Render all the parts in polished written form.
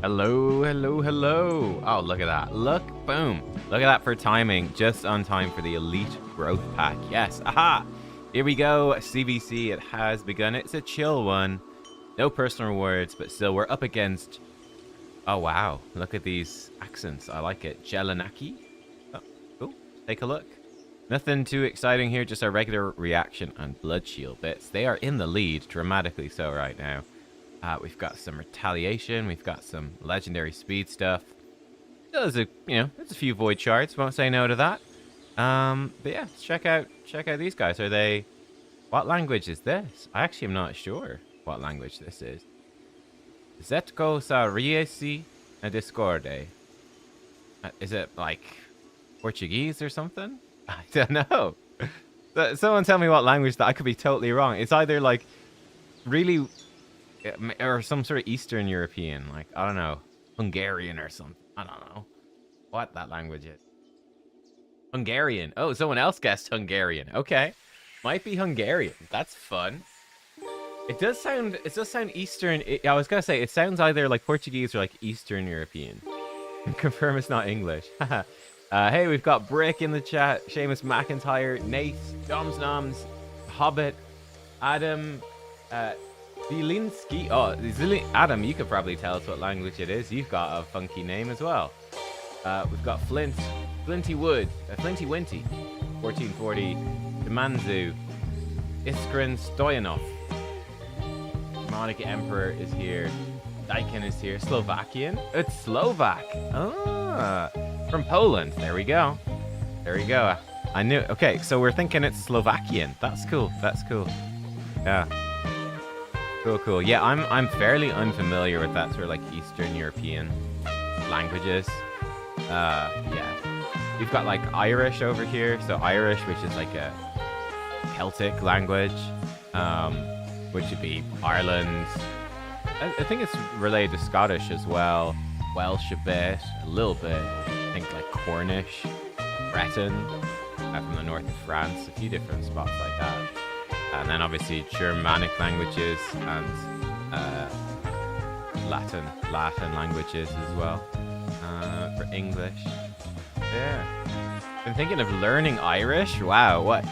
Hello, hello, hello. Oh, look at that. Look, boom. Look at that for timing. Just on time for the Elite Growth Pack. Yes, aha. Here we go. CvC, it has begun. It's a chill one. No personal rewards, but still, we're up against... Oh, wow. Look at these accents. I like it. Jelenaki. Oh, cool. Take a look. Nothing too exciting here, just our regular reaction and blood shield bits. They are in the lead, dramatically so right now. We've got some retaliation. We've got some legendary speed stuff. There's a few void shards. Won't say no to that. But yeah, check out these guys. Are they? What language is this? I actually am not sure what language this is. Zetko sa riesi a discorde. Is it like Portuguese or something? I don't know. Someone tell me what language that. I could be totally wrong. It's either like really. Or some sort of Eastern European, like, I don't know, Hungarian or something. I don't know what that language is. Hungarian. Oh, someone else guessed Hungarian. Okay. Might be Hungarian. That's fun. It does sound Eastern. I was going to say, it sounds either like Portuguese or like Eastern European. Confirm it's not English. Hey, we've got Brick in the chat, Seamus McIntyre, Nate, Doms Noms, Hobbit, Adam, Zielinski. Oh, Adam, you could probably tell us what language it is. You've got a funky name as well. We've got Flint, Flinty Wood, Flinty Winty, 1440, Demanzu, Iskrin Stoyanov, Monica Emperor is here, Daikin is here, Slovakian. It's Slovak. Ah, from Poland. There we go. There we go. I knew. Okay, so we're thinking it's Slovakian. That's cool. That's cool. Yeah. Cool, cool. Yeah, I'm fairly unfamiliar with that sort of like Eastern European languages. Yeah. We've got like Irish over here. So Irish, which is like a Celtic language, which would be Ireland. I think it's related to Scottish as well. Welsh a bit, a little bit. I think like Cornish, Breton, from the north of France, a few different spots like that. And then obviously Germanic languages and Latin languages as well for English. Yeah. Been thinking of learning Irish. Wow, what?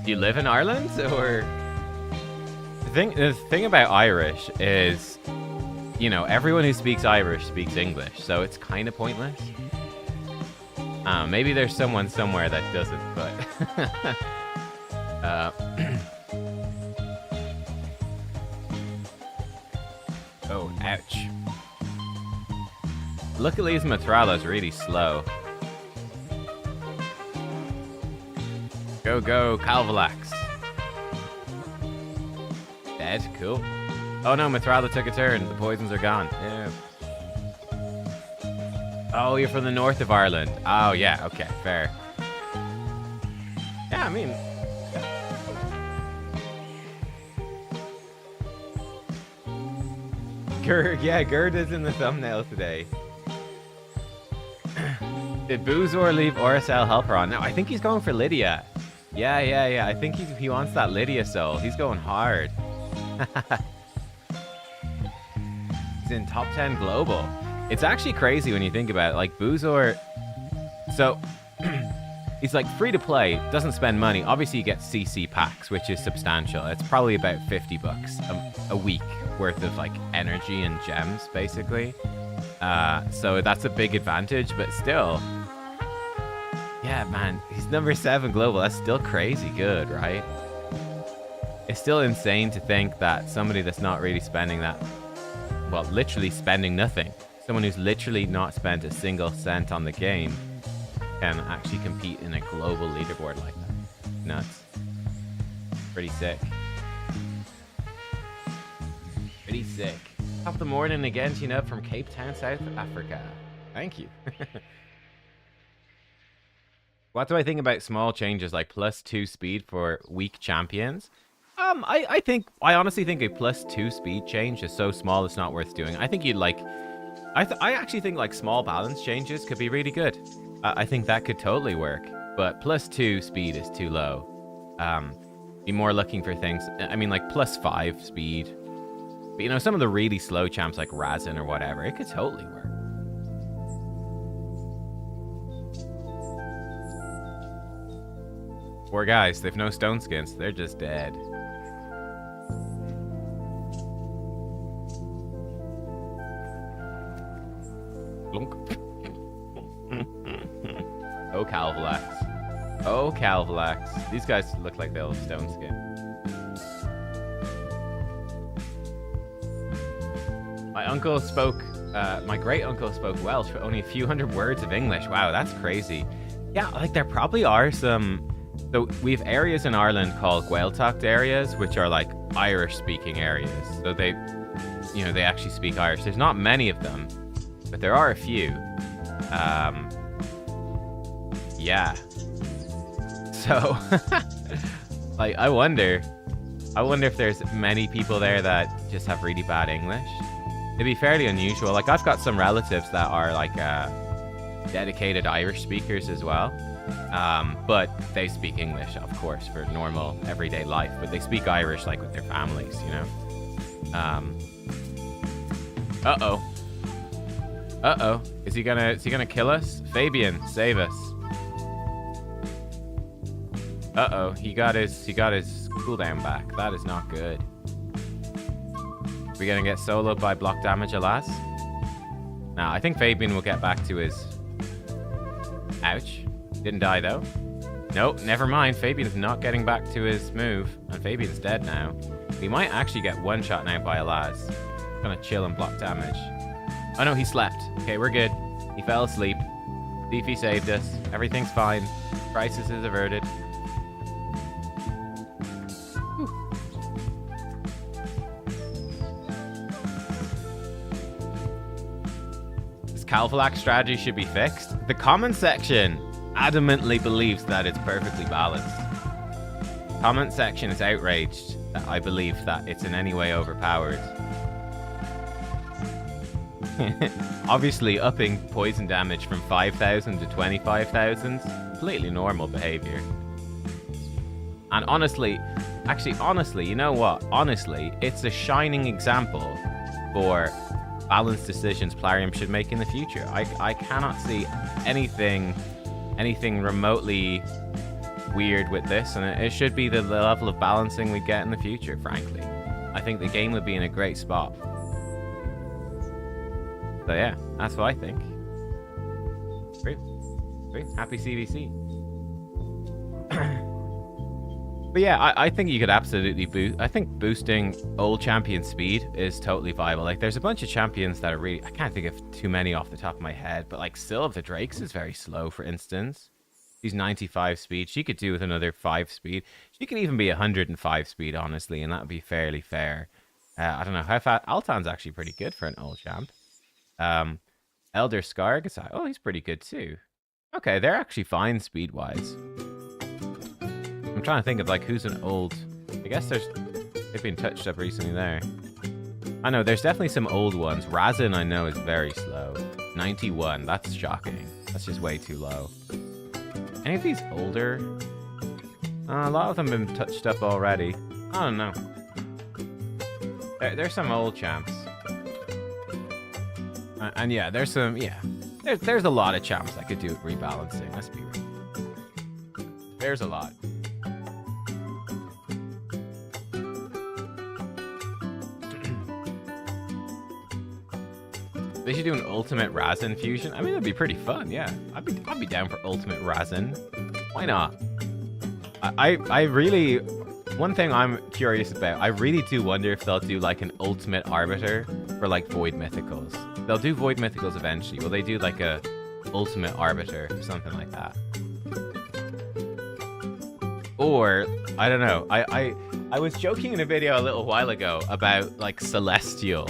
Do you live in Ireland? Or the thing about Irish is, you know, everyone who speaks Irish speaks English, so it's kind of pointless. Maybe there's someone somewhere that doesn't, but oh, ouch. Luckily, his Matrala's really slow. Go, go, Calvax. Dead, cool. Oh no, Matrala took a turn. The poisons are gone. Yeah. Oh, you're from the north of Ireland. Oh, yeah, okay, fair. Yeah, I mean... Gerd is in the thumbnail today. Did Boozor leave RSL helper on? No, I think he's going for Lydia. Yeah. I think he wants that Lydia soul. He's going hard. He's in top 10 global. It's actually crazy when you think about it. Like, Boozor... So, he's like free to play, doesn't spend money. Obviously, you get CC packs, which is substantial. It's probably about $50 a week worth of like energy and gems, basically. So that's a big advantage, but still... Yeah, man, he's number 7 global. That's still crazy good, right? It's still insane to think that somebody that's not really spending that... Well, literally spending nothing. Someone who's literally not spent a single cent on the game can actually compete in a global leaderboard like that. Nuts. Pretty sick. Pretty sick. Top of the morning again, Tina, from Cape Town, South Africa. Thank you. What do I think about small changes like +2 speed for weak champions? I honestly think a +2 speed change is so small it's not worth doing. I think you'd like... I actually think like small balance changes could be really good. I think that could totally work. But +2 speed is too low. Be more looking for things... I mean like +5 speed. But, you know, some of the really slow champs like Razin or whatever, it could totally work. Poor guys, they've no stone skins. They're just dead. Oh, Calvax. Oh, Calvax. These guys look like they'll have stone skin. My uncle spoke, my great uncle spoke Welsh, but only a few hundred words of English. Wow, that's crazy. Yeah, like there probably are some. So we have areas in Ireland called Gaeltacht areas, which are like Irish-speaking areas. So they, you know, they actually speak Irish. There's not many of them, but there are a few. Yeah. So, like, I wonder if there's many people there that just have really bad English. It'd be fairly unusual. Like, I've got some relatives that are like dedicated Irish speakers as well. But they speak English, of course, for normal everyday life. But they speak Irish like with their families, you know. Uh-oh. Is he gonna kill us? Fabian, save us. Uh-oh, he got his cooldown back. That is not good. We gonna get soloed by block damage, alas? Nah, I think Fabian will get back to his... Ouch. Didn't die, though. Nope, never mind. Fabian's not getting back to his move. And Fabian's dead now. We might actually get one-shot now by Alaz. Gonna chill and block damage. Oh no, he slept. Okay, we're good. He fell asleep. Leafy saved us. Everything's fine. Crisis is averted. Whew. This Calvax strategy should be fixed. The comment section adamantly believes that it's perfectly balanced. Comment section is outraged that I believe that it's in any way overpowered. Obviously, upping poison damage from 5,000 to 25,000, completely normal behavior. And honestly, you know what? Honestly, it's a shining example for balanced decisions Plarium should make in the future. I cannot see anything remotely weird with this, and it should be the level of balancing we get in the future, frankly. I think the game would be in a great spot. So yeah, that's what I think. Great. Happy CvC. But yeah, I think you could absolutely boost. I think boosting old champion speed is totally viable. Like, there's a bunch of champions that are really... I can't think of too many off the top of my head, but like Syl of the Drakes is very slow, for instance. She's 95 speed. She could do with another 5 speed. She could even be 105 speed, honestly, and that would be fairly fair. I don't know how fast... Altan's actually pretty good for an old champ. Elder Scargasai. Oh, he's pretty good too. Okay, they're actually fine speed-wise. I'm trying to think of like who's an old... I guess they've been touched up recently there. I know, there's definitely some old ones. Razin, I know, is very slow. 91, that's shocking. That's just way too low. Any of these older? A lot of them have been touched up already. I don't know. There's some old champs. And yeah, there's some, there's a lot of champs that could do rebalancing. Let's be real. There's a lot. They should do an ultimate Razin fusion. I mean, that'd be pretty fun. Yeah, I'd be down for ultimate Razin. Why not? I really, one thing I'm curious about. I really do wonder if they'll do like an ultimate arbiter for like void mythicals. They'll do void mythicals eventually. Will they do like a ultimate arbiter or something like that? Or I don't know. I was joking in a video a little while ago about like celestial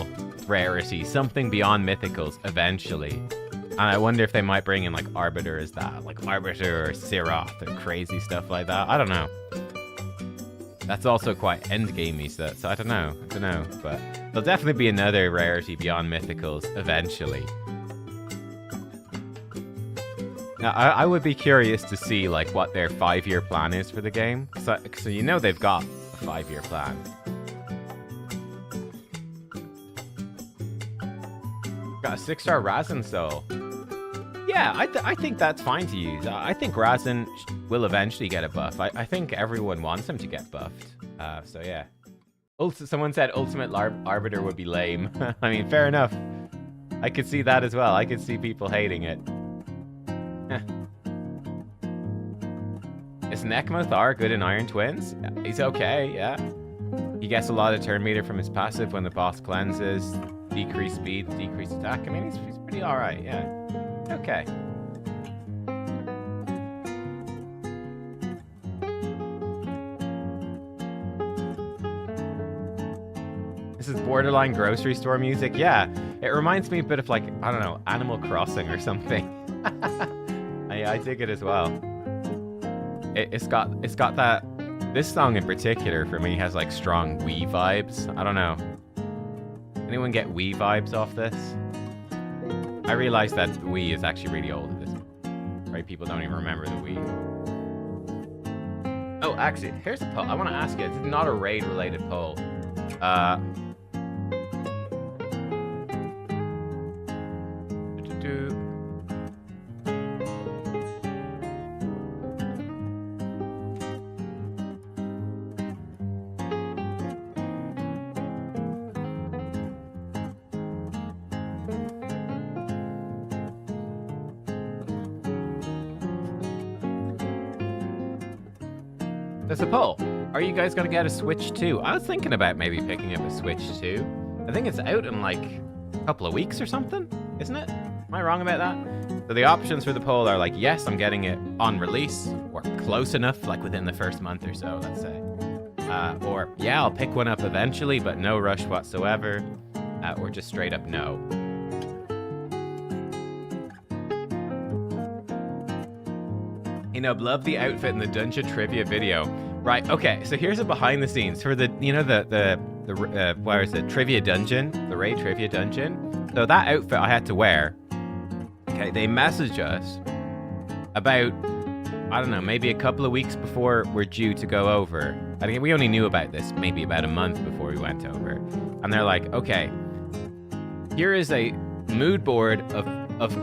rarity, something beyond mythicals eventually. And I wonder if they might bring in like arbiter as that, like arbiter or Siroth or crazy stuff like that. I don't know. That's also quite endgamey, so I don't know. But there'll definitely be another rarity beyond mythicals eventually. Now, I would be curious to see like what their 5-year plan is for the game. So you know they've got a 5-year plan. Got a 6-star Razin Soul. Yeah, I think that's fine to use. I think Razin will eventually get a buff. I think everyone wants him to get buffed. So yeah. Someone said Ultimate Arbiter would be lame. I mean, fair enough. I could see that as well. I could see people hating it. Is Nekmothar good in Iron Twins? He's okay, yeah. He gets a lot of turn meter from his passive when the boss cleanses. Decrease speed, decrease attack. I mean, he's pretty alright, yeah. Okay. This is borderline grocery store music. Yeah, it reminds me a bit of like, I don't know, Animal Crossing or something. I dig it as well. It's got that. This song in particular for me has like strong Wii vibes. I don't know. Anyone get Wii vibes off this? I realized that Wii is actually really old at this point. Right? People don't even remember the Wii. Oh, actually, here's a poll. I want to ask you. It's not a raid related poll. There's a poll. Are you guys gonna get a Switch 2? I was thinking about maybe picking up a Switch 2. I think it's out in like a couple of weeks or something, isn't it? Am I wrong about that? So the options for the poll are like, yes, I'm getting it on release, or close enough, like within the first month or so, let's say. Or, yeah, I'll pick one up eventually, but no rush whatsoever. Or just straight up no. Hey, Nub, love the outfit in the Dungeon Trivia video. Right, okay, so here's a behind the scenes for the, you know, where is it, Trivia Dungeon, the Raid Trivia Dungeon. So that outfit I had to wear, okay, they messaged us about, I don't know, maybe a couple of weeks before we're due to go over. I think we only knew about this maybe about a month before we went over. And they're like, okay, here is a mood board of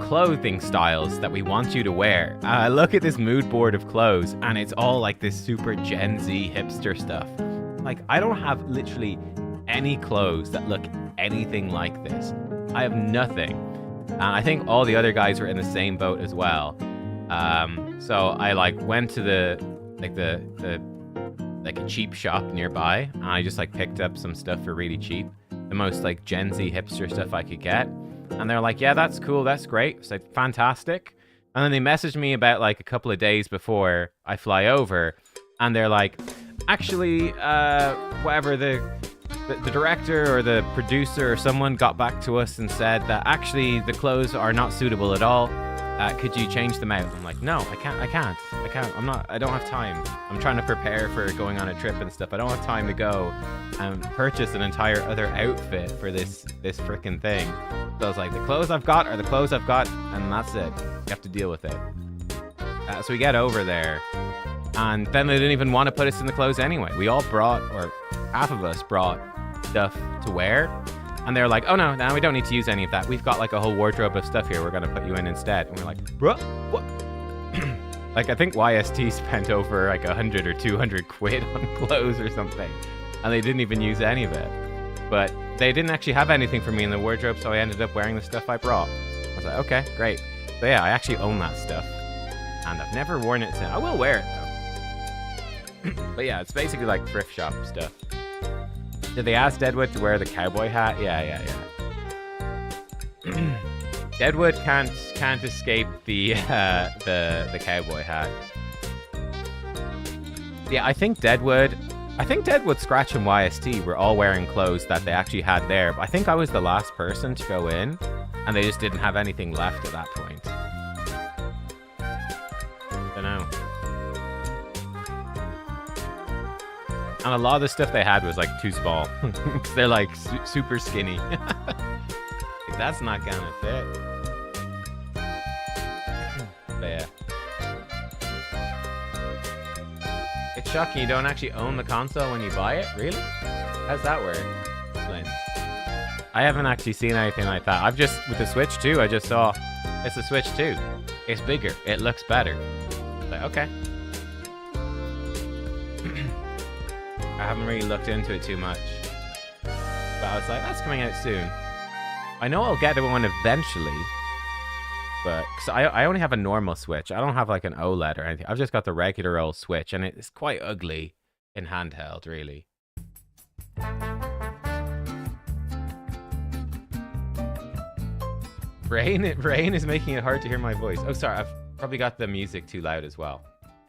clothing styles that we want you to wear. Look at this mood board of clothes, and it's all like this super Gen Z hipster stuff. Like, I don't have literally any clothes that look anything like this. I have nothing. And I think all the other guys were in the same boat as well. So I like went to the a cheap shop nearby, and I just like picked up some stuff for really cheap. The most like Gen Z hipster stuff I could get. And they're like, yeah, that's cool, that's great. It's like fantastic. And then they messaged me about like a couple of days before I fly over, and they're like, actually, whatever, the director or the producer or someone got back to us and said that actually the clothes are not suitable at all. Could you change them out? I'm like, no, I can't. I don't have time. I'm trying to prepare for going on a trip and stuff. I don't have time to go and purchase an entire other outfit for this freaking thing. So I was like, the clothes I've got are the clothes I've got, and that's it. You have to deal with it. So we get over there, and then they didn't even want to put us in the clothes anyway. We all brought, or half of us brought stuff to wear. And they're like, oh no, we don't need to use any of that. We've got like a whole wardrobe of stuff here. We're going to put you in instead. And we're like, bro, what? Like, I think YST spent over like 100 or 200 quid on clothes or something. And they didn't even use any of it. But they didn't actually have anything for me in the wardrobe, so I ended up wearing the stuff I brought. I was like, okay, great. So yeah, I actually own that stuff. And I've never worn it since. I will wear it though. But yeah, it's basically like thrift shop stuff. Did they ask Deadwood to wear the cowboy hat? Yeah. Deadwood can't escape the cowboy hat. Yeah, I think Deadwood, Scratch, and YST were all wearing clothes that they actually had there. But I think I was the last person to go in, and they just didn't have anything left at that point. Don't know. And a lot of the stuff they had was like too small. They're like super skinny. Like, that's not gonna fit. But yeah. It's shocking you don't actually own the console when you buy it. Really? How's that work? Explain. I haven't actually seen anything like that. I've just, with the Switch 2, I just saw, it's the Switch 2. It's bigger. It looks better. Like, okay. I haven't really looked into it too much. But I was like, that's coming out soon. I know I'll get one eventually. But, cause I only have a normal Switch. I don't have like an OLED or anything. I've just got the regular old Switch. And it's quite ugly in handheld, really. Rain is making it hard to hear my voice. Oh, sorry. I've probably got the music too loud as well.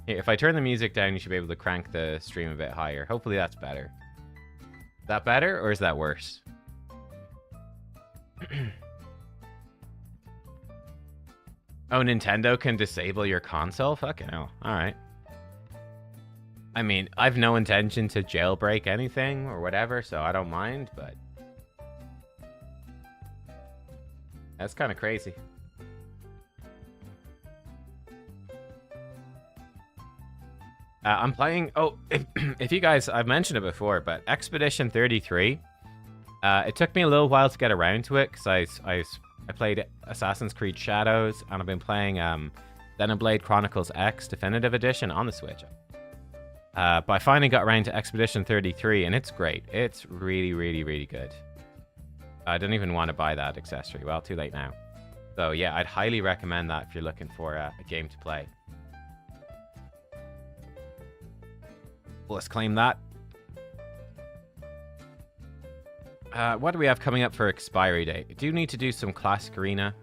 Here, if I turn the music down, you should be able to crank the stream a bit higher. Hopefully that's better. Is that better or is that worse? Oh, Nintendo can disable your console? Fucking hell. Alright. I mean, I've no intention to jailbreak anything or whatever, so I don't mind, but... That's kind of crazy. I'm playing... Oh, if you guys... I've mentioned it before, but Expedition 33. It took me a little while to get around to it, because I played Assassin's Creed Shadows, and I've been playing Xenoblade Chronicles X Definitive Edition on the Switch. But I finally got around to Expedition 33, and it's great. It's really, really, really good. I don't even want to buy that accessory. Well, too late now. So yeah, I'd highly recommend that if you're looking for a game to play. Let's claim that. What do we have coming up for expiry date? I do need to do some Classic Arena.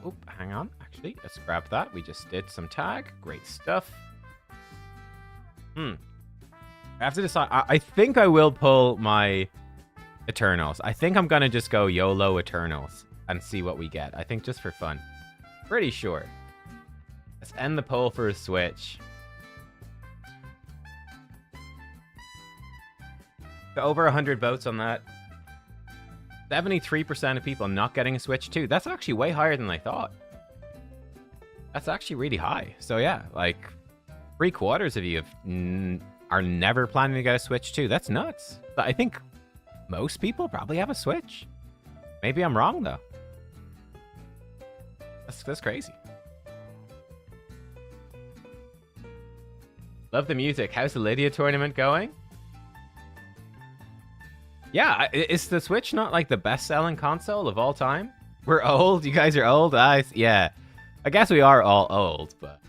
Oop, hang on. Actually, let's grab that. We just did some tag. Great stuff. I have to decide. I think I will pull my Eternals. I think I'm gonna just go YOLO Eternals and see what we get. I think just for fun. Pretty sure. Let's end the poll for a Switch. Got over 100 votes on that. 73% of people not getting a Switch 2. That's actually way higher than I thought. That's actually really high. So yeah, like 3/4 of you are never planning to get a Switch 2. That's nuts. But I think most people probably have a Switch. Maybe I'm wrong though. That's crazy. Love the music. How's the Lydia tournament going? Yeah, is the Switch not like the best-selling console of all time? We're old. You guys are old. Yeah, I guess we are all old, but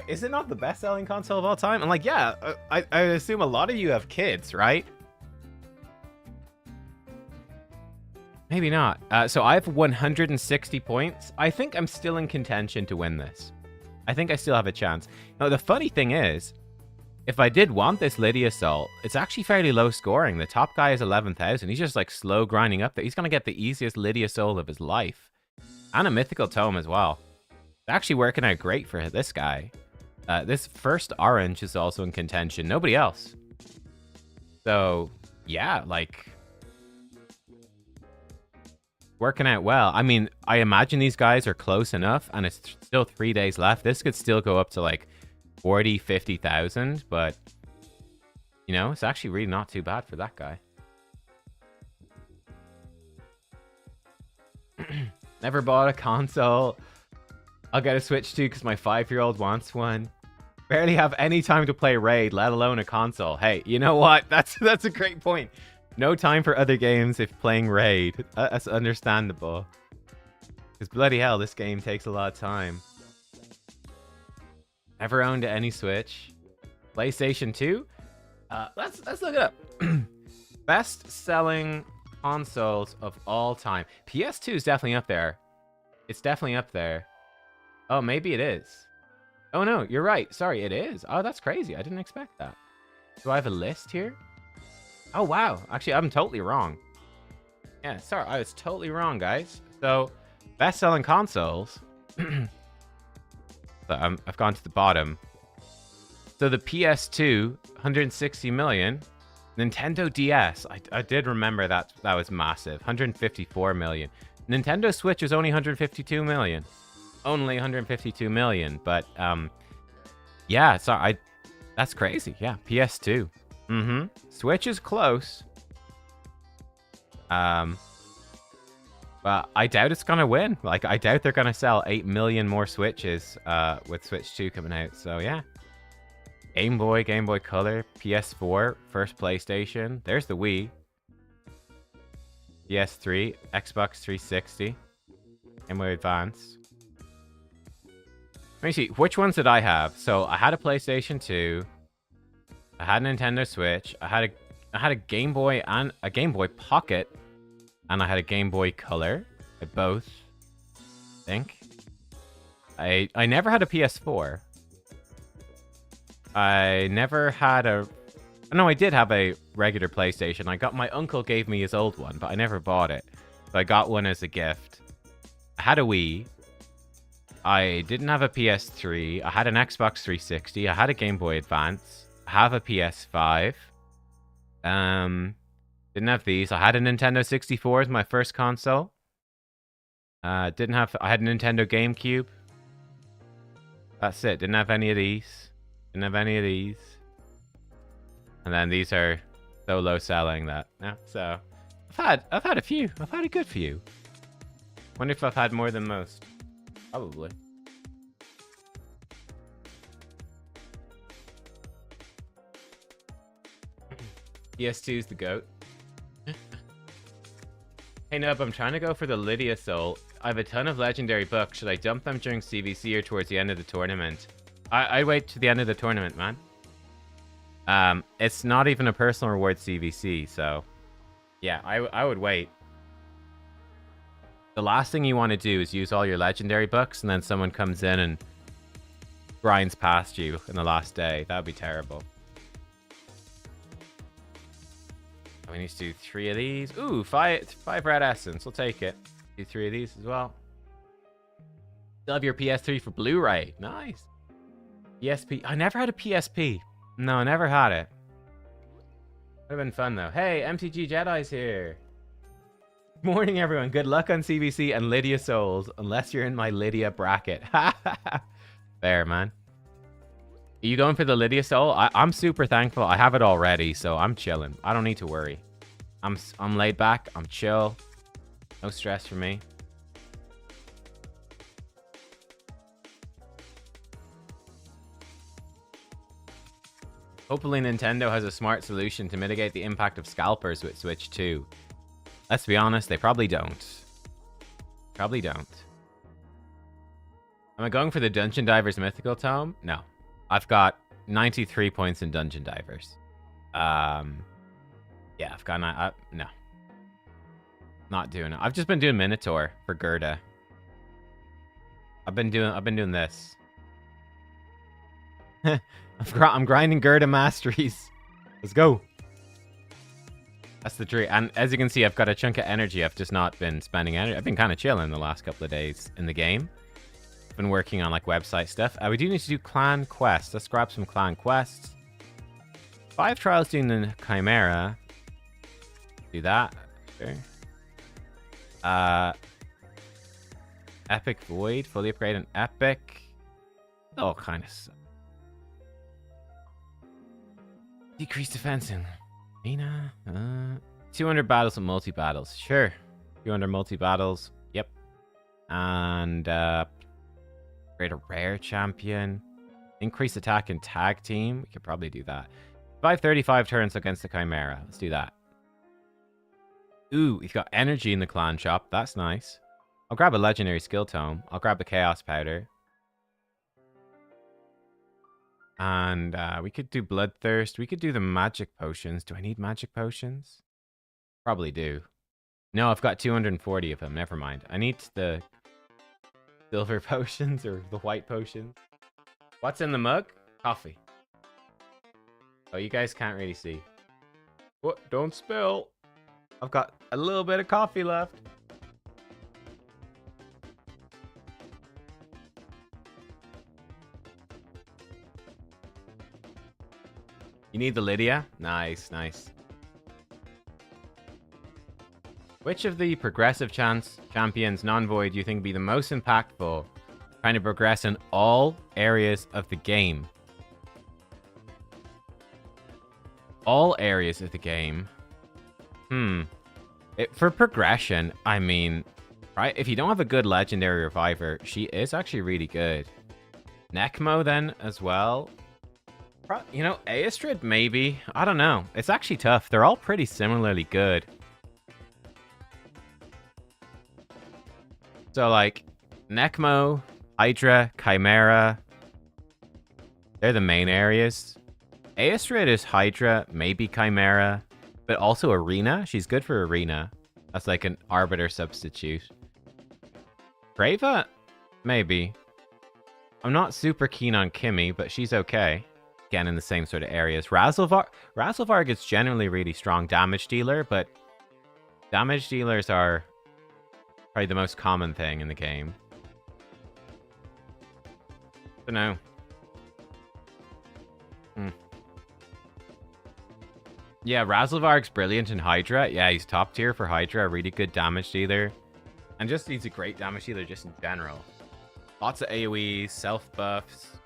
is it not the best-selling console of all time? I'm like, yeah, I assume a lot of you have kids, right? Maybe not. So I have 160 points. I think I'm still in contention to win this. I think I still have a chance. Now, the funny thing is, if I did want this Lydia Assault, it's actually fairly low scoring. The top guy is 11,000. He's just like slow grinding up there. He's going to get the easiest Lydia Soul of his life. And a mythical tome as well. It's actually working out great for this guy. This first orange is also in contention. Nobody else. So, yeah, like... working out well. I mean, I imagine these guys are close enough, and it's still 3 days left. This could still go up to like 40, 50,000, but you know, it's actually really not too bad for that guy. Never bought a console. I'll get a Switch too because my 5-year-old wants one. Barely have any time to play Raid, let alone a console. Hey, you know what? That's a great point. No time for other games if playing Raid. That's understandable. Because bloody hell, this game takes a lot of time. Never owned any Switch. PlayStation 2? Let's look it up. Best selling consoles of all time. PS2 is definitely up there. It's definitely up there. Oh, maybe it is. Oh no, you're right. Sorry, it is. Oh, that's crazy. I didn't expect that. Do I have a list here? Oh, wow. Actually, I'm totally wrong. Yeah, sorry. I was totally wrong, guys. So, best selling consoles... So I've gone to the bottom. So the PS2, 160 million. Nintendo DS, I did remember that was massive. 154 million. Nintendo Switch was only 152 million. Only 152 million. But, yeah, so that's crazy. Yeah, PS2. Switch is close. But I doubt it's gonna win. Like, I doubt they're gonna sell 8 million more Switches with Switch 2 coming out. So yeah. Game Boy, Game Boy Color, PS4, first PlayStation. There's the Wii. PS3, Xbox 360, Game Boy Advance. Let me see, which ones did I have? So I had a PlayStation 2. I had a Nintendo Switch. I had a Game Boy and a Game Boy Pocket. And I had a Game Boy Color. Both, I think. I never had a PS4. I never had a... No, I did have a regular PlayStation. My uncle gave me his old one, but I never bought it. So I got one as a gift. I had a Wii. I didn't have a PS3. I had an Xbox 360. I had a Game Boy Advance. I have a PS5. Didn't have these. I had a Nintendo 64 as my first console. I had a Nintendo GameCube. That's it. Didn't have any of these. Didn't have any of these. And then these are so low selling that. Yeah, so I've had a few. I've had a good few. Wonder if I've had more than most. Probably. PS2's the GOAT. Hey Nub, I'm trying to go for the Lydia Soul. I have a ton of legendary books. Should I dump them during CvC or towards the end of the tournament? I wait to the end of the tournament, man. It's not even a personal reward CvC, so yeah, I would wait. The last thing you want to do is use all your legendary books and then someone comes in and grinds past you in the last day. That would be terrible. We need to do 3 of these. Ooh, 5 red essence. We'll take it. Do 3 of these as well. Still have your PS3 for Blu-ray. Nice. PSP. I never had a PSP. No, I never had it. Would have been fun though. Hey, MTG Jedi's here. Morning, everyone. Good luck on CvC and Lydia Souls, unless you're in my Lydia bracket. Fair, man. Are you going for the Lydia Soul? I'm super thankful. I have it already, so I'm chilling. I don't need to worry. I'm laid back. I'm chill. No stress for me. Hopefully Nintendo has a smart solution to mitigate the impact of scalpers with Switch 2. Let's be honest, they probably don't. Probably don't. Am I going for the Dungeon Divers Mythical Tome? No. I've got 93 points in Dungeon Divers. Yeah, I've got no. Not doing it. I've just been doing Minotaur for Gerda. I've been doing this. I'm grinding Gerda masteries. Let's go. That's the dream. And as you can see, I've got a chunk of energy. I've just not been spending energy. I've been kind of chilling the last couple of days in the game. Been working on like website stuff. We do need to do clan quests. Let's grab some clan quests. 5 trials doing the Chimera. Do that. Sure. Epic Void. Fully upgrade an epic. Oh, kind of sucks. Decrease defense in arena. 200 battles and multi battles. Sure. 200 multi battles. Yep. And create a rare champion. Increase attack in tag team. We could probably do that. 535 turns against the Chimera. Let's do that. Ooh, we've got energy in the clan shop. That's nice. I'll grab a legendary skill tome. I'll grab a chaos powder. And we could do bloodthirst. We could do the magic potions. Do I need magic potions? Probably do. No, I've got 240 of them. Never mind. I need the silver potions or the white potions. What's in the mug? Coffee. Oh, you guys can't really see. What? Don't spill. I've got a little bit of coffee left. You need the Lydia? Nice, nice. Which of the progressive champions non-void do you think would be the most impactful trying to progress in all areas of the game? All areas of the game. For progression, I mean, Right? If you don't have a good legendary reviver, she is actually really good. Necmo then as well. You know, Aestrid maybe. I don't know. It's actually tough. They're all pretty similarly good. So like Necmo, Hydra, Chimera. They're the main areas. Aestrid is Hydra, maybe Chimera, but also Arena. She's good for Arena. That's like an Arbiter substitute. Brava? Maybe. I'm not super keen on Kimmy, but she's okay. Again, in the same sort of areas. Razzlevarg is generally really strong damage dealer, but damage dealers are probably the most common thing in the game. Don't know. Yeah, Razzlevarg's brilliant in Hydra. Yeah, he's top tier for Hydra. Really good damage dealer. And just he's a great damage dealer just in general. Lots of AoEs, self buffs,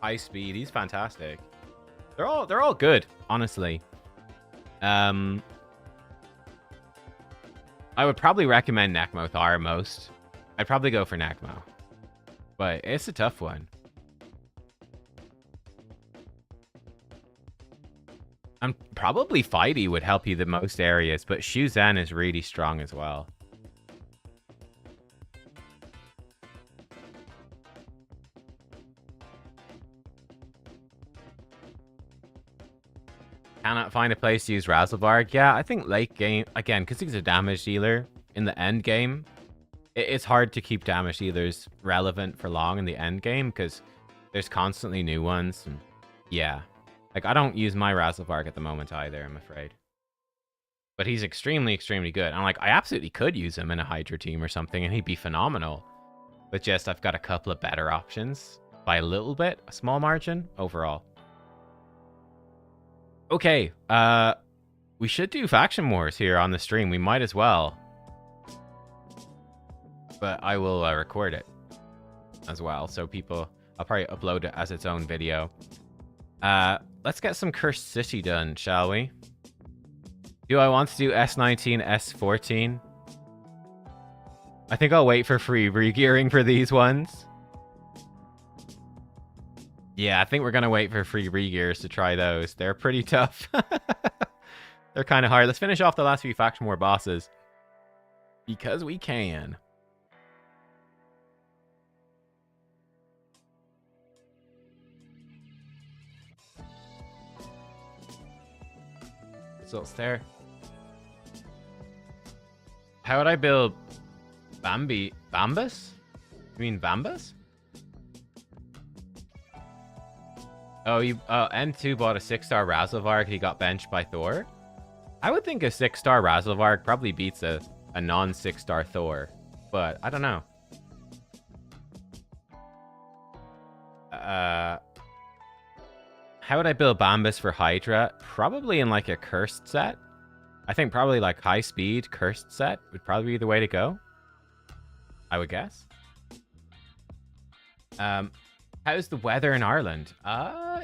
high speed. He's fantastic. They're all good, honestly. I would probably recommend Necmo Thar most. I'd probably go for Necmo. But it's a tough one. And probably Fighty would help you the most areas, but Shu Zhen is really strong as well. Cannot find a place to use Razzlevarg. Yeah, I think late game, again, because he's a damage dealer in the end game, it's hard to keep damage dealers relevant for long in the end game because there's constantly new ones. And yeah. Like, I don't use my Razzlevarg at the moment either, I'm afraid. But he's extremely, extremely good. And, like, I absolutely could use him in a Hydra team or something, and he'd be phenomenal. But just, I've got a couple of better options. By a little bit, a small margin, overall. Okay, we should do Faction Wars here on the stream. We might as well. But I will record it as well, so people... I'll probably upload it as its own video. Let's get some Cursed City done, shall we? Do I want to do S19, S14? I think I'll wait for free regearing for these ones. Yeah, I think we're going to wait for free regears to try those. They're pretty tough. They're kind of hard. Let's finish off the last few Faction War bosses. Because we can. Results there. How would I build Bambus? You mean Bambus? Oh, N2 bought a 6-star Razzlevarg. He got benched by Thor. I would think a 6-star Razzlevarg probably beats a non-6-star Thor, but I don't know. How would I build Bambus for Hydra? Probably in like a cursed set. I think probably like high speed cursed set would probably be the way to go. I would guess. How's the weather in Ireland?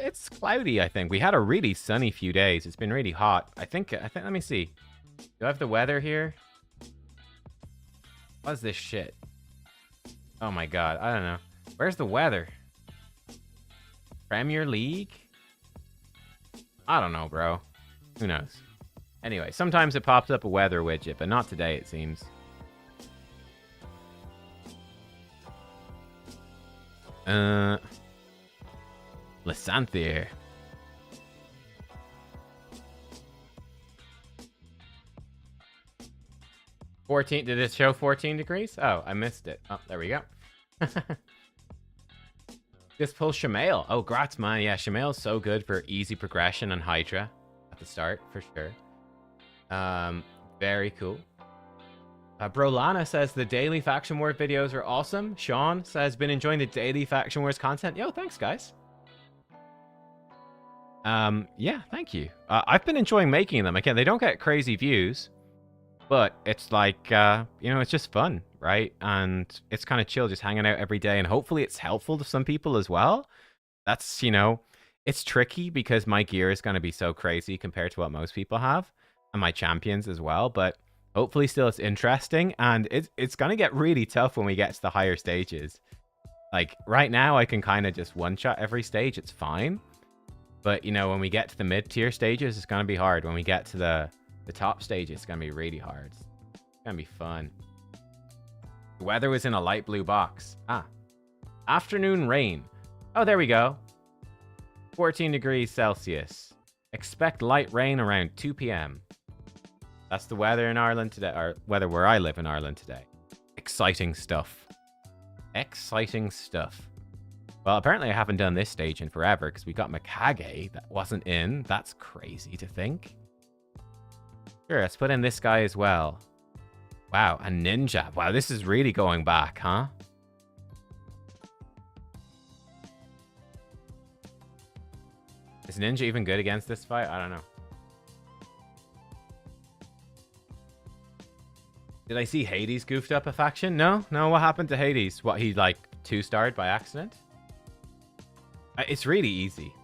It's cloudy, I think. We had a really sunny few days. It's been really hot. I think, let me see. Do I have the weather here? What's this shit? Oh my god, I don't know. Where's the weather? Premier League? I don't know, bro. Who knows? Anyway, sometimes it pops up a weather widget, but not today, it seems. Lysanthier. Did it show 14 degrees? Oh, I missed it. Oh, there we go. Just pull Shamail. Oh, grats, man. Yeah, Shamail's so good for easy progression on Hydra at the start, for sure. Very cool. Brolana says the daily Faction War videos are awesome. Sean says been enjoying the daily Faction Wars content. Yo, thanks, guys. Yeah, thank you. I've been enjoying making them. Again, they don't get crazy views, but it's like, you know, it's just fun, right? And it's kind of chill just hanging out every day, and hopefully it's helpful to some people as well. That's, you know, it's tricky because my gear is going to be so crazy compared to what most people have, and my champions as well, but Hopefully still it's interesting, and it's gonna get really tough when we get to the higher stages. Like, right now, I can kind of just one-shot every stage. It's fine. But, you know, when we get to the mid-tier stages, it's going to be hard. When we get to the top stages, it's going to be really hard. It's going to be fun. The weather was in a light blue box. Ah. Afternoon rain. Oh, there we go. 14 degrees Celsius. Expect light rain around 2 p.m. That's the weather in Ireland today, or weather where I live in Ireland today. Exciting stuff. Exciting stuff. Well, apparently I haven't done this stage in forever because we got Mikage that wasn't in. That's crazy to think. Sure, let's put in this guy as well. Wow, a ninja. Wow, this is really going back, huh? Is ninja even good against this fight? I don't know. Did I see Hades goofed up a faction? No? No, what happened to Hades? What, he, like, 2-starred by accident? It's really easy.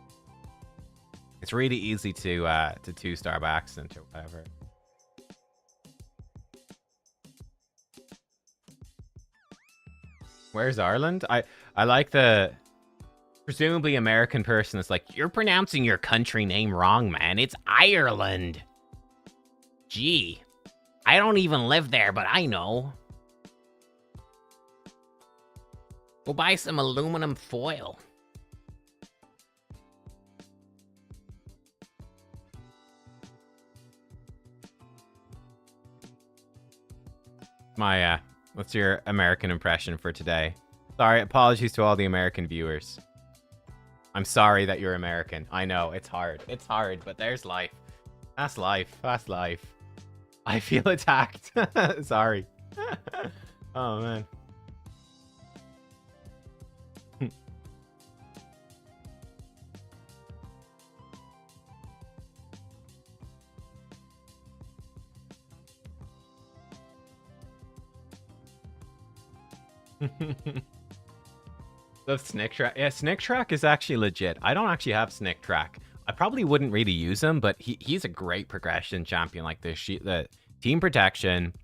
It's really easy to 2-star by accident or whatever. Where's Ireland? I like the presumably American person that's like, you're pronouncing your country name wrong, man. It's Ireland. Gee. I don't even live there, but I know. Go buy some aluminum foil. What's your American impression for today? Sorry, apologies to all the American viewers. I'm sorry that you're American. I know, it's hard. It's hard, but there's life. That's life. That's life. I feel attacked. Sorry. Oh, man. Love Snick Track. Yeah, Snick Track is actually legit. I don't actually have Snick Track. I probably wouldn't really use him, but he's a great progression champion. Like the team protection,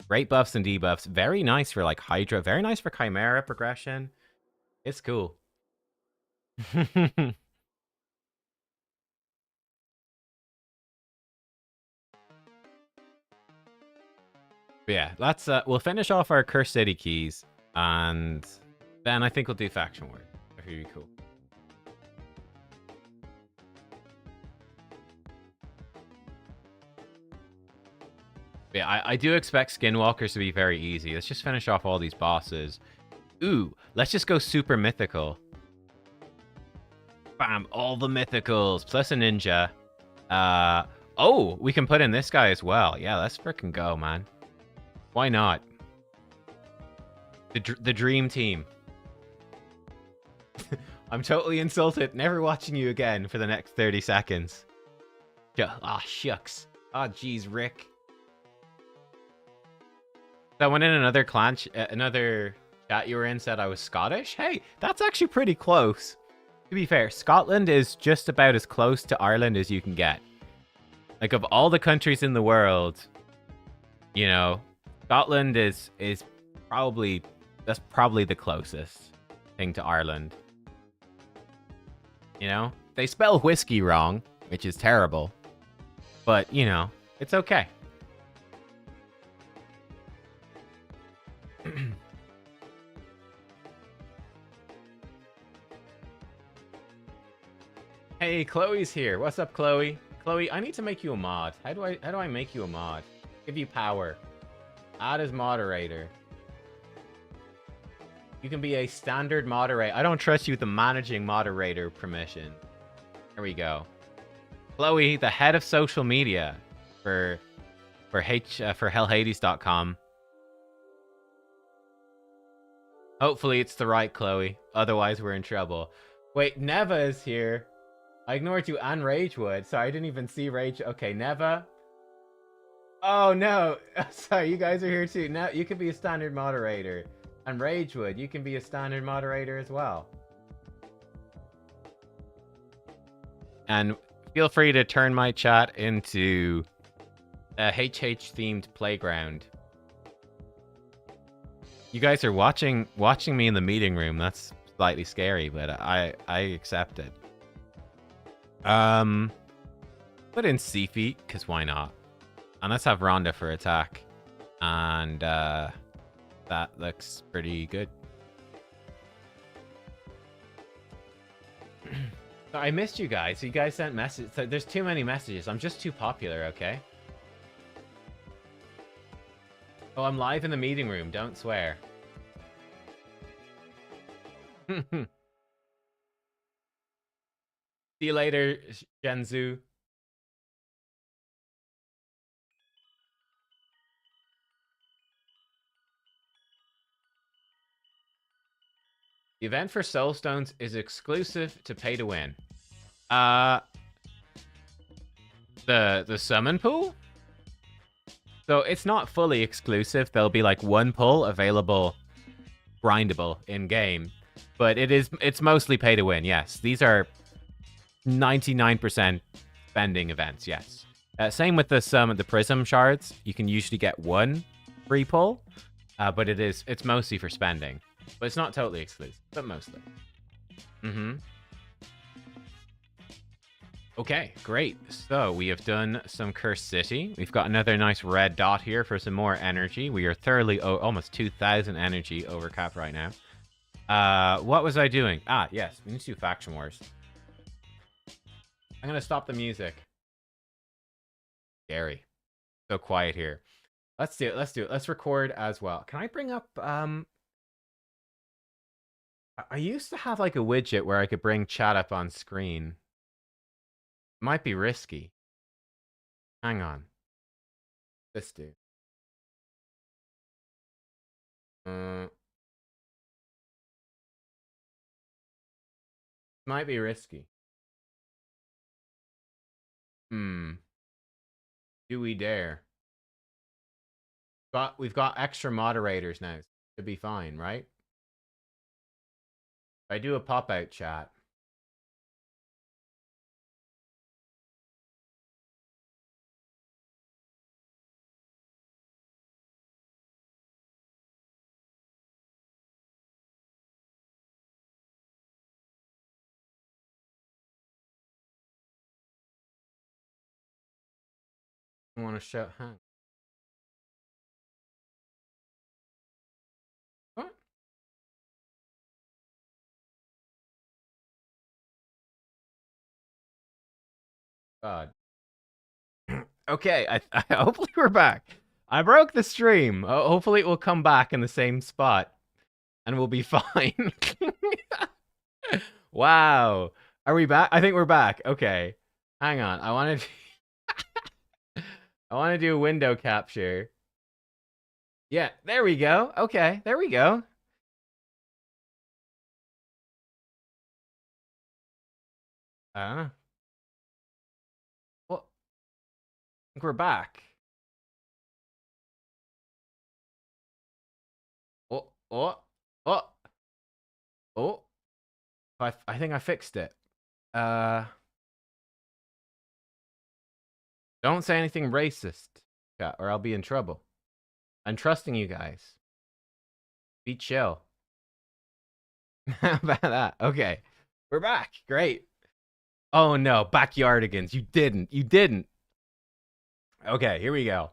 great buffs and debuffs. Very nice for like Hydra. Very nice for Chimera progression. It's cool. But yeah, let's we'll finish off our Curse City keys, and then I think we'll do faction war. That'd be cool. But yeah, I do expect Skinwalkers to be very easy. Let's just finish off all these bosses. Ooh, let's just go super mythical. Bam, all the mythicals plus a ninja. Oh, we can put in this guy as well. Yeah, let's freaking go, man. Why not? The dream team. I'm totally insulted. Never watching you again for the next 30 seconds. Ah, shucks. Ah, jeez, Rick. Someone in another clan, another chat you were in said I was Scottish. Hey, that's actually pretty close. To be fair, Scotland is just about as close to Ireland as you can get. Like, of all the countries in the world, you know, Scotland is probably, that's probably the closest thing to Ireland. You know, they spell whiskey wrong, which is terrible, but you know, it's okay. Hey, Chloe's here. What's up, Chloe? Chloe, I need to make you a mod. How do I make you a mod? Give you power. Add as moderator. You can be a standard moderator. I don't trust you with the managing moderator permission. There we go. Chloe, the head of social media for hellhades.com. Hopefully it's the right Chloe. Otherwise, we're in trouble. Wait, Neva is here. I ignored you and Ragewood. Sorry, I didn't even see Rage. Okay, Neva. Oh, no. Sorry, you guys are here too. Now you can be a standard moderator. And Ragewood, you can be a standard moderator as well. And feel free to turn my chat into A HH themed playground. You guys are watching me in the meeting room. That's slightly scary, but I accept it. Put in C feet, because why not? And let's have Rhonda for attack. And that looks pretty good. I missed you guys. You guys sent messages. There's too many messages. I'm just too popular, okay? Oh, I'm live in the meeting room. Don't swear. See you later, Genzu. The event for Soulstones is exclusive to pay to win. The summon pool? So it's not fully exclusive. There'll be like one pull available, grindable in game, but it's mostly pay to win. Yes, these are 99% spending events. Yes. Same with the prism shards. You can usually get one free pull, but it's mostly for spending. But it's not totally exclusive, but mostly. Okay, great. So we have done some Cursed City. We've got another nice red dot here for some more energy. We are thoroughly almost 2,000 energy over cap right now. What was I doing? Ah, yes, we need to do Faction Wars. I'm gonna stop the music. Scary. So quiet here. Let's do it. Let's do it. Let's record as well. Can I bring up I used to have like a widget where I could bring chat up on screen. Might be risky. Hang on. This dude. Might be risky. Do we dare? We've got extra moderators now. Should be fine, right? If I do a pop-out chat. I want to show. What? God. Okay, I hopefully we're back. I broke the stream. Hopefully it will come back in the same spot, and we'll be fine. Wow. Are we back? I think we're back. Okay. Hang on. I want to do a window capture. Yeah, there we go. Okay, there we go. Well, I think we're back. Oh, oh, oh, oh. I think I fixed it. Don't say anything racist, or I'll be in trouble. I'm trusting you guys. Be chill. How about that? Okay. We're back. Great. Oh no, backyardigans. You didn't. Okay, here we go.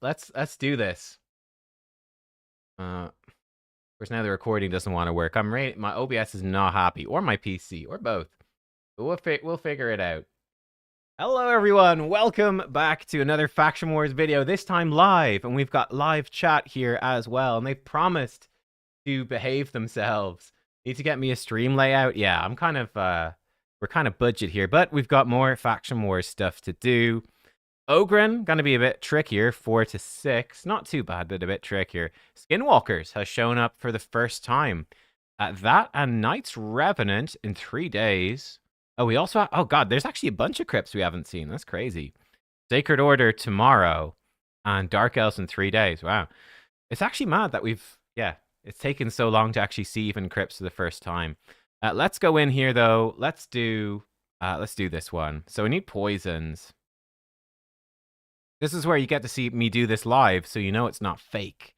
Let's do this. Of course, now the recording doesn't want to work. My OBS is not happy, or my PC, or both. But we'll figure it out. Hello, everyone. Welcome back to another Faction Wars video. This time live, and we've got live chat here as well. And they've promised to behave themselves. Need to get me a stream layout. Yeah, I'm kind of we're kind of budget here, but we've got more Faction Wars stuff to do. Ogren, gonna be a bit trickier, 4 to 6. Not too bad, but a bit trickier. Skinwalkers has shown up for the first time. That and Knight's Revenant in 3 days. Oh, we also have, oh god, there's actually a bunch of crypts we haven't seen. That's crazy. Sacred Order tomorrow, and Dark Elves in 3 days. Wow. It's actually mad that it's taken so long to actually see even crypts for the first time. Let's go in here though. Let's do this one. So we need poisons. This is where you get to see me do this live, so you know it's not fake.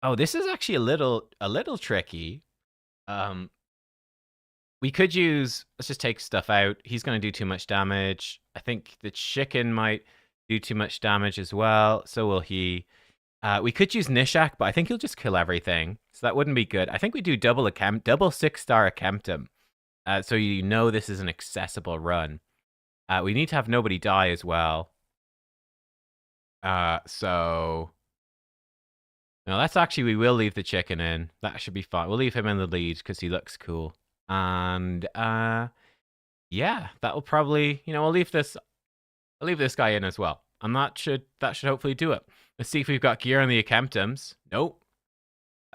Oh, this is actually a little tricky. We could use, let's just take stuff out. He's going to do too much damage. I think the chicken might do too much damage as well. So will he. We could use Nishak, but I think he'll just kill everything. So that wouldn't be good. I think we do double 6-star Akemptum. So you know this is an accessible run. We need to have nobody die as well. So... No, that's actually, we will leave the chicken in. That should be fine. We'll leave him in the lead because he looks cool. And yeah, that will probably, I'll leave this guy in as well. And that should hopefully do it. Let's see if we've got gear on the Akemptums. Nope.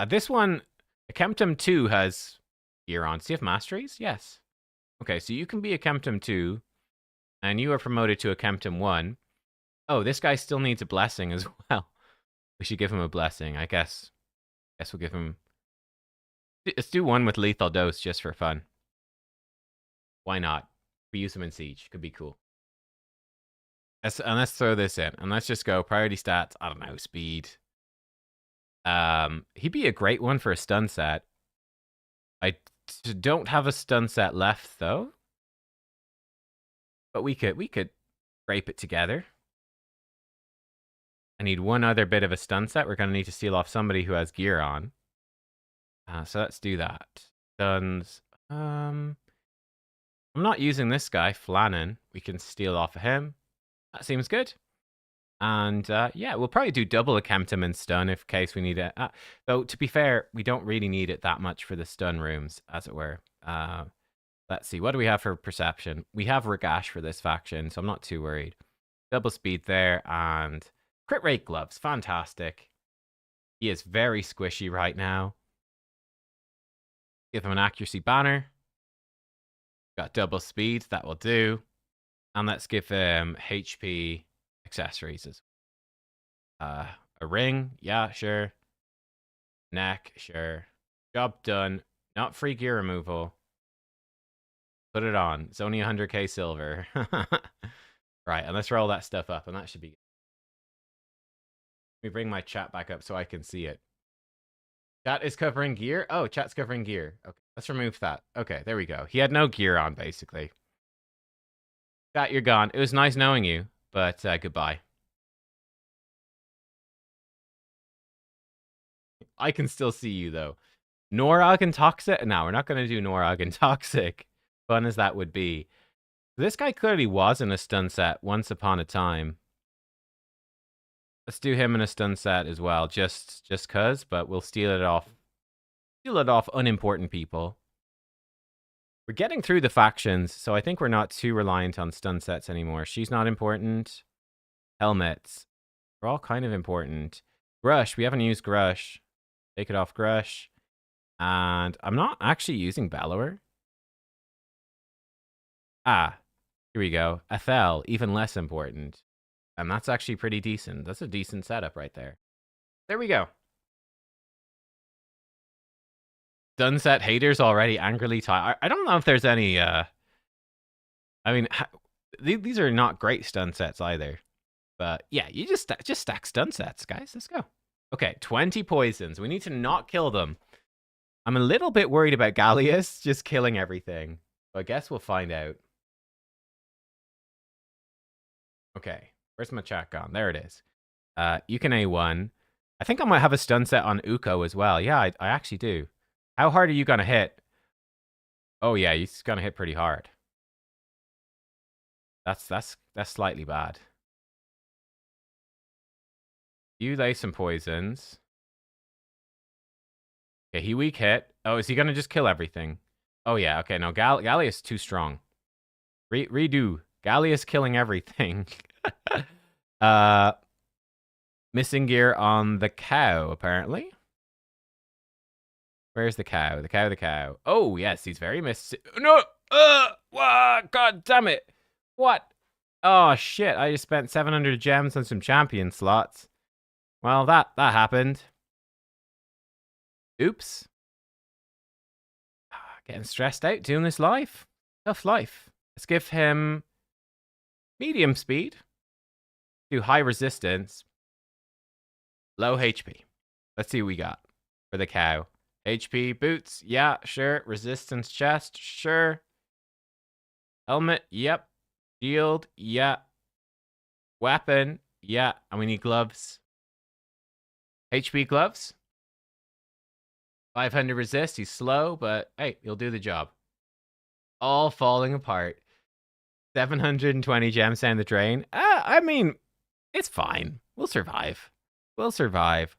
This one, Akemptum 2 has gear on. Do you have masteries? Yes. Okay, so you can be Akemptum 2, and you are promoted to Akemptum 1. Oh, this guy still needs a blessing as well. We should give him a blessing, I guess. We'll give him... Let's do one with lethal dose just for fun. Why not? We use him in Siege. Could be cool. And let's throw this in. And let's just go priority stats. I don't know, speed. He'd be a great one for a stun set. I don't have a stun set left, though. But we could scrape it together. I need one other bit of a stun set. We're going to need to steal off somebody who has gear on. So let's do that. Stuns. I'm not using this guy, Flannan. We can steal off of him. That seems good. And yeah, we'll probably do double Akemptum and stun if case we need it. Though, to be fair, we don't really need it that much for the stun rooms, as it were. Let's see. What do we have for perception? We have Ragash for this faction, so I'm not too worried. Double speed there and... Crit rate gloves, fantastic. He is very squishy right now. Give him an accuracy banner. Got double speed, that will do. And let's give him HP accessories. A ring, yeah, sure. Neck, sure. Job done. Not free gear removal. Put it on. It's only 100k silver. Right, and let's roll that stuff up, and that should be good. Let me bring my chat back up so I can see it. Chat is covering gear? Oh, chat's covering gear. Okay, let's remove that. Okay, there we go. He had no gear on, basically. Chat, you're gone. It was nice knowing you, but goodbye. I can still see you, though. Norog and Toxic? No, we're not going to do Norog and Toxic. Fun as that would be. This guy clearly was in a stun set once upon a time. Let's do him in a stun set as well, just cause, but we'll steal it off. Steal it off unimportant people. We're getting through the factions, so I think we're not too reliant on stun sets anymore. She's not important. Helmets. They're all kind of important. Grush, we haven't used Grush. Take it off Grush. And I'm not actually using Bellower. Here we go. Ethel, even less important. And that's actually pretty decent. That's a decent setup right there. There we go. Sunset haters already angrily tired. I don't know if there's any... I mean, these are not great stun sets either. But yeah, you just stack stun sets, guys. Let's go. Okay, 20 poisons. We need to not kill them. I'm a little bit worried about Gallius just killing everything. So I guess we'll find out. Okay. Where's my chat gone? There it is. You can A1. I think I might have a stun set on Uko as well. Yeah, I actually do. How hard are you going to hit? Oh, yeah, he's going to hit pretty hard. That's slightly bad. You lay some poisons. Okay, he weak hit. Oh, is he going to just kill everything? Oh, yeah. Okay, no, Gallius is too strong. Redo. Gallius killing everything. Missing gear on the cow, apparently. Where's the cow? The cow. Oh, yes, he's very No! God damn it! What? Oh, shit, I just spent 700 gems on some champion slots. Well, that happened. Oops. Getting stressed out doing this live. Tough life. Let's give him medium speed. Do high resistance, low HP. Let's see what we got for the cow. HP, boots, yeah, sure. Resistance chest, sure. Helmet, yep. Shield, yeah. Weapon, yeah. And we need gloves. HP gloves. 500 resist. He's slow, but hey, he'll do the job. All falling apart. 720 gems down the drain. I mean, it's fine. We'll survive. We'll survive.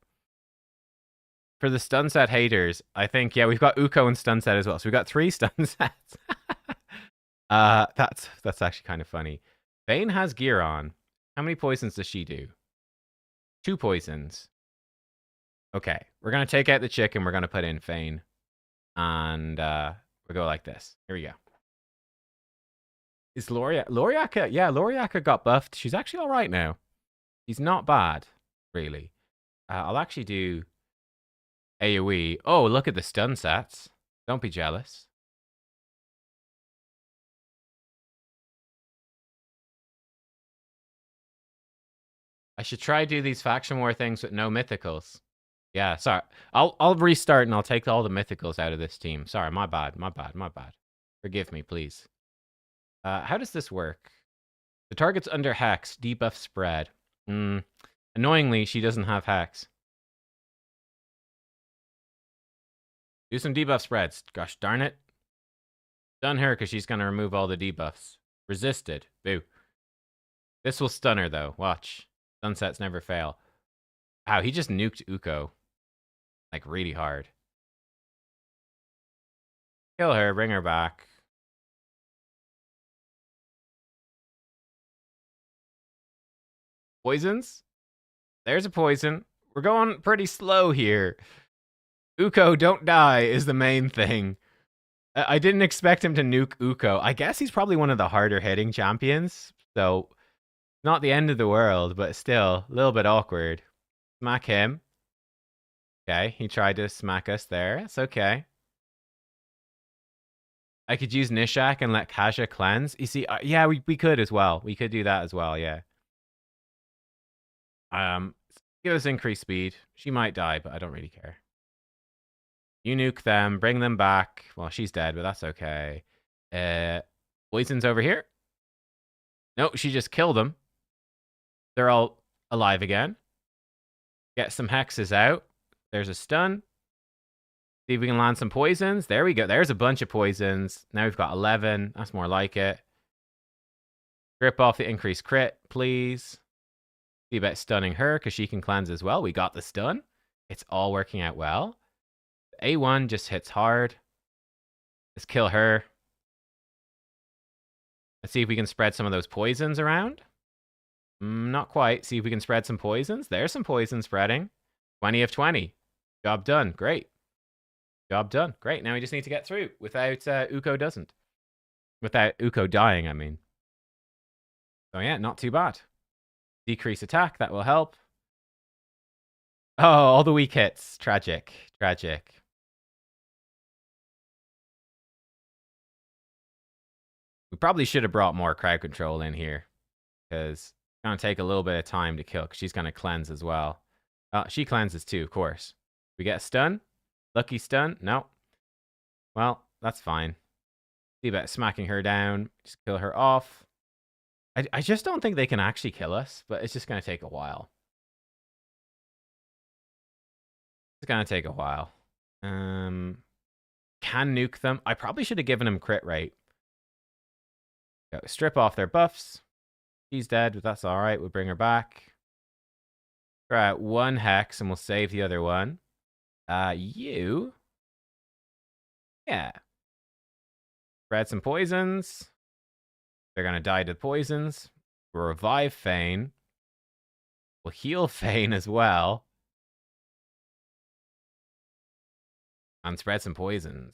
For the stun set haters, I think, yeah, we've got Uko and stun set as well. So we've got 3 stun sets. That's actually kind of funny. Vayne has gear on. How many poisons does she do? 2 poisons. Okay, we're going to take out the chicken. We're going to put in Vayne. And we'll go like this. Here we go. Is Loriaka? Yeah, Loriaka got buffed. She's actually all right now. She's not bad, really. I'll actually do AoE. Oh, look at the stun sets. Don't be jealous. I should try do these faction war things with no mythicals. Yeah, sorry. I'll restart and I'll take all the mythicals out of this team. Sorry, my bad. Forgive me, please. How does this work? The target's under Hex. Debuff spread. Annoyingly, she doesn't have Hex. Do some debuff spreads. Gosh darn it. Stun her because she's going to remove all the debuffs. Resisted. Boo. This will stun her, though. Watch. Sunsets never fail. Wow, he just nuked Uko. Like, really hard. Kill her. Bring her back. Poisons? There's a poison. We're going pretty slow here. Uko, don't die is the main thing. I didn't expect him to nuke Uko. I guess he's probably one of the harder hitting champions. So, not the end of the world, but still, a little bit awkward. Smack him. Okay, he tried to smack us there. It's okay. I could use Nishak and let Kaja cleanse. You see, yeah, we could as well. We could do that as well, yeah. Give us increased speed. She might die, but I don't really care. You nuke them, bring them back. Well, she's dead, but that's okay. Poison's over here. No, she just killed them. They're all alive again. Get some hexes out. There's a stun. See if we can land some poisons. There we go. There's a bunch of poisons. Now we've got 11. That's more like it. Rip off the increased crit, please. See about stunning her because she can cleanse as well. We got the stun. It's all working out well. A1 just hits hard. Let's kill her. Let's see if we can spread some of those poisons around. Not quite. See if we can spread some poisons. There's some poison spreading. 20 of 20. Job done. Great. Job done. Great. Now we just need to get through without Uko doesn't. Without Uko dying, I mean. So yeah, not too bad. Decrease attack. That will help. Oh, all the weak hits. Tragic. Tragic. We probably should have brought more crowd control in here. Because it's going to take a little bit of time to kill. Because she's going to cleanse as well. She cleanses too, of course. We get a stun? Lucky stun? No. Well, that's fine. See about smacking her down. Just kill her off. I just don't think they can actually kill us. But it's just going to take a while. It's going to take a while. Can nuke them. I probably should have given him crit rate. Go strip off their buffs. She's dead, but that's all right. We'll bring her back. Try out 1 hex, and we'll save the other one. You. Yeah. Spread some poisons. They're going to die to poisons. We'll revive Fane. We'll heal Fane as well. And spread some poisons.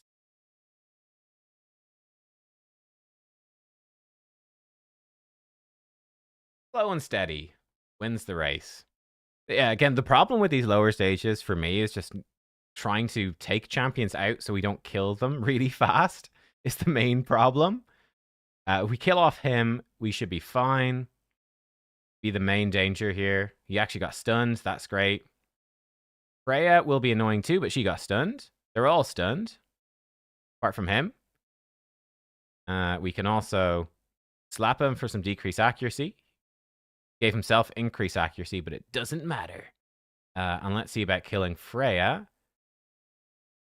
Slow and steady wins the race. Yeah, again, the problem with these lower stages for me is just trying to take champions out so we don't kill them really fast is the main problem. If we kill off him, we should be fine. be the main danger here. He actually got stunned. That's great. Freya will be annoying too, but she got stunned. They're all stunned, apart from him. We can also slap him for some decreased accuracy. Gave himself increased accuracy, but it doesn't matter. And let's see about killing Freya.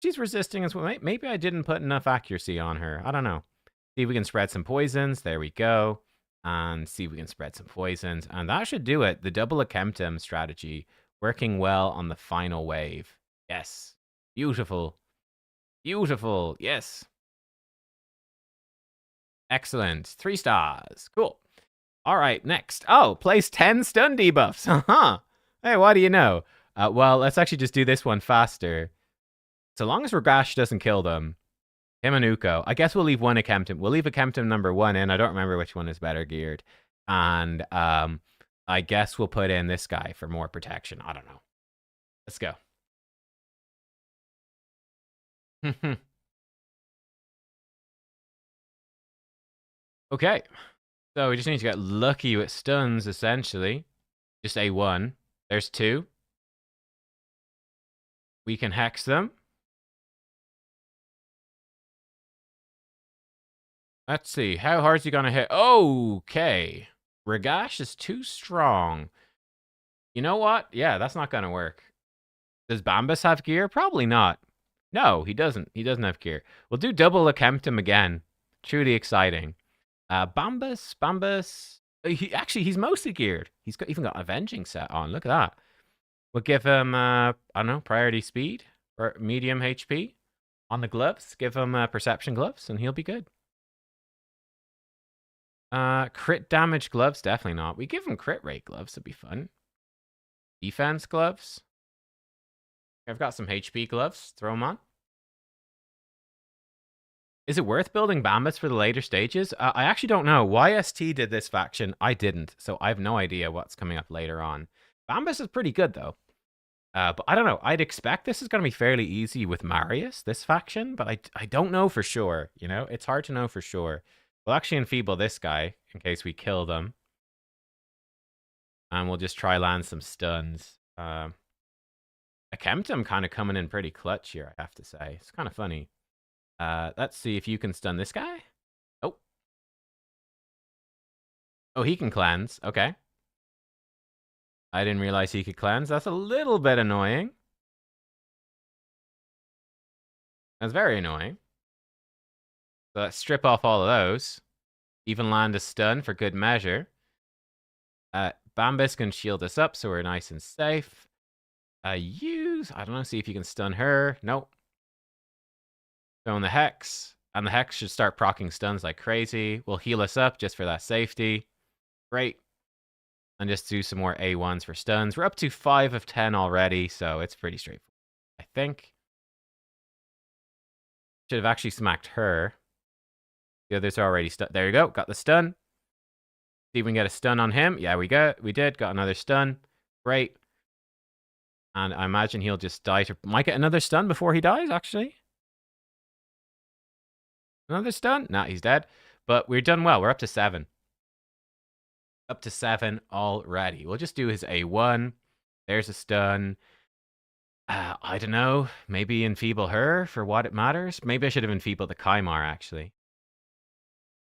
She's resisting as well. Maybe I didn't put enough accuracy on her. I don't know. See if we can spread some poisons. There we go. And see if we can spread some poisons. And that should do it. The double Akemptum strategy working well on the final wave. Yes. Beautiful. Beautiful. Yes. Excellent. 3 stars. Cool. All right, next. Oh, place 10 stun debuffs. Hey, what do you know? Well, let's actually just do this one faster. So long as Ragash doesn't kill them. Him and Uko. I guess we'll leave one Akemptum. We'll leave Akemptum number 1 in. I don't remember which one is better geared. And I guess we'll put in this guy for more protection. I don't know. Let's go. Okay. So we just need to get lucky with stuns, essentially. Just A1. There's 2. We can hex them. Let's see. How hard is he going to hit? Okay. Ragash is too strong. You know what? Yeah, that's not going to work. Does Bombus have gear? Probably not. No, he doesn't. He doesn't have gear. We'll do double Akemptum again. Truly exciting. Bombus. He's mostly geared. He's even got Avenging set on. Look at that. We'll give him, I don't know, priority speed or medium HP on the gloves. Give him perception gloves and he'll be good. Crit damage gloves, definitely not. We give him crit rate gloves, it'd be fun. Defense gloves. I've got some HP gloves. Throw them on. Is it worth building Bombus for the later stages? I actually don't know. YST did this faction. I didn't, so I have no idea what's coming up later on. Bombus is pretty good, though. But I don't know. I'd expect this is going to be fairly easy with Marius, this faction, but I don't know for sure. You know, it's hard to know for sure. We'll actually enfeeble this guy in case we kill them. And we'll just try land some stuns. Akemptum kind of coming in pretty clutch here, I have to say. It's kind of funny. Let's see if you can stun this guy. Oh. Oh, he can cleanse. Okay. I didn't realize he could cleanse. That's a little bit annoying. That's very annoying. So let's strip off all of those. Even land a stun for good measure. Bombus can shield us up, so we're nice and safe. I don't know, see if you can stun her. Nope. Throwing the Hex. And the Hex should start proccing stuns like crazy. Will heal us up just for that safety. Great. And just do some more A1s for stuns. We're up to 5 of 10 already, so it's pretty straightforward, I think. Should have actually smacked her. The others are already stunned. There you go. Got the stun. See if we can get a stun on him. Yeah, we did. Got another stun. Great. And I imagine he'll just die to... Might get another stun before he dies, actually. Another stun? Nah, he's dead. But we're done well. We're up to 7. Up to 7 already. We'll just do his A1. There's a stun. I don't know. Maybe enfeeble her for what it matters. Maybe I should have enfeebled the Kymar, actually.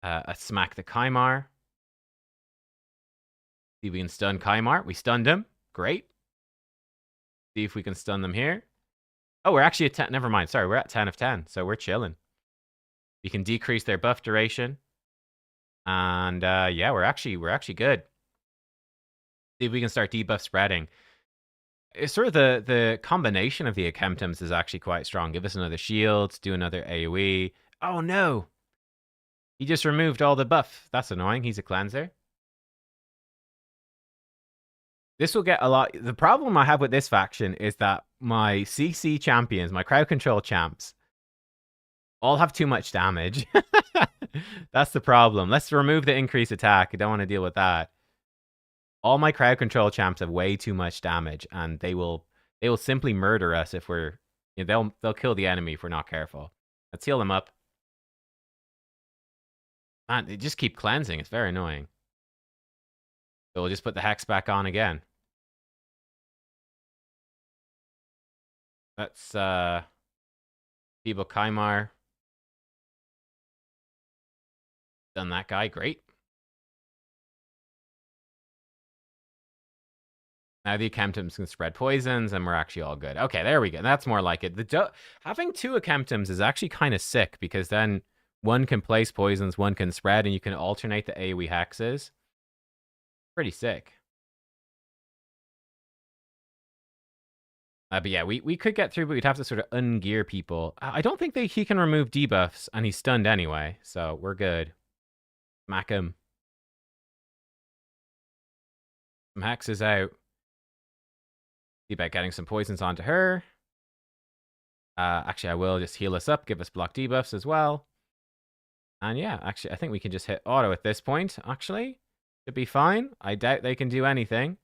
Let's smack the Kymar. See if we can stun Kymar. We stunned him. Great. See if we can stun them here. Oh, we're actually at 10. Never mind. Sorry, we're at 10 of 10. So we're chilling. We can decrease their buff duration. And yeah, we're actually good. See if we can start debuff spreading. It's sort of the combination of the Akemptums is actually quite strong. Give us another shield, do another AoE. Oh no! He just removed all the buff. That's annoying. He's a cleanser. This will get a lot... The problem I have with this faction is that my CC champions, my crowd control champs, all have too much damage. That's the problem. Let's remove the increased attack. I don't want to deal with that. All my crowd control champs have way too much damage, and they will simply murder us if we're... You know, they'll kill the enemy if we're not careful. Let's heal them up. Man, they just keep cleansing. It's very annoying. So we'll just put the hex back on again. That's Feeble Kaimar. Done that guy. Great. Now the Akemtums can spread poisons, and we're actually all good. Okay, there we go. That's more like it. Having 2 Akemtums is actually kind of sick, because then one can place poisons, one can spread, and you can alternate the AoE hexes. Pretty sick. But yeah, we could get through, but we'd have to sort of ungear people. I don't think he can remove debuffs, and he's stunned anyway, so we're good. Smack him. Some hexes out. See about getting some poisons onto her. Actually, I will just heal us up, give us block debuffs as well. And yeah, actually, I think we can just hit auto at this point, actually. Should be fine. I doubt they can do anything.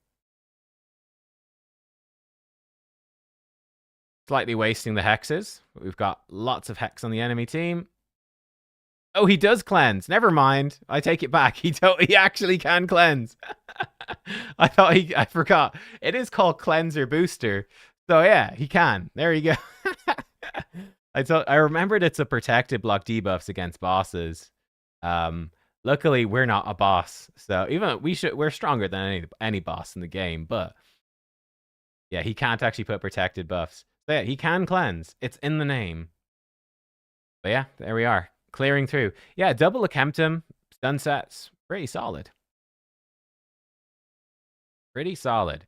Slightly wasting the hexes. But we've got lots of hex on the enemy team. Oh, he does cleanse. Never mind. I take it back. He actually can cleanse. I forgot. It is called Cleanser Booster. So yeah, he can. There you go. I remembered it's a protected block debuffs against bosses. Luckily we're not a boss, so even we're stronger than any boss in the game, but yeah, he can't actually put protected buffs. So yeah, he can cleanse. It's in the name. But yeah, there we are. Clearing through. Yeah, double Akemtum, stun sets. Pretty solid. Pretty solid.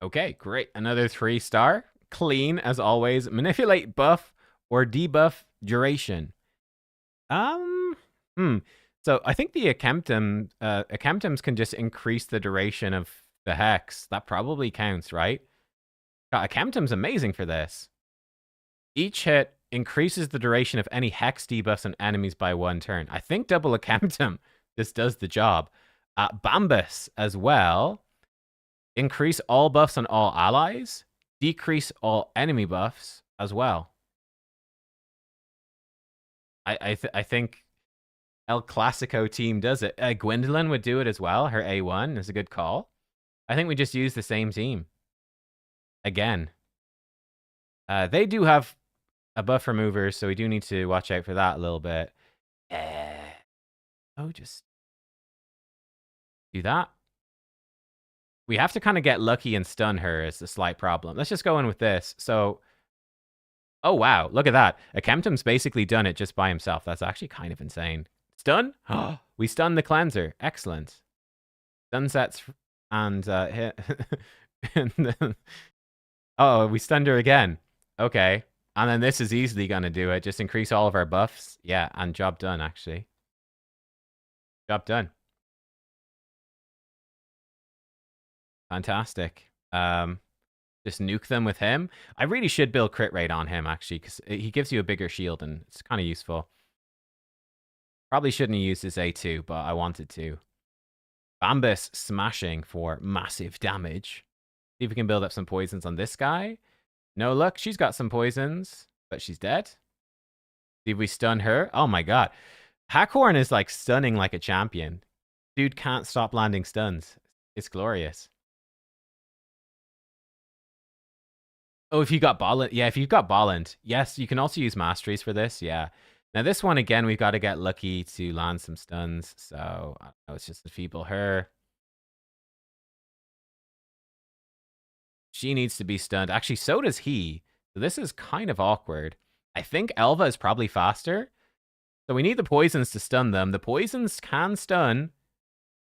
Okay, great. Another 3-star. Clean, as always. Manipulate buff or debuff duration. So I think the Akemtums can just increase the duration of the hex. That probably counts, right? Akemtum's amazing for this. Each hit increases the duration of any hex debuffs on enemies by 1 turn. I think double Akemtum just does the job. Bambus as well. Increase all buffs on all allies. Decrease all enemy buffs as well. I think El Clasico team does it. Gwendolyn would do it as well. Her A1 is a good call. I think we just use the same team. Again. They do have a buff remover, so we do need to watch out for that a little bit. Oh, just do that. We have to kind of get lucky and stun her is the slight problem. Let's just go in with this. So, oh wow, look at that. Akemtum's basically done it just by himself. That's actually kind of insane. Stun? We stun the cleanser. Excellent. Stun sets and hit. And then, oh, we stunned her again. Okay. And then this is easily going to do it. Just increase all of our buffs. Yeah, and job done, actually. Job done. Fantastic. Just nuke them with him. I really should build crit rate on him, actually, because he gives you a bigger shield, and it's kind of useful. Probably shouldn't have used his A2, but I wanted to. Bambus smashing for massive damage. See if we can build up some poisons on this guy. No luck. She's got some poisons, but she's dead. See if we stun her. Oh my god. Hackhorn is like stunning like a champion. Dude can't stop landing stuns. It's glorious. Oh, if you got Bolland. Yeah, if you've got Bolland. Yes, you can also use Masteries for this. Yeah. Now this one, again, we've got to get lucky to land some stuns. So, I don't know, it's just enfeeble her. She needs to be stunned. Actually, so does he. So this is kind of awkward. I think Elva is probably faster. So we need the poisons to stun them. The poisons can stun.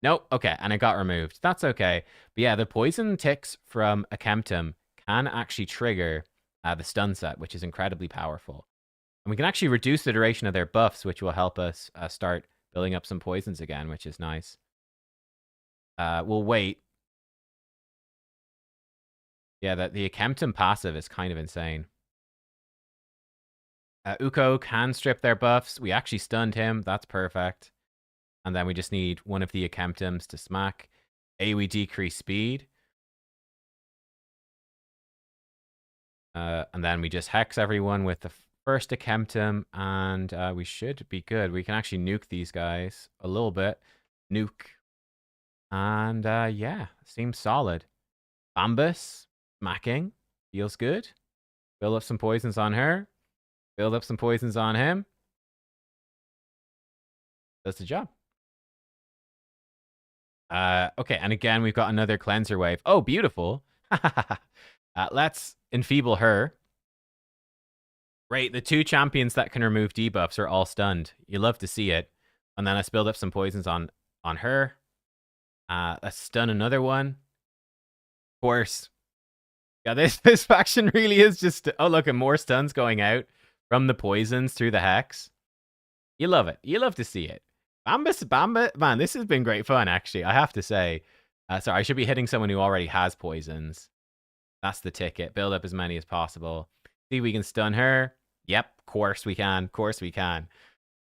Nope. Okay, and it got removed. That's okay. But yeah, the poison ticks from Akemtum can actually trigger the stun set, which is incredibly powerful. And we can actually reduce the duration of their buffs, which will help us start building up some poisons again, which is nice. We'll wait. Yeah, the Akemtum passive is kind of insane. Uko can strip their buffs. We actually stunned him. That's perfect. And then we just need one of the Akemtums to smack. AoE decrease speed. And then we just hex everyone with the first Akemptum, and we should be good. We can actually nuke these guys a little bit. Nuke. And yeah, seems solid. Bambus, smacking. Feels good. Build up some poisons on her. Build up some poisons on him. Does the job. Okay, and again, we've got another cleanser wave. Oh, beautiful. Let's enfeeble her. Right, the 2 champions that can remove debuffs are all stunned. You love to see it. And then let's build up some poisons on her. Let's stun another one. Of course. Yeah, this faction really is just... Oh, look, and more stuns going out from the poisons through the hex. You love it. You love to see it. Bambus, man, this has been great fun, actually, I have to say. Sorry, I should be hitting someone who already has poisons. That's the ticket. Build up as many as possible. See if we can stun her. Yep, of course we can. Of course we can.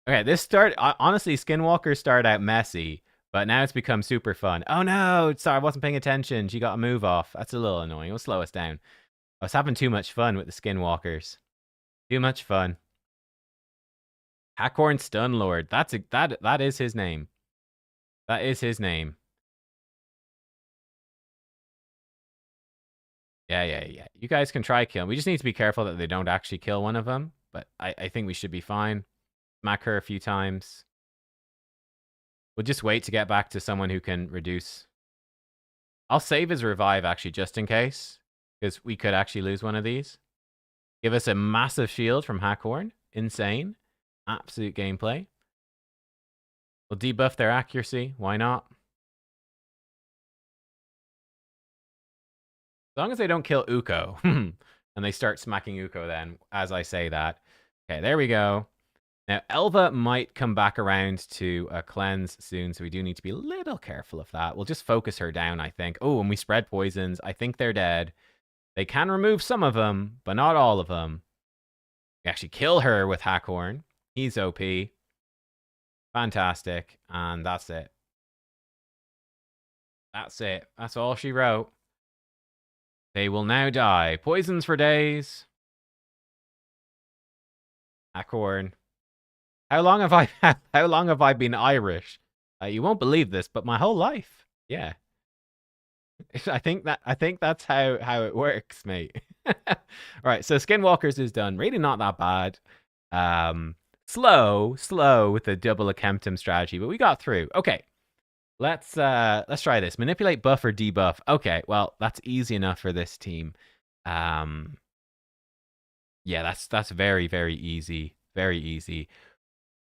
Okay, this honestly, Skinwalker started out messy, but now it's become super fun. Oh no, sorry, I wasn't paying attention. She got a move off. That's a little annoying. It'll slow us down. I was having too much fun with the Skinwalkers. Too much fun. Hackhorn Stunlord. That is his name. That is his name. Yeah. You guys can try kill him. We just need to be careful that they don't actually kill one of them. But I think we should be fine. Smack her a few times. We'll just wait to get back to someone who can reduce. I'll save his revive, actually, just in case. Because we could actually lose one of these. Give us a massive shield from Hackhorn. Insane. Absolute gameplay. We'll debuff their accuracy. Why not? As long as they don't kill Uko. And they start smacking Uko then, as I say that. Okay, there we go. Now, Elva might come back around to cleanse soon, so we do need to be a little careful of that. We'll just focus her down, I think. Oh, and we spread poisons. I think they're dead. They can remove some of them, but not all of them. We actually kill her with Hackhorn. He's OP. Fantastic. And that's it. That's it. That's all she wrote. They will now die. Poisons for days. Hackhorn. How long have I been Irish? You won't believe this, but my whole life. Yeah. I think that's how it works, mate. All right, so Skinwalkers is done. Really not that bad. Slow with the double Akemptum strategy, but we got through. Okay. Let's try this. Manipulate, buff, or debuff. Okay, well, that's easy enough for this team. Yeah, that's very, very easy. Very easy.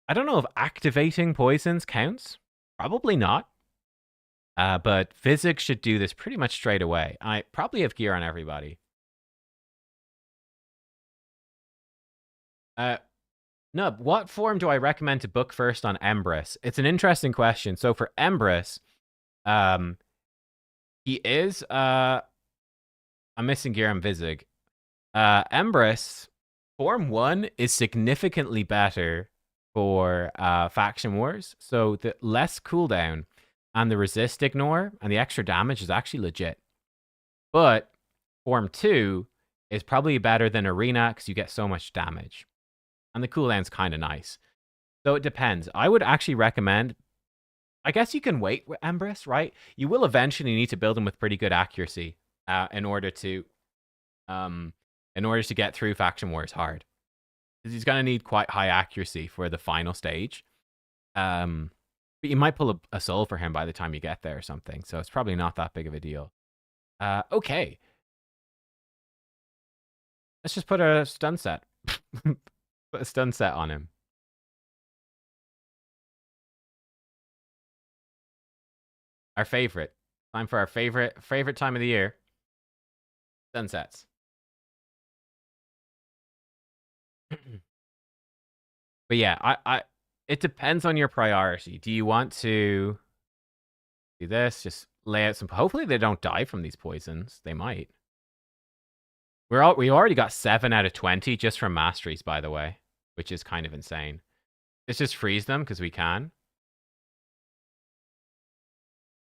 I don't know if activating poisons counts. Probably not. But physics should do this pretty much straight away. I probably have gear on everybody. Nub, what form do I recommend to book first on Embrys? It's an interesting question. So for Embrys, he is I'm missing gear on Vizig. Embrys, Form 1 is significantly better for Faction Wars. So the less cooldown and the resist ignore and the extra damage is actually legit. But Form 2 is probably better than Arena because you get so much damage. And the cooldown's kind of nice. So it depends. I would actually recommend... I guess you can wait with Embrys, right? You will eventually need to build him with pretty good accuracy in order to get through Faction Wars hard. Because he's going to need quite high accuracy for the final stage. But you might pull a soul for him by the time you get there or something. So it's probably not that big of a deal. Okay. Let's just put a stun set. Put a stun set on him. Our favorite. Time for our favorite time of the year. Stun sets. But yeah, it depends on your priority. Do you want to do this? Just lay out some... Hopefully they don't die from these poisons. They might. We already got 7 out of 20 just from masteries, by the way, which is kind of insane. Let's just freeze them because we can.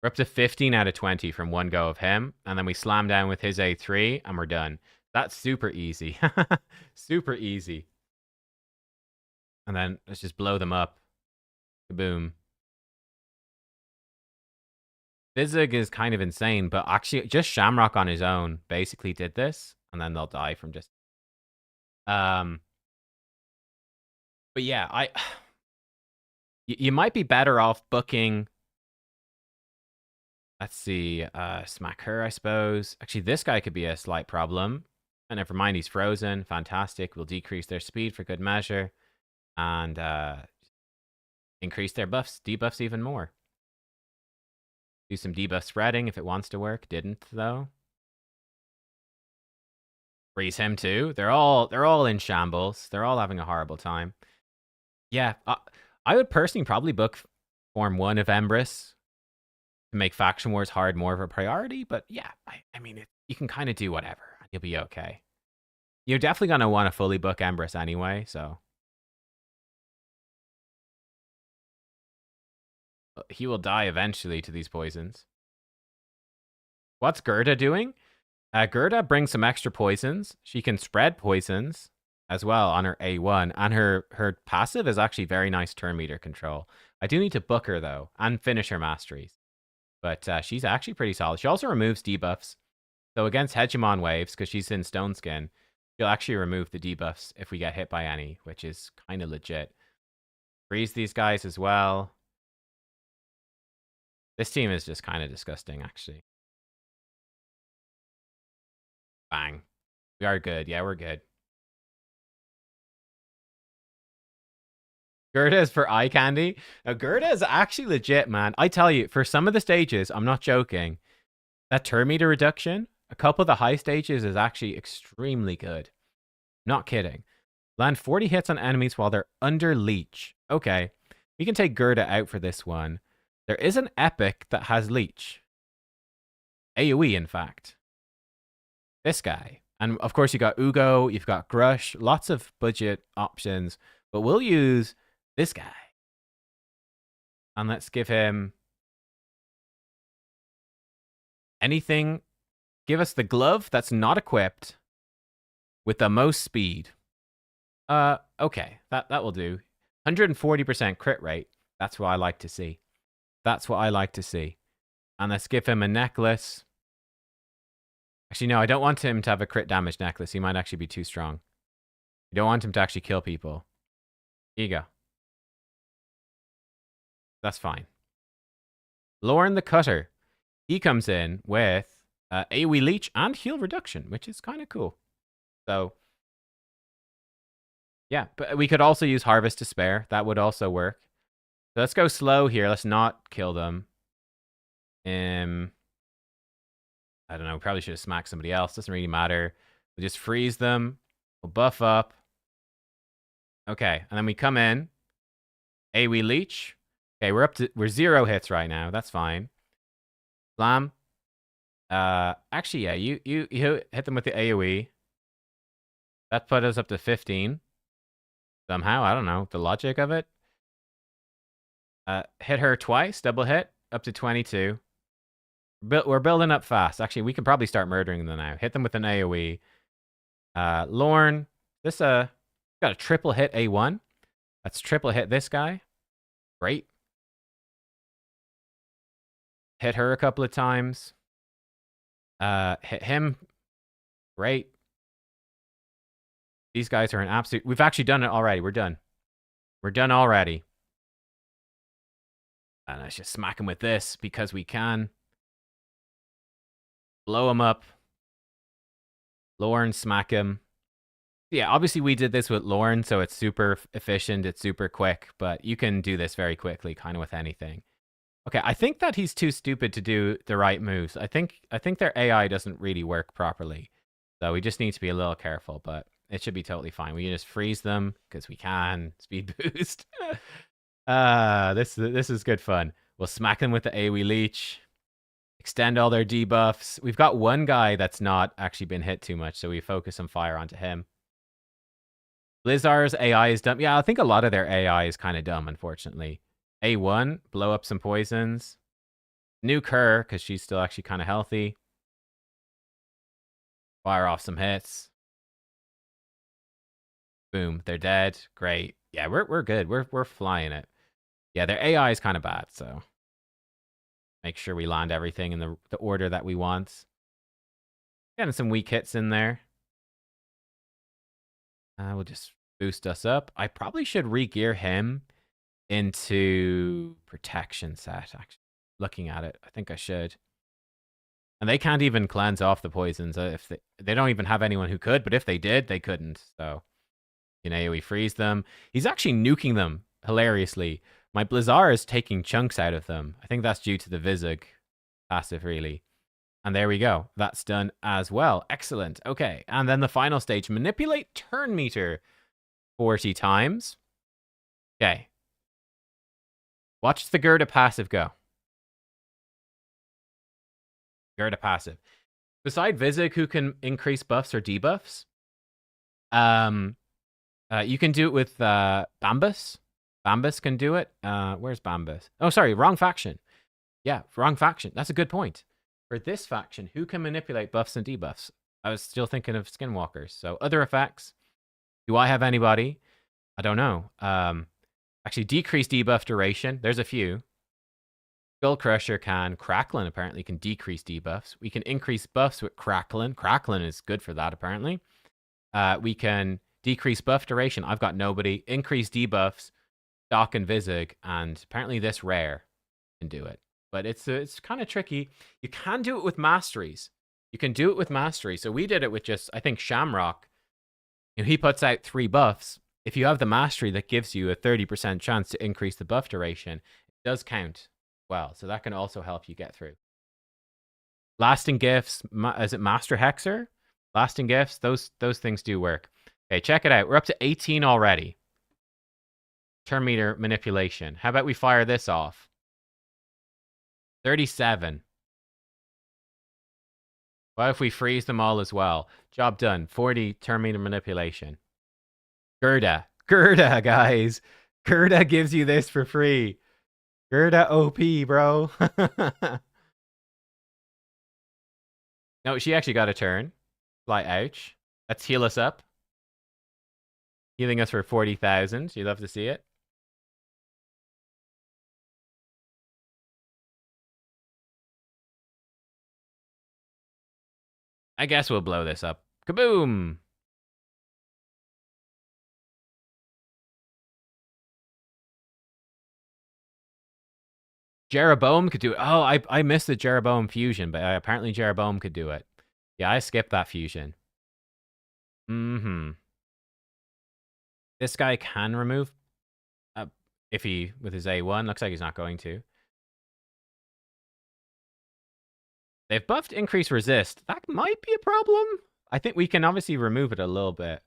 We're up to 15 out of 20 from one go of him, and then we slam down with his A3, and we're done. That's super easy. Super easy. And then let's just blow them up. Kaboom. Fizzig is kind of insane, but actually just Shamrock on his own basically did this, and then they'll die from just but yeah, you might be better off booking. Let's see, smack her, I suppose. Actually, this guy could be a slight problem. And never mind, he's frozen. Fantastic. We'll decrease their speed for good measure. And increase their buffs, debuffs even more. Do some debuff spreading if it wants to work. Didn't, though. Freeze him, too. They're all in shambles. They're all having a horrible time. Yeah, I would personally probably book Form 1 of Embrys to make Faction Wars hard more of a priority, but yeah, I mean, you can kind of do whatever, and you'll be okay. You're definitely going to want to fully book Embrys anyway, so. He will die eventually to these poisons. What's Gerda doing? Gerda brings some extra poisons. She can spread poisons as well on her A1, and her passive is actually very nice turn meter control. I do need to book her, though, and finish her masteries. But she's actually pretty solid. She also removes debuffs. So against Hegemon waves, because she's in Stone Skin, she'll actually remove the debuffs if we get hit by any, which is kind of legit. Freeze these guys as well. This team is just kind of disgusting, actually. Bang. We are good. Yeah, we're good. Gerda is for eye candy. Now, Gerda is actually legit, man. I tell you, for some of the stages, I'm not joking, that turn meter reduction, a couple of the high stages is actually extremely good. Not kidding. Land 40 hits on enemies while they're under leech. Okay, we can take Gerda out for this one. There is an epic that has leech. AoE, in fact. This guy. And of course, you got Ugo, you've got Grush, lots of budget options, but we'll use this guy. And let's give him anything. Give us the glove that's not equipped with the most speed. Okay, that will do. 140% crit rate. That's what I like to see. That's what I like to see. And let's give him a necklace. Actually, no, I don't want him to have a crit damage necklace. He might actually be too strong. You don't want him to actually kill people. Here you go. That's fine. Lauren the Cutter. He comes in with AoE Leech and Heal Reduction, which is kind of cool. So, yeah, but we could also use Harvest to spare. That would also work. So let's go slow here. Let's not kill them. I don't know. We probably should have smacked somebody else. Doesn't really matter. We'll just freeze them. We'll buff up. Okay, and then we come in. AoE Leech. Okay, we're 0 hits right now. That's fine. Slam. Actually, yeah, you hit them with the AoE. That put us up to 15. Somehow, I don't know the logic of it. Hit her twice, double hit, up to 22. We're building up fast. Actually, we can probably start murdering them now. Hit them with an AoE. Lorne, this got a triple hit A1. Let's triple hit this guy. Great. Hit her a couple of times. Hit him. Great. These guys are an absolute... We've actually done it already. We're done. We're done already. And let's just smack him with this because we can. Blow him up. Lorne, smack him. Yeah, obviously we did this with Lorne, so it's super efficient. It's super quick, but you can do this very quickly, kind of with anything. Okay, I think that he's too stupid to do the right moves. I think their AI doesn't really work properly. So we just need to be a little careful, but it should be totally fine. We can just freeze them because we can. Speed boost. This is good fun. We'll smack them with the AoE Leech. Extend all their debuffs. We've got one guy that's not actually been hit too much, so we focus some fire onto him. Blizzard's AI is dumb. Yeah, I think a lot of their AI is kind of dumb, unfortunately. A1, blow up some poisons. Nuke her, because she's still actually kind of healthy. Fire off some hits. Boom, they're dead. Great. Yeah, we're good. We're flying it. Yeah, their AI is kind of bad, so make sure we land everything in the order that we want. Getting some weak hits in there. We'll just boost us up. I probably should re-gear him into protection set, actually. Looking at it, I think I should. And they can't even cleanse off the poisons. If they don't even have anyone who could, but if they did, they couldn't. So, we freeze them. He's actually nuking them, hilariously. My Boozor is taking chunks out of them. I think that's due to the Vizig passive, really. And there we go. That's done as well. Excellent. Okay. And then the final stage, manipulate turn meter 40 times. Okay. Watch the Gerda passive go. Gerda passive. Beside Vizig, who can increase buffs or debuffs, you can do it with Bambus. Bambus can do it. Where's Bambus? Oh, sorry, wrong faction. Yeah, wrong faction. That's a good point. For this faction, who can manipulate buffs and debuffs? I was still thinking of Skinwalkers. So other effects. Do I have anybody? I don't know. Actually, decrease debuff duration. There's a few. Skull Crusher can. Cracklin apparently can decrease debuffs. We can increase buffs with Cracklin. Cracklin is good for that, apparently. We can decrease buff duration. I've got nobody. Increase debuffs. Doc and Vizig. And apparently this rare can do it. But it's kind of tricky. You can do it with masteries. You can do it with mastery. So we did it with just, I think, Shamrock. He puts out 3 buffs. If you have the mastery that gives you a 30% chance to increase the buff duration, it does count well. So that can also help you get through. Lasting Gifts. Is it Master Hexer? Lasting Gifts. Those things do work. Okay, check it out. We're up to 18 already. Turn meter manipulation. How about we fire this off? 37. What if we freeze them all as well? Job done. 40 turn meter manipulation. Gerda. Gerda, guys. Gerda gives you this for free. Gerda OP, bro. No, she actually got a turn. Fly ouch. Let's heal us up. Healing us for 40,000. You'd love to see it. I guess we'll blow this up. Kaboom! Jeroboam could do it. Oh, I missed the Jeroboam fusion, but apparently Jeroboam could do it. Yeah, I skipped that fusion. This guy can remove if he, with his A1. Looks like he's not going to. They've buffed increase resist. That might be a problem. I think we can obviously remove it a little bit.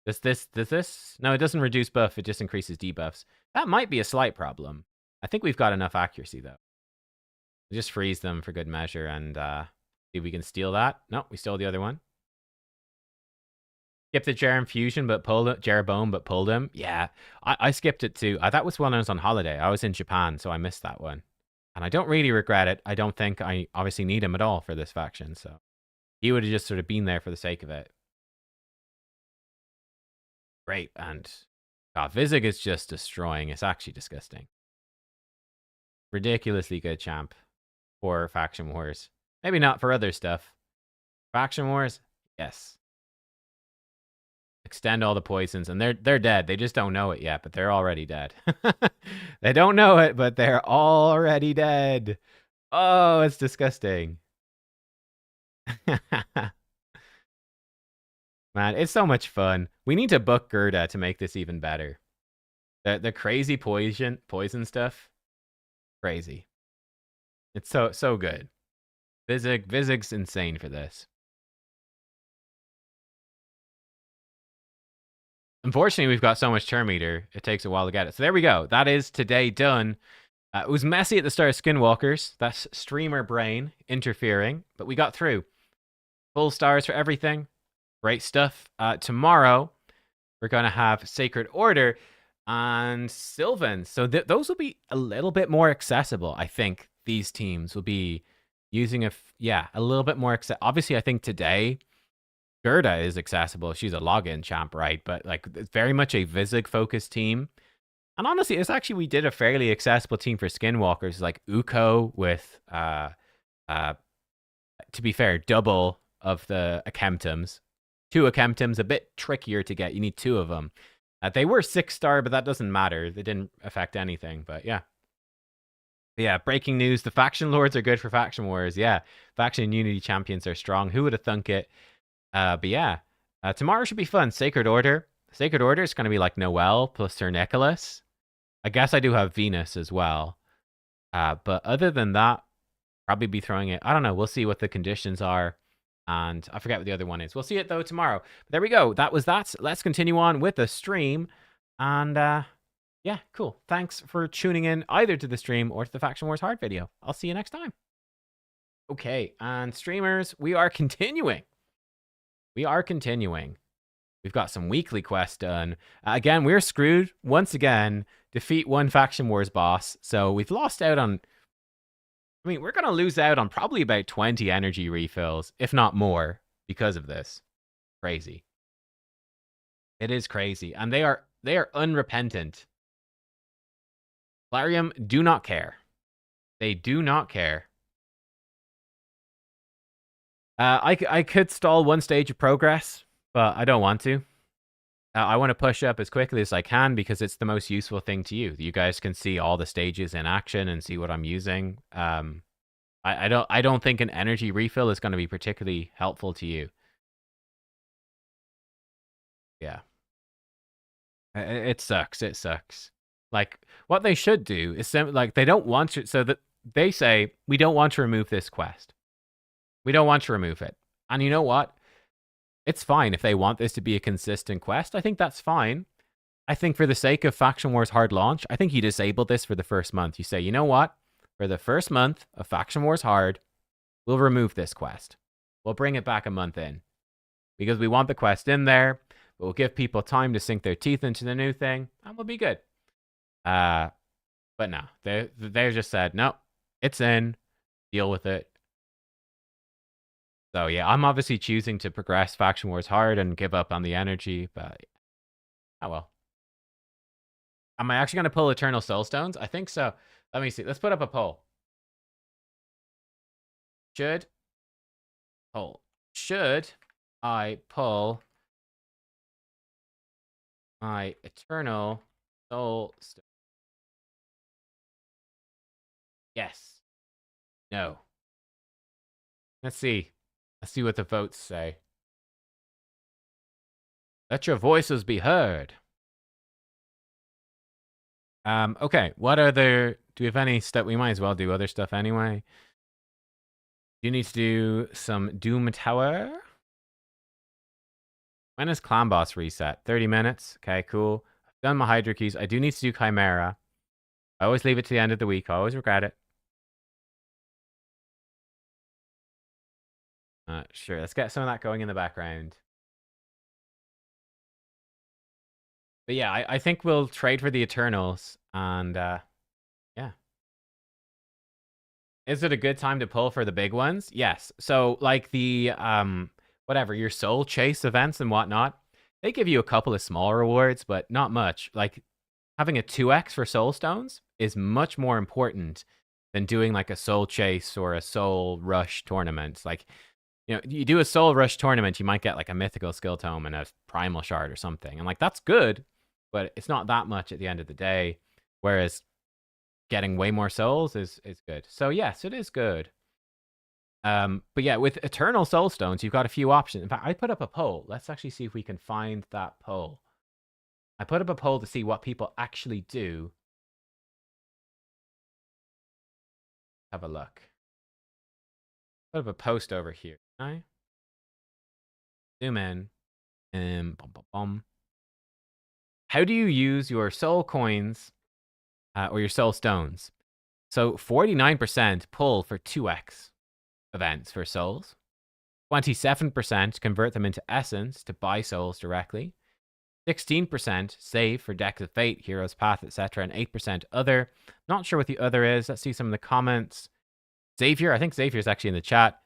Does this? No, it doesn't reduce buff. It just increases debuffs. That might be a slight problem. I think we've got enough accuracy, though. We'll just freeze them for good measure and see if we can steal that. No, we stole the other one. Skipped the Jerem fusion, but pulled it. Jeroboam, but pulled him. Yeah, I skipped it too. That was when I was on holiday. I was in Japan, so I missed that one. And I don't really regret it. I don't think I obviously need him at all for this faction, so he would have just sort of been there for the sake of it. Great, and God, Vizig is just destroying. It's actually disgusting. Ridiculously good champ for Faction Wars. Maybe not for other stuff. Faction Wars, yes. Extend all the poisons, and they're dead. They just don't know it yet, but they're already dead. They don't know it, but they're already dead. Oh, it's disgusting. Man, it's so much fun. We need to book Gerda to make this even better. The crazy poison stuff, crazy. It's so good. Vizig's insane for this. Unfortunately, we've got so much turn meter, it takes a while to get it. So there we go. That is today done. It was messy at the start of Skinwalkers. That's streamer brain interfering, but we got through. Full stars for everything. Great stuff. Tomorrow, we're going to have Sacred Order and Sylvan. So those will be a little bit more accessible, I think. These teams will be using a little bit more. Obviously, I think today Gerda is accessible. She's a login champ, right? But like, it's very much a Visig focused team. And honestly, it's actually, we did a fairly accessible team for skinwalkers, like Uko with, to be fair, double of the Akemtums. 2 Akemtums, a bit trickier to get. You need 2 of them. They were 6-star, but that doesn't matter. They didn't affect anything, but yeah. Yeah, breaking news. The faction lords are good for faction wars. Yeah, faction and unity champions are strong. Who would have thunk it? But yeah, tomorrow should be fun. Sacred Order. Sacred Order is going to be like Noel plus Sir Nicholas. I guess I do have Venus as well. But other than that, probably be throwing it. I don't know. We'll see what the conditions are. And I forget what the other one is. We'll see it, though, tomorrow. But there we go. That was that. Let's continue on with the stream. And yeah, cool. Thanks for tuning in either to the stream or to the Faction Wars Hard video. I'll see you next time. Okay, and streamers, we are continuing. We are continuing. We've got some weekly quests done. Again, we're screwed. Once again, defeat 1 Faction Wars boss. So we've lost out on... I mean, we're going to lose out on probably about 20 energy refills, if not more, because of this. Crazy. It is crazy. And they are unrepentant. Plarium do not care. They do not care. I could stall 1 stage of progress, but I don't want to. I want to push up as quickly as I can because it's the most useful thing to you. You guys can see all the stages in action and see what I'm using. I don't think an energy refill is going to be particularly helpful to you. Yeah. It sucks. It sucks. Like, what they should do is, like, they don't want to, so that they say, we don't want to remove this quest. We don't want to remove it. And you know what? It's fine if they want this to be a consistent quest. I think that's fine. I think for the sake of Faction Wars Hard Launch, I think you disable this for the first month. You say, you know what? For the first month of Faction Wars Hard, we'll remove this quest. We'll bring it back a month in. Because we want the quest in there, but we'll give people time to sink their teeth into the new thing, and we'll be good. But no, they just said, no, it's in. Deal with it. So yeah, I'm obviously choosing to progress Faction Wars Hard and give up on the energy, but oh well. Am I actually going to pull Eternal Soulstones? I think so. Let me see. Let's put up a poll. Should I pull my Eternal Soulstone? Yes. No. Let's see. Let's see what the votes say. Let your voices be heard. Okay, what other... Do we have any stuff? We might as well do other stuff anyway. You need to do some Doom Tower. When is Clan Boss reset? 30 minutes. Okay, cool. I've done my Hydra Keys. I do need to do Chimera. I always leave it to the end of the week. I always regret it. Sure, let's get some of that going in the background. But yeah, I think we'll trade for the Eternals, and yeah. Is it a good time to pull for the big ones? Yes. So, like the, whatever, your Soul Chase events and whatnot, they give you a couple of small rewards, but not much. Like, having a 2x for Soul Stones is much more important than doing, like, a Soul Chase or a Soul Rush tournament. Like, you know, you do a Soul Rush tournament, you might get, like, a Mythical Skill Tome and a Primal Shard or something. And, like, that's good, but it's not that much at the end of the day. Whereas getting way more souls is good. So, yes, it is good. But yeah, with Eternal Soul Stones, you've got a few options. In fact, I put up a poll. Let's actually see if we can find that poll. I put up a poll to see what people actually do. Have a look. Put up a post over here. Can I? Zoom in. Bum, bum, bum. How do you use your soul coins or your soul stones? So 49% pull for 2x events for souls. 27% convert them into essence to buy souls directly. 16% save for Decks of Fate, Hero's Path, etc. And 8% other. Not sure what the other is. Let's see some of the comments. Xavier, I think Xavier is actually in the chat.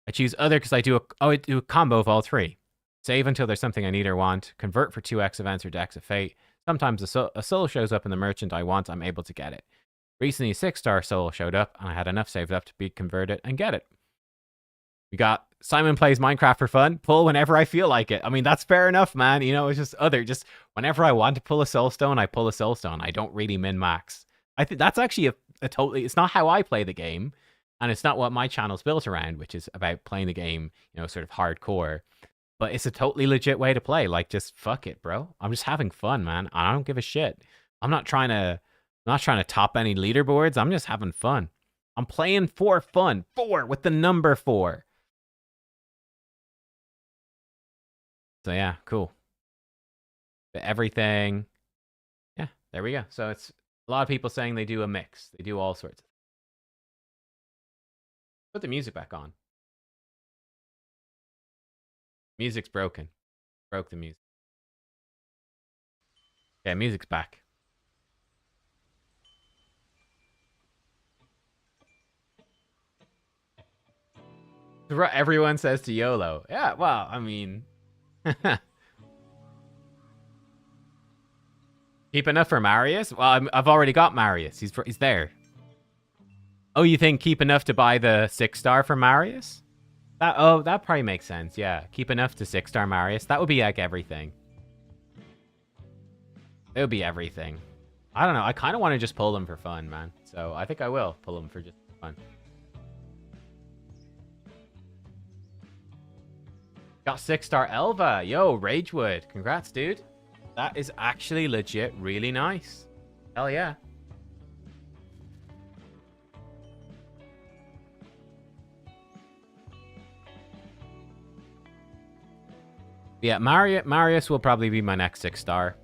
I choose other because I do a combo of all 3. Save until there's something I need or want. Convert for 2x events or decks of fate. Sometimes a soul shows up in the merchant I want. I'm able to get it. Recently, a 6-star soul showed up, and I had enough saved up to be converted and get it. We got Simon plays Minecraft for fun. Pull whenever I feel like it. I mean, that's fair enough, man. You know, it's just whenever I want to pull a soul stone, I pull a soul stone. I don't really min-max. I think that's actually a totally... It's not how I play the game, and it's not what my channel's built around, which is about playing the game, you know, sort of hardcore. But it's a totally legit way to play. Like, just fuck it, bro. I'm just having fun, man. I don't give a shit. I'm not trying to top any leaderboards. I'm just having fun. I'm playing for fun. 4 with the number 4. So yeah, cool. But everything. Yeah, there we go. So it's a lot of people saying they do a mix. They do all sorts. Put the music back on. Music's broken. Broke the music. Yeah, music's back. Everyone says to YOLO. Yeah, well, I mean... Keep enough for Marius? Well, I've already got Marius. He's there. Oh, you think keep enough to buy the 6-star for Marius? That probably makes sense. Yeah, keep enough to 6-star Marius. That would be like everything. It would be everything. I don't know. I kind of want to just pull them for fun, man. So I think I will pull them for just fun. Got 6-star Elva. Yo, Ragewood. Congrats, dude. That is actually legit really nice. Hell yeah. Yeah, Marius will probably be my next 6-star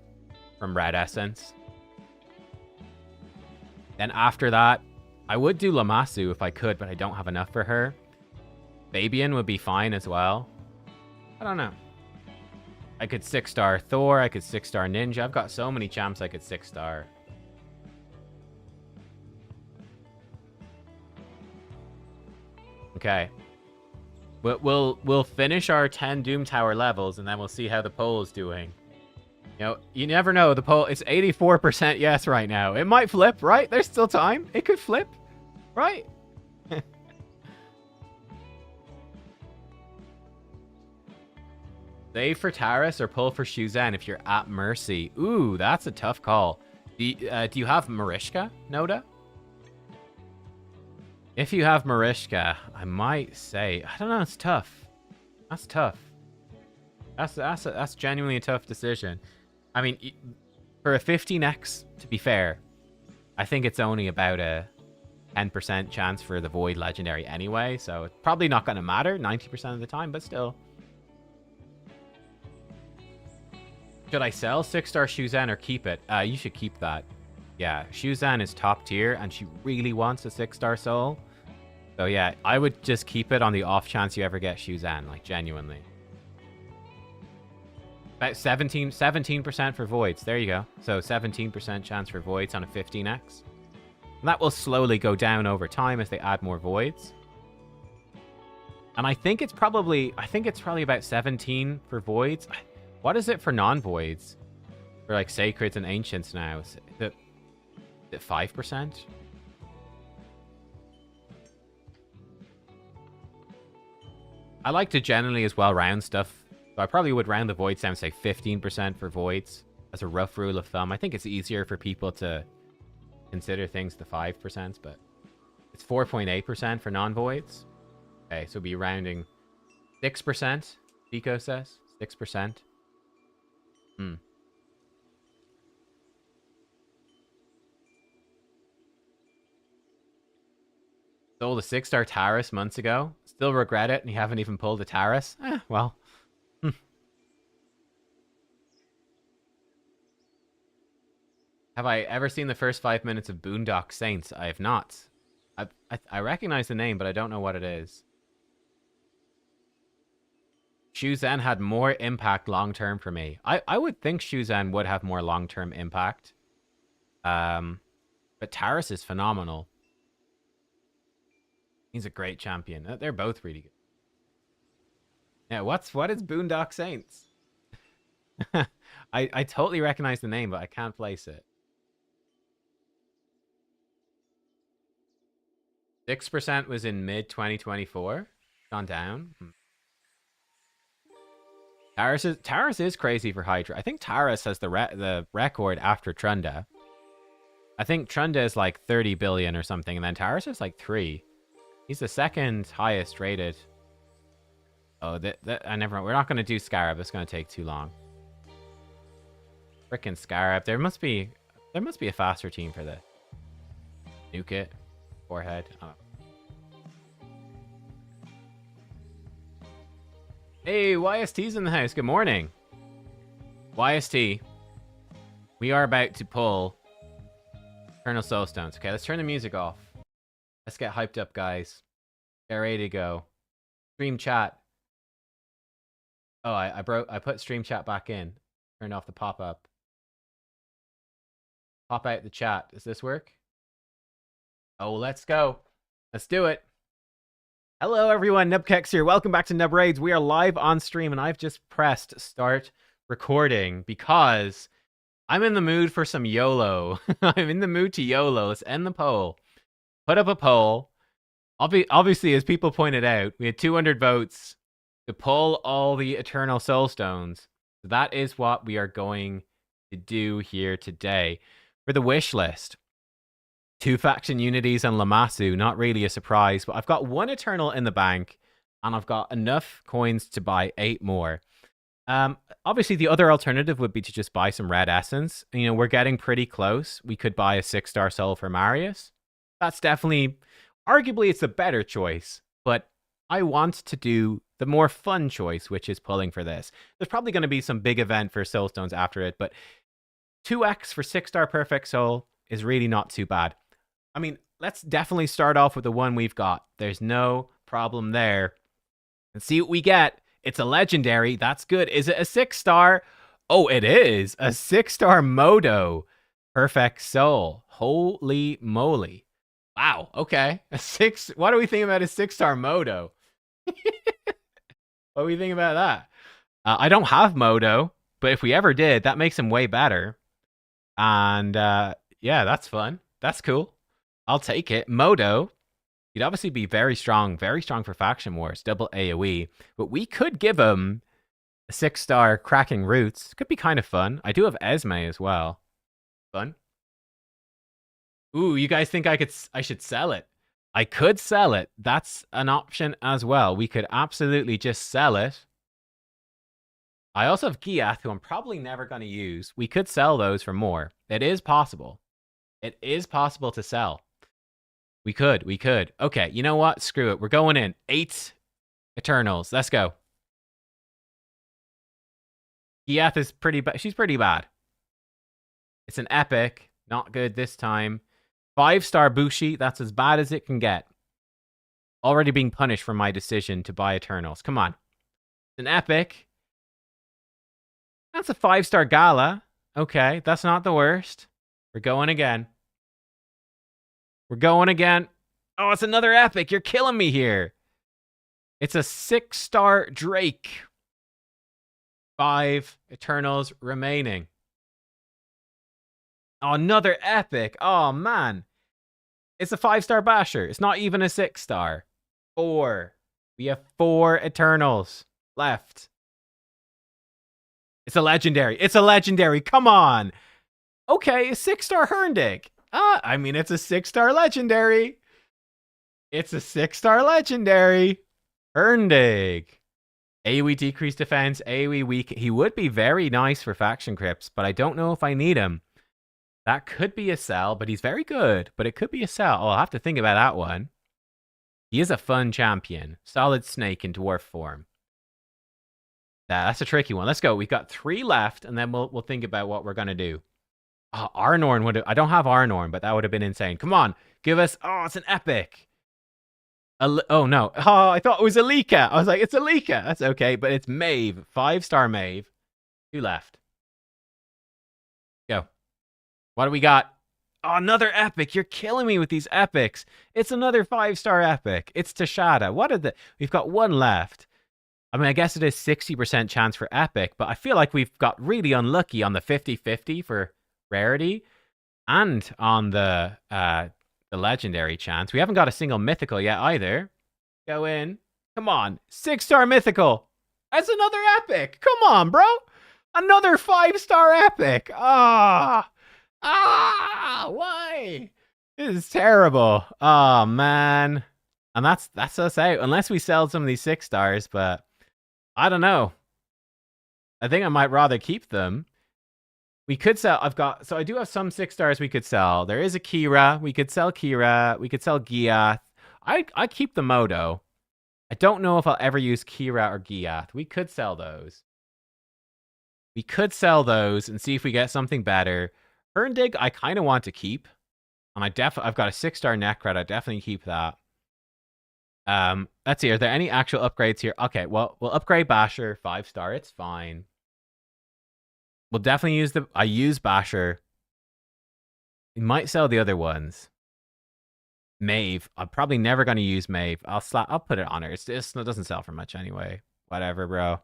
from Red Essence. Then after that, I would do Lamassu if I could, but I don't have enough for her. Fabian would be fine as well. I don't know. I could 6-star Thor. I could 6-star Ninja. I've got so many champs I could 6-star. Okay. We'll finish our 10 Doom Tower levels, and then we'll see how the poll is doing. You know, you never know. The poll, it's 84% yes right now. It might flip, right? There's still time. It could flip, right? Save for Taris or pull for Shuzan if you're at Mercy. Ooh, that's a tough call. Do you have Marishka, Noda? If you have Marishka, I might say... I don't know, it's tough. That's tough. That's genuinely a tough decision. I mean, for a 15x, to be fair, I think it's only about a 10% chance for the Void Legendary anyway, so it's probably not going to matter 90% of the time, but still. Should I sell 6-star Shuzan or keep it? You should keep that. Yeah, Shuzan is top tier, and she really wants a 6-star soul. So yeah, I would just keep it on the off chance you ever get Shuzan, like genuinely. About 17% for voids. There you go. So 17% chance for voids on a 15x. And that will slowly go down over time as they add more voids. And I think it's probably about 17 for voids. What is it for non-voids? For like sacreds and ancients now? Is it 5%? I like to generally as well round stuff. So I probably would round the voids down, say 15% for voids as a rough rule of thumb. I think it's easier for people to consider things the 5%, but it's 4.8% for non-voids. Okay, so be rounding 6%. Pico says 6%. Sold a 6-star Taris months ago. Still regret it, and you haven't even pulled a Taris? Well. Have I ever seen the first 5 minutes of Boondock Saints? I have not. I recognize the name, but I don't know what it is. Shuzan had more impact long-term for me. I would think Shuzan would have more long-term impact. But Taris is phenomenal. He's a great champion. They're both really good. Yeah, what is Boondock Saints? I totally recognize the name, but I can't place it. 6% was in mid 2024. Gone down. Taurus is crazy for Hydra. I think Taurus has the record after Trunda. I think Trunda is like 30 billion or something, and then Taurus is like 3. He's the second highest rated. Oh, I never. We're not going to do Scarab. It's going to take too long. Frickin' Scarab. There must be a faster team for this. Nuke it. Forehead. Oh. Hey, YST's in the house. Good morning. YST. We are about to pull Eternal Soulstones. Okay, let's turn the music off. Let's get hyped up, guys. Get ready to go. Stream chat. Oh, I put stream chat back in. Turned off the pop-up. Pop out the chat. Does this work? Oh, let's go. Let's do it. Hello, everyone. Nubkeks here. Welcome back to Nub Raids. We are live on stream, and I've just pressed start recording because I'm in the mood for some YOLO. I'm in the mood to YOLO. Let's end the poll. Put up a poll. Obviously, as people pointed out, we had 200 votes to pull all the Eternal Soulstones. So that is what we are going to do here today. For the wish list, 2 faction unities and Lamassu, not really a surprise, but I've got 1 Eternal in the bank, and I've got enough coins to buy 8 more. Obviously, the other alternative would be to just buy some red essence. You know, we're getting pretty close. We could buy a 6-star soul for Marius. That's definitely, arguably, it's a better choice, but I want to do the more fun choice, which is pulling for this. There's probably going to be some big event for Soulstones after it, but 2x for 6-star Perfect Soul is really not too bad. I mean, let's definitely start off with the one we've got. There's no problem there. And see what we get. It's a legendary. That's good. Is it a 6-star? Oh, it is. A 6-star Modo Perfect Soul. Holy moly. Wow. Okay. What do we think about a 6-star Modo? What do we think about that? I don't have Modo, but if we ever did, that makes him way better. And yeah, that's fun. That's cool. I'll take it. Modo, he'd obviously be very strong for Faction Wars, double AoE. But we could give him a 6-star Cracking Roots. Could be kind of fun. I do have Esme as well. Fun. Ooh, you guys think I should sell it? I could sell it. That's an option as well. We could absolutely just sell it. I also have Giath, who I'm probably never going to use. We could sell those for more. It is possible. It is possible to sell. We could. Okay, you know what? Screw it. We're going in. 8 Eternals. Let's go. Giath is pretty bad. She's pretty bad. It's an epic. Not good this time. 5-star Bushi. That's as bad as it can get. Already being punished for my decision to buy Eternals. Come on. It's an epic. That's a 5-star Gala. Okay, that's not the worst. We're going again. Oh, it's another epic. You're killing me here. It's a 6-star Drake. 5 Eternals remaining. Oh, another epic. Oh, man. It's a 5-star Basher. It's not even a 6-star. 4. We have 4 Eternals left. It's a legendary. Come on. Okay, a 6-star Herndig. I mean, it's a 6-star legendary. Herndig. AoE decreased defense, AoE weak. He would be very nice for faction crypts, but I don't know if I need him. That could be a sell, but he's very good. But it could be a sell. Oh, I'll have to think about that one. He is a fun champion. Solid snake in dwarf form. That's a tricky one. Let's go. We've got 3 left, and then we'll think about what we're going to do. Oh, Arnorn would have... I don't have Arnorn, but that would have been insane. Come on. Give us... Oh, it's an epic. Oh, no. Oh, I thought it was Alika. I was like, it's Alika. That's okay, but it's Maeve. 5-star Maeve. 2 left. Go. What do we got? Oh, another epic. You're killing me with these epics. It's another 5-star epic. It's Tashada. We've got 1 left. I mean, I guess it is 60% chance for epic, but I feel like we've got really unlucky on the 50-50 for rarity and on the legendary chance. We haven't got a single mythical yet either. Go in. Come on. 6-star mythical. That's another epic. Come on, bro. Another 5-star epic. Why? This is terrible. Oh, man. And that's us out. Unless we sell some of these 6 stars, but I don't know. I think I might rather keep them. We could sell. I do have some 6 stars we could sell. There is a Kira. We could sell Kira. We could sell Giath. I keep the Modo. I don't know if I'll ever use Kira or Giath. We could sell those. We could sell those and see if we get something better. Herndig, I kind of want to keep. And I've got a 6-star Necrot. I definitely keep that. Let's see. Are there any actual upgrades here? Okay, well, we'll upgrade Basher 5-star. It's fine. We'll definitely use I use Basher. We might sell the other ones. Maeve. I'm probably never going to use Maeve. I'll put it on her. It doesn't sell for much anyway. Whatever, bro.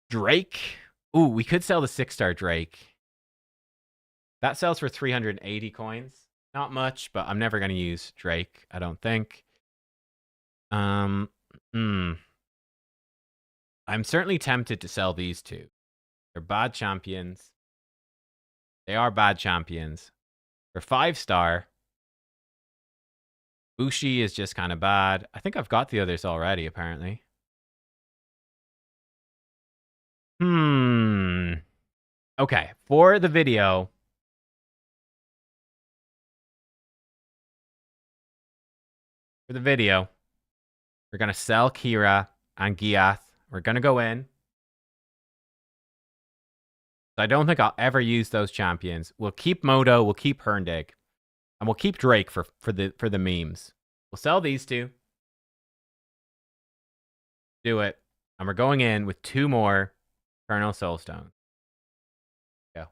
Drake. Ooh, we could sell the 6-star Drake. That sells for 380 coins. Not much, but I'm never going to use Drake, I don't think. I'm certainly tempted to sell these two. They're bad champions. They are bad champions. For 5-star, Bushi is just kind of bad. I think I've got the others already, apparently. Okay, for the video. We're going to sell Kira and Giath. We're going to go in. I don't think I'll ever use those champions. We'll keep Modo, we'll keep Herndig, and we'll keep Drake for the memes. We'll sell these two. Do it. And we're going in with 2 more Eternal Soulstone. Go.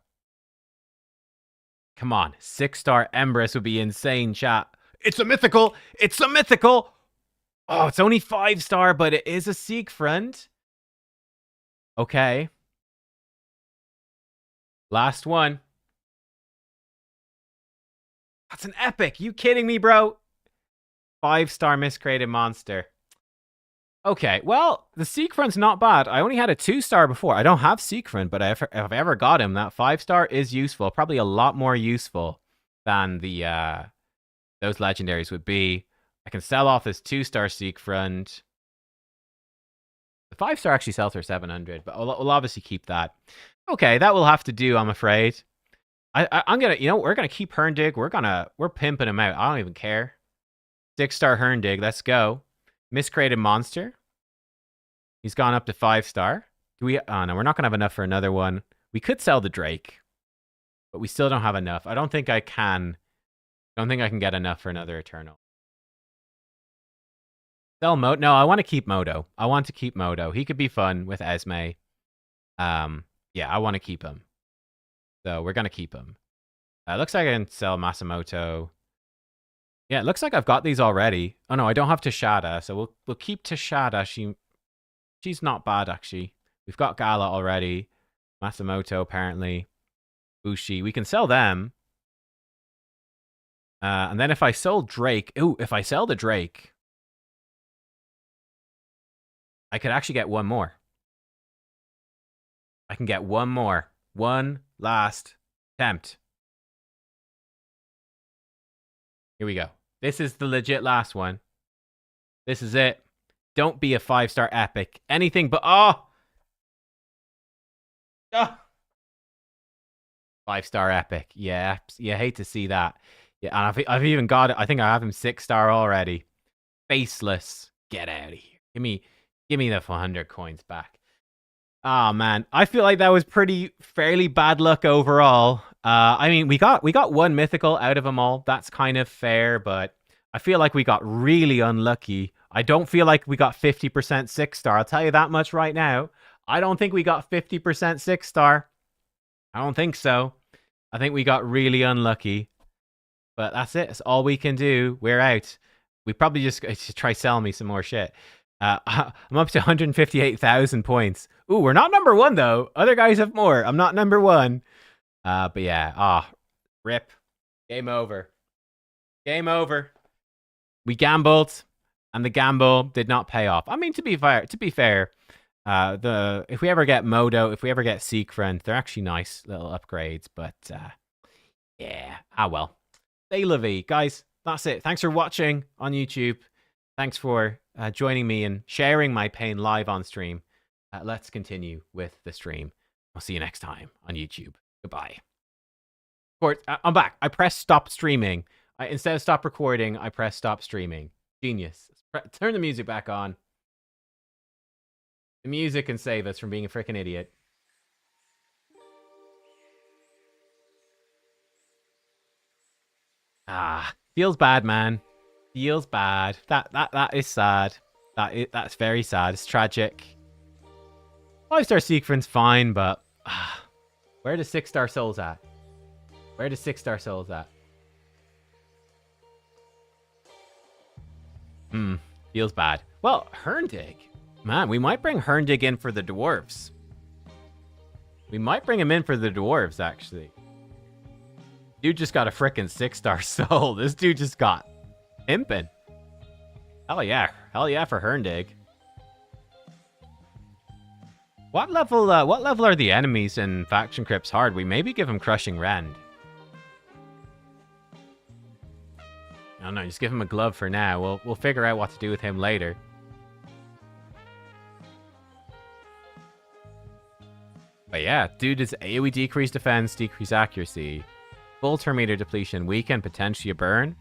Come on. 6-star Empress would be insane, chat. It's a mythical! It's a mythical! Oh, it's only 5-star, but it is a Siegfried. Okay. Last one. That's an epic. You kidding me, bro? 5-star miscreated monster. Okay, well, the Siegfried's not bad. I only had a 2-star before. I don't have Siegfried, but if I've ever got him, that 5-star is useful. Probably a lot more useful than the those legendaries would be. I can sell off this 2-star Siegfried. The 5-star actually sells for 700, but we'll obviously keep that. Okay, that will have to do, I'm afraid. I'm gonna, we're gonna keep Herndig. We're pimping him out. I don't even care. 6-star Herndig, let's go. Miscreated monster. He's gone up to 5-star. Oh no, we're not gonna have enough for another one. We could sell the Drake, but we still don't have enough. I don't think I can. Don't think I can get enough for another Eternal. Sell Modo. No, I want to keep Modo. I want to keep Modo. He could be fun with Esme. Yeah, I want to keep him. So we're gonna keep him. Looks like I can sell Masamoto. Yeah, it looks like I've got these already. Oh no, I don't have Tashada, so we'll keep Tashada. She's not bad actually. We've got Gala already. Masamoto apparently. Bushi. We can sell them. And then if I sold Drake, if I sell the Drake, I could actually get one more. I can get one more. One last attempt. Here we go. This is the legit last one. This is it. Don't be a 5-star epic. Anything but... Oh! 5-star epic. Yeah, you hate to see that. Yeah, and I've even got it. I think I have him 6-star already. Faceless. Get out of here. Give me the 400 coins back. Oh man, I feel like that was fairly bad luck overall. I mean, we got one mythical out of them all. That's kind of fair, but I feel like we got really unlucky. I don't feel like we got 50% 6-star. I'll tell you that much right now. I don't think we got 50% 6-star. I don't think so. I think we got really unlucky. But that's it. That's all we can do. We're out. We probably just try selling me some more shit. I'm up to 158,000 points. Ooh, we're not number one, though. Other guys have more. I'm not number one. But yeah, rip. Game over. Game over. We gambled, and the gamble did not pay off. I mean, to be fair, if we ever get Modo, if we ever get Seekfriend, they're actually nice little upgrades. But yeah, well. C'est la vie, guys. That's it. Thanks for watching on YouTube. Thanks for joining me and sharing my pain live on stream. Let's continue with the stream. I'll see you next time on YouTube. Goodbye. Of course, I'm back. I pressed stop streaming. Instead of stop recording, I pressed stop streaming. Genius. Turn the music back on. The music can save us from being a freaking idiot. Feels bad, man. Feels bad. That is sad. That's very sad. It's tragic. 5-star Seekfriend's fine, but where are the 6-star souls at? Where are the 6-star souls at? Feels bad. Well, Herndig. Man, we might bring Herndig in for the dwarves. We might bring him in for the dwarves, actually. Dude just got a frickin' 6-star soul. This dude just got pimpin'. Hell yeah. Hell yeah for Herndig. What level are the enemies in Faction Crypts hard? We maybe give him Crushing Rend. I don't know, just give him a glove for now. We'll figure out what to do with him later. But yeah, dude is AoE decrease defense, decrease accuracy. Full turn meter depletion, weaken, potentially a burn.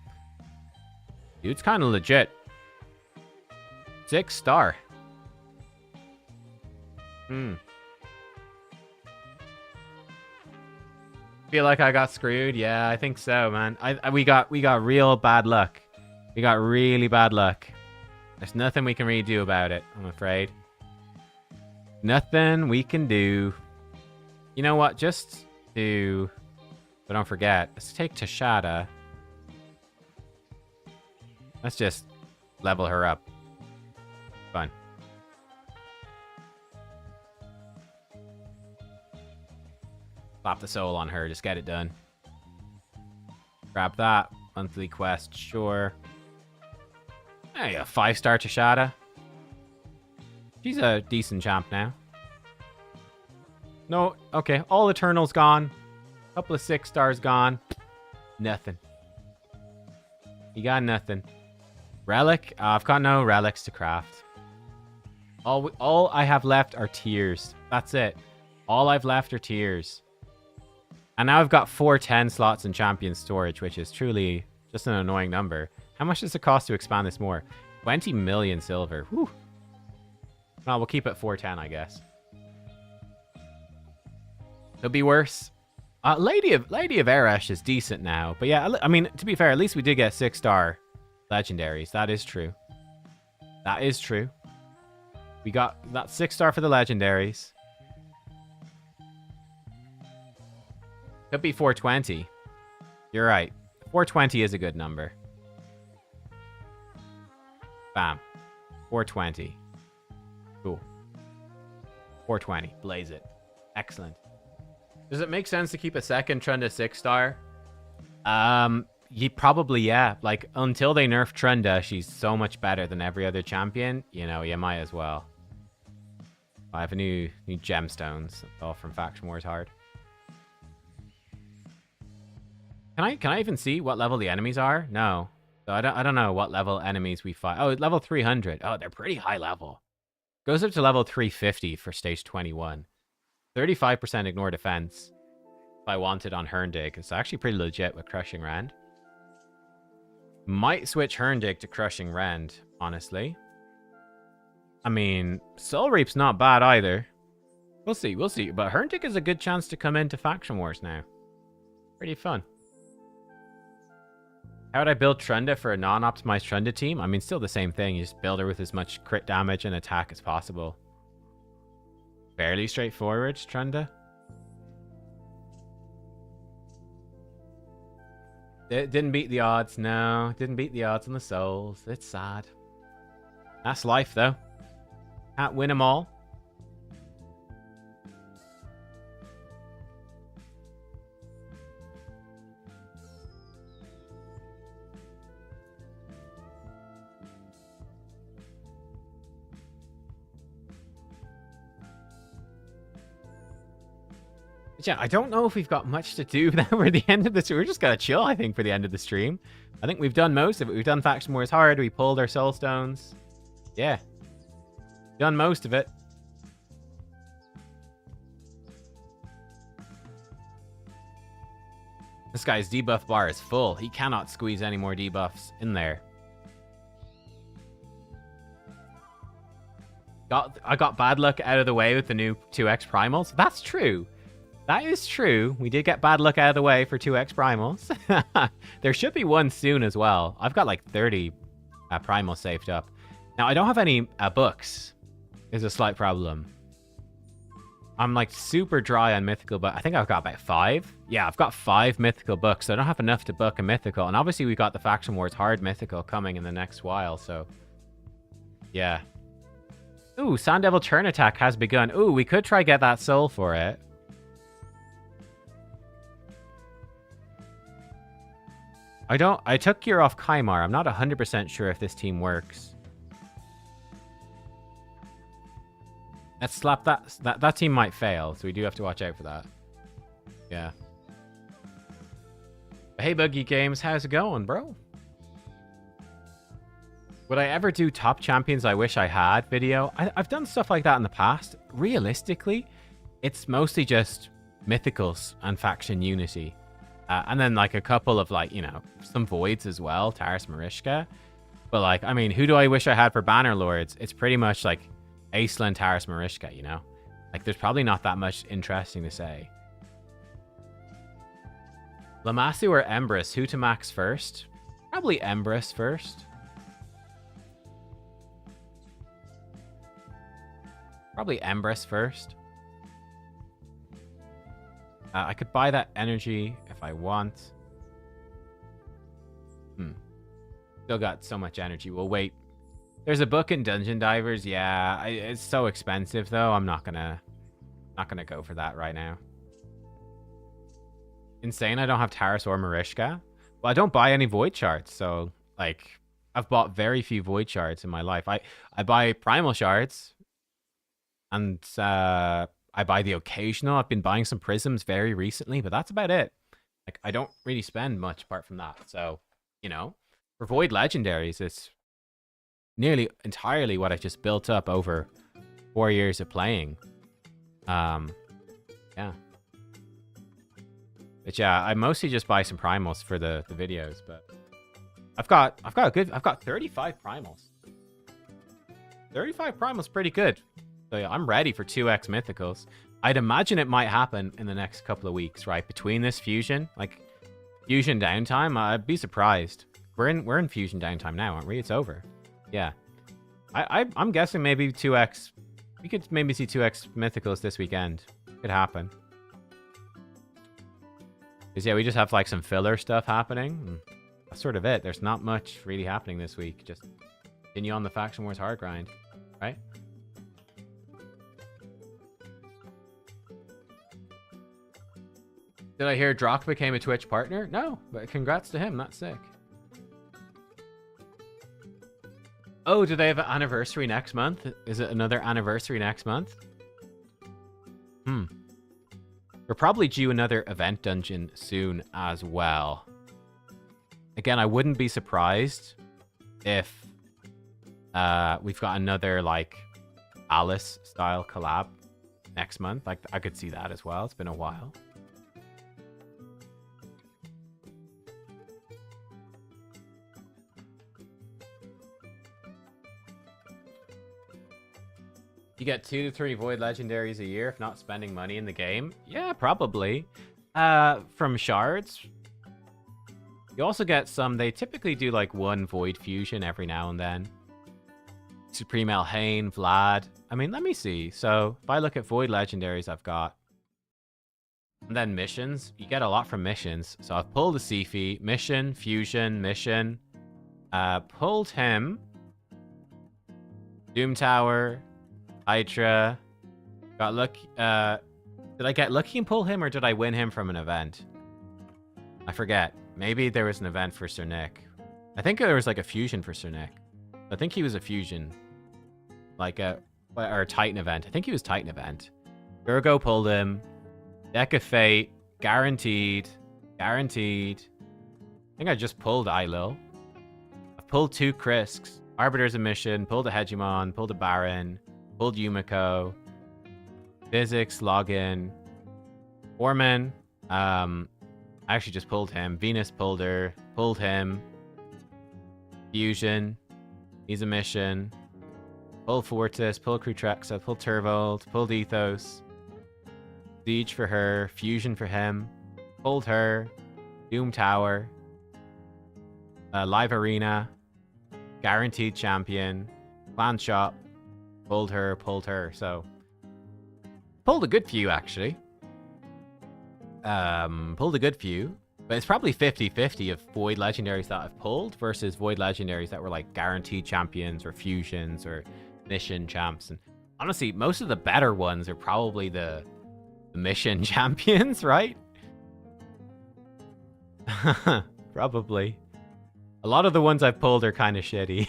Dude's kind of legit. 6-star. Feel like I got screwed? Yeah, I think so, man. We got real bad luck. We got really bad luck. There's nothing we can really do about it, I'm afraid. Nothing we can do. You know what? Just to... But don't forget, let's take Tashada. Let's just level her up. Fun. Slap the soul on her, just get it done. Grab that. Monthly quest, sure. Hey, a 5-star Tashada. She's a decent champ now. No, okay, all Eternals gone. Couple of 6-stars gone. Nothing. You got nothing. Relic? I've got no relics to craft. All I have left are tears. That's it. All I've left are tears. And now I've got 4 10 slots in champion storage, which is truly just an annoying number. How much does it cost to expand this more? 20 million silver. Whew. Well, we'll keep it 410, I guess. Could be worse. Lady of Eresh is decent now. But yeah, I mean, to be fair, at least we did get 6-star legendaries. That is true. That is true. We got that 6-star for the legendaries. Could be 420. You're right. 420 is a good number. Bam. 420. Cool. 420. Blaze it. Excellent. Does it make sense to keep a second Trunda 6-star? Probably, yeah. Like, until they nerf Trunda, she's so much better than every other champion. You know, you might as well. I have a new gemstones. All from Faction Wars Hard. Can I even see what level the enemies are? No. So I don't know what level enemies we fight. Oh, level 300. Oh, they're pretty high level. Goes up to level 350 for stage 21. 35% ignore defense. If I wanted on Herndig, it's actually pretty legit with Crushing Rend. Might switch Herndig to Crushing Rend, honestly. I mean, Soul Reap's not bad either. We'll see. But Herndig is a good chance to come into Faction Wars now. Pretty fun. How would I build Trunda for a non-optimized Trunda team? I mean, still the same thing. You just build her with as much crit damage and attack as possible. Fairly straightforward, Trunda. It didn't beat the odds, no. Didn't beat the odds on the souls. It's sad. That's life, though. Can't win them all. Yeah, I don't know if we've got much to do now for the end of this. We're just gonna chill, I think, for the end of the stream. I think we've done most of it. We've done Faction Wars hard. We pulled our soul stones. Yeah. Done most of it. This guy's debuff bar is full. He cannot squeeze any more debuffs in there. I got bad luck out of the way with the new 2x primals. That's true. That is true. We did get bad luck out of the way for 2x primals. There should be one soon as well. I've got like 30 primals saved up. Now, I don't have any books. Is a slight problem. I'm like super dry on mythical, but I think I've got about 5. Yeah, I've got 5 mythical books, so I don't have enough to book a mythical. And obviously, we've got the Faction Wars hard mythical coming in the next while, so... Yeah. Ooh, Sand Devil Turn Attack has begun. Ooh, we could try get that soul for it. I took gear off Kaimar. I'm not 100% sure if this team works. Let's slap that team might fail, so we do have to watch out for that. Yeah. Hey, Buggy Games, how's it going, bro? Would I ever do top champions I wish I had video? I've done stuff like that in the past. Realistically, it's mostly just mythicals and faction unity. And then, like, a couple of, like, you know, some voids as well. Taras Marishka. But, like, I mean, who do I wish I had for Banner Lords? It's pretty much, like, Aisla and Taras Marishka, you know? Like, there's probably not that much interesting to say. Lamassu or Empress? Who to max first? Probably Empress first. Probably Empress first. I could buy that energy if I want. Still got so much energy. We'll wait. There's a book in Dungeon Divers. Yeah, it's so expensive though. I'm not gonna go for that right now. Insane. I don't have Taras or Marishka. Well, I don't buy any void shards, so like I've bought very few void shards in my life. I buy primal shards, and I buy the occasional. I've been buying some prisms very recently, but that's about it. Like, I don't really spend much apart from that. So, you know, for Void Legendaries, it's nearly entirely what I just built up over 4 years of playing. Yeah. But yeah, I mostly just buy some primals for the videos, but I've got 35 primals. 35 primals pretty good. So yeah, I'm ready for 2x mythicals. I'd imagine it might happen in the next couple of weeks, right? Between this fusion, like fusion downtime, I'd be surprised. We're in fusion downtime now, aren't we? It's over. Yeah. I'm guessing maybe 2x. We could maybe see 2x mythicals this weekend. Could happen. Because yeah, we just have like some filler stuff happening. That's sort of it. There's not much really happening this week. Just continue on the Faction Wars hard grind, right? Did I hear Drock became a Twitch partner? No, but congrats to him. That's sick. Oh, do they have an anniversary next month? Is it another anniversary next month? We're probably due another event dungeon soon as well. Again, I wouldn't be surprised if we've got another, like, Alice-style collab next month. Like, I could see that as well. It's been a while. You get 2 to 3 Void Legendaries a year if not spending money in the game? Yeah, probably. From shards. You also get some, they typically do like 1 Void Fusion every now and then. Supreme Elhain, Vlad. I mean, let me see. So, if I look at Void Legendaries I've got. And then missions. You get a lot from missions. So, I've pulled a Sifi, mission, fusion, mission. Pulled him. Doom Tower. Hydra. Got lucky. Did I get lucky and pull him, or did I win him from an event? I forget. Maybe there was an event for Sir Nick. I think there was like a fusion for Sir Nick. I think he was a fusion. Like or a Titan event. I think he was Titan event. Virgo pulled him. Deck of Fate. Guaranteed. Guaranteed. I think I just pulled Ilil. I've pulled 2 Krisks. Arbiter's a mission. Pulled a Hegemon. Pulled a Baron. Pulled Yumiko. Physics. Login. Foreman. I actually just pulled him. Venus pulled her. Pulled him. Fusion. He's a mission. Pull Fortis. Pull Crutrexa. Pull Turvold. Pulled Ethos. Siege for her. Fusion for him. Pulled her. Doom Tower. Live Arena. Guaranteed Champion. Clan Shop. Pulled her. Pulled her. So, pulled a good few, actually. Pulled a good few. But it's probably 50-50 of Void Legendaries that I've pulled versus Void Legendaries that were like Guaranteed Champions or Fusions or Mission Champs. And honestly, most of the better ones are probably the Mission Champions, right? Probably. A lot of the ones I've pulled are kind of shitty.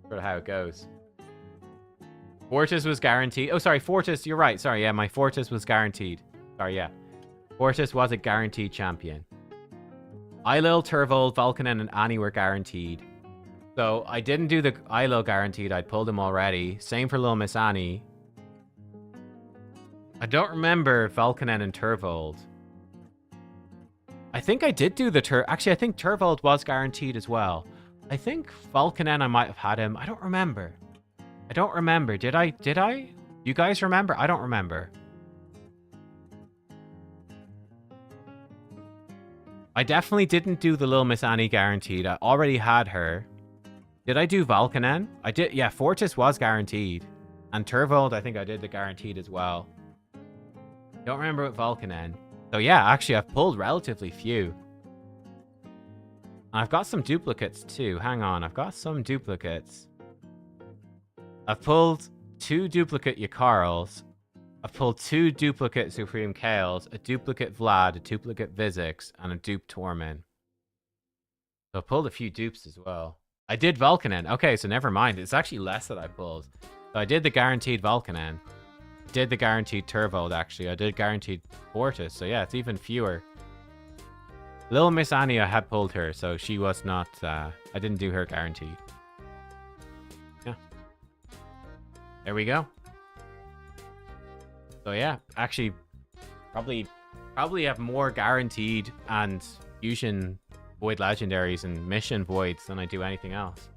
Sort of how it goes. Fortis was guaranteed. Oh, sorry, Fortis. You're right. Sorry, yeah, my Fortis was guaranteed. Sorry, yeah. Fortis was a guaranteed champion. Ilil, Turvold, Vulcanen, and Annie were guaranteed. So I didn't do the Ilil guaranteed. I'd pulled him already. Same for Little Miss Annie. I don't remember Vulcanen and Turvold. I think I did do the Actually, I think Turvold was guaranteed as well. I think Vulcanen, I might have had him. I don't remember. I don't remember. Did I? You guys remember? I don't remember. I definitely didn't do the Little Miss Annie guaranteed. I already had her. Did I do Vulcanen? I did. Yeah, Fortis was guaranteed. And Turvold, I think I did the guaranteed as well. Don't remember what Vulcanen. So yeah, actually I've pulled relatively few. And I've got some duplicates too. Hang on, I've got some duplicates. I've pulled 2 duplicate Yakarls. I've pulled 2 duplicate Supreme Kales, a duplicate Vlad, a duplicate Vizix, and a dupe Tormin. So I pulled a few dupes as well. I did Vulcanen. Okay, so never mind. It's actually less that I pulled. So I did the guaranteed Vulcanen. Did the guaranteed Turvold, actually. I did guaranteed Fortis. So yeah, it's even fewer. Little Miss Annie, I had pulled her, so she was not... I didn't do her guaranteed. Yeah. There we go. So yeah, actually, probably have more guaranteed and fusion void legendaries and mission voids than I do anything else.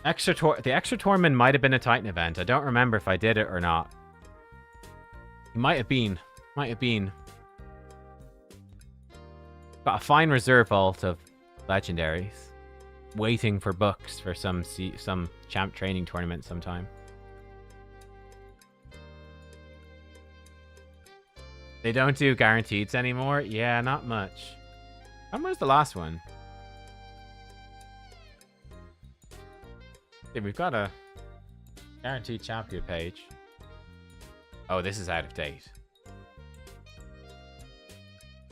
The extra tournament might have been a Titan event. I don't remember if I did it or not. It might have been. Might have been. Got a fine reserve vault of legendaries, waiting for books for some champ training tournament sometime. They don't do guaranteeds anymore? Yeah, not much. When was the last one? Okay, we've got a guaranteed champion page. Oh, this is out of date.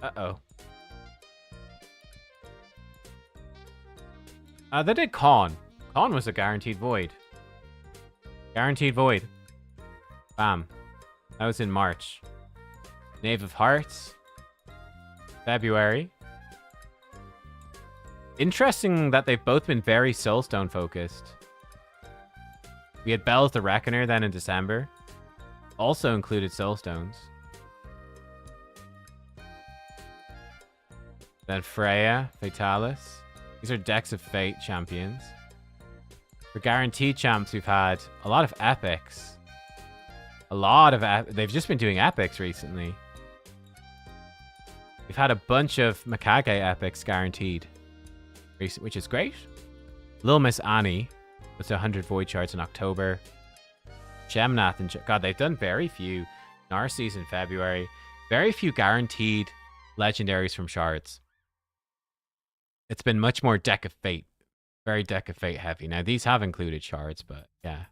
Uh-oh. They did Con. Con was a guaranteed void. Guaranteed void. Bam. That was in March. Knave of Hearts. February. Interesting that they've both been very Soulstone focused. We had Bells the Reckoner then in December. Also included Soulstones. Then Freya, Fatalis. These are decks of Fate champions. For guaranteed champs, we've had a lot of epics. They've just been doing epics recently. We've had a bunch of Mikage epics guaranteed, which is great. Little Miss Annie was 100 void shards in October. Gemnath and God, they've done very few. Narcisse in February. Very few guaranteed legendaries from shards. It's been much more Deck of Fate Very Deck of Fate heavy. Now, these have included shards, but yeah.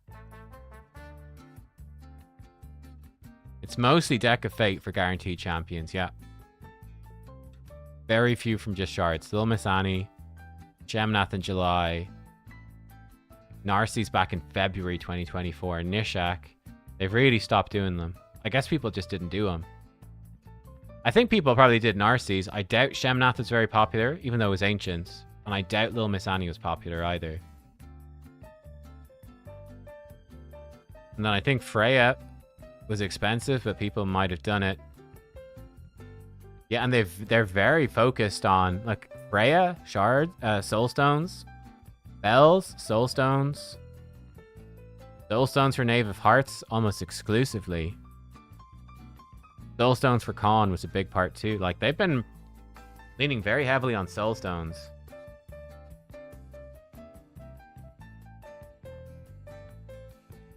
It's mostly Deck of Fate for guaranteed champions, yeah. Very few from just shards. Little Miss Annie, Gemnath in July, Narcissus back in February 2024, Nishak. They've really stopped doing them. I guess people just didn't do them. I think people probably did Narcissus. I doubt Shemnath was very popular, even though it was Ancients. And I doubt Little Miss Annie was popular either. And then I think Freya was expensive, but people might have done it. Yeah, and they're very focused on like Freya, Shard, Soulstones, Bells, Soulstones. Soulstones for Knave of Hearts almost exclusively. Soulstones for Khan was a big part too. Like they've been leaning very heavily on Soulstones.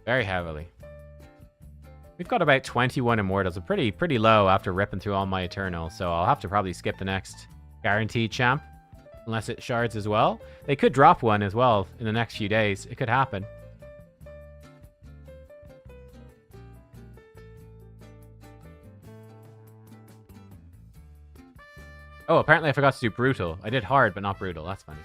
Very heavily. We've got about 21 Immortals. Pretty low after ripping through all my Eternals, so I'll have to probably skip the next guaranteed champ. Unless it shards as well. They could drop one as well in the next few days. It could happen. Oh, apparently I forgot to do Brutal. I did Hard, but not Brutal. That's funny.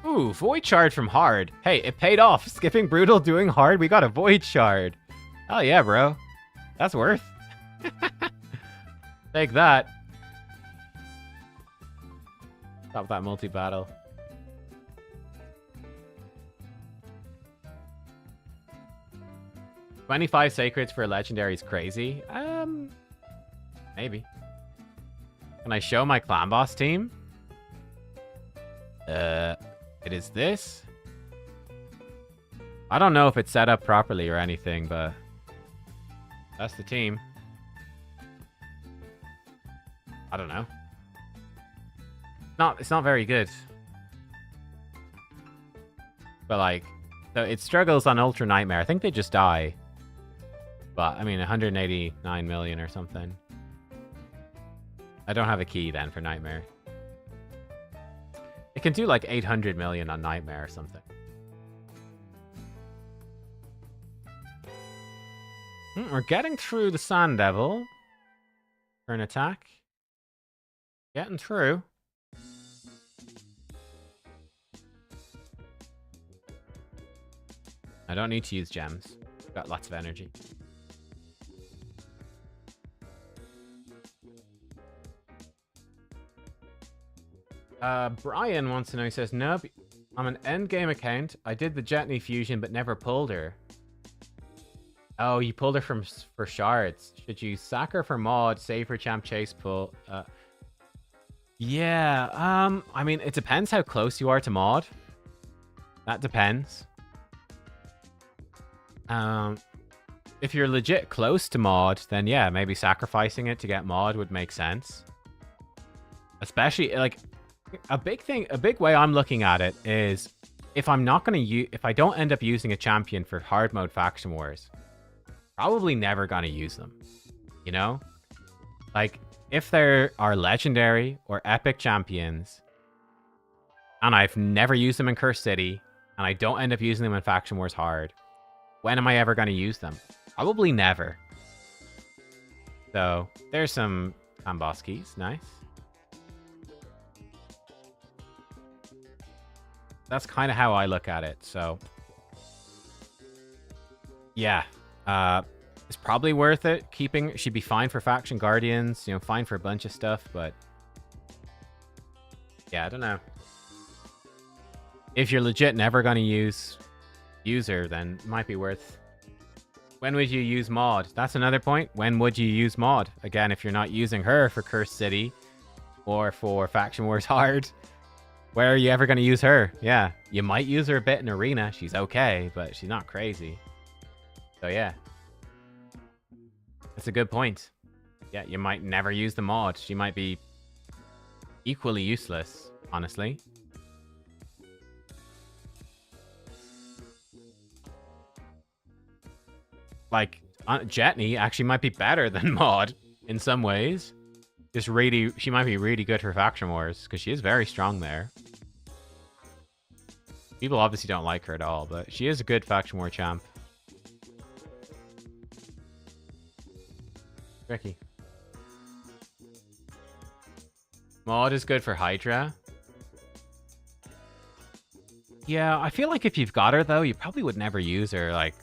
Ooh, Void Shard from Hard. Hey, it paid off. Skipping Brutal, doing Hard, we got a Void Shard. Oh yeah, bro. That's worth. Take that. Stop that multi-battle. $25 Sacreds for a Legendary is crazy. Maybe. Can I show my Clan Boss team? It is this. I don't know if it's set up properly or anything, but that's the team. I don't know. It's not very good. But like, so it struggles on Ultra Nightmare. I think they just die. But I mean, 189 million or something. I don't have a key then for Nightmare. It can do like 800 million on Nightmare or something. We're getting through the Sand Devil for an attack. Getting through. I don't need to use gems. Got lots of energy. Brian wants to know, he says, Nub, I'm an endgame account. I did the Jetney fusion, but never pulled her. Oh, you pulled her for shards. Should you sack her for mod, save her champ chase pull? Yeah, I mean, it depends how close you are to mod. That depends. If you're legit close to mod, then yeah, maybe sacrificing it to get mod would make sense. Especially, like, a big way I'm looking at it is if I'm not going to use, if I don't end up using a champion for hard mode faction wars, probably never going to use them. You know? Like, if there are legendary or epic champions and I've never used them in Cursed City and I don't end up using them in faction wars hard, when am I ever going to use them? Probably never. So, there's some boss keys. Nice. That's kind of how I look at it. So, yeah. It's probably worth it. Keeping, she'd be fine for Faction Guardians, you know, fine for a bunch of stuff, but yeah, I don't know. If you're legit never going to use her, then it might be worth. When would you use mod? That's another point. When would you use mod? Again, if you're not using her for Cursed City or for Faction Wars Hard, where are you ever going to use her? Yeah, you might use her a bit in Arena. She's okay, but she's not crazy. So yeah. That's a good point. Yeah, you might never use the mod. She might be equally useless, honestly. like, Jetney actually might be better than Maud in some ways. Just really, she might be really good for Faction Wars, because she is very strong there. People obviously don't like her at all, but she is a good Faction War champ. Tricky. Maud is good for Hydra. Yeah, I feel like if you've got her, though, you probably would never use her. Like,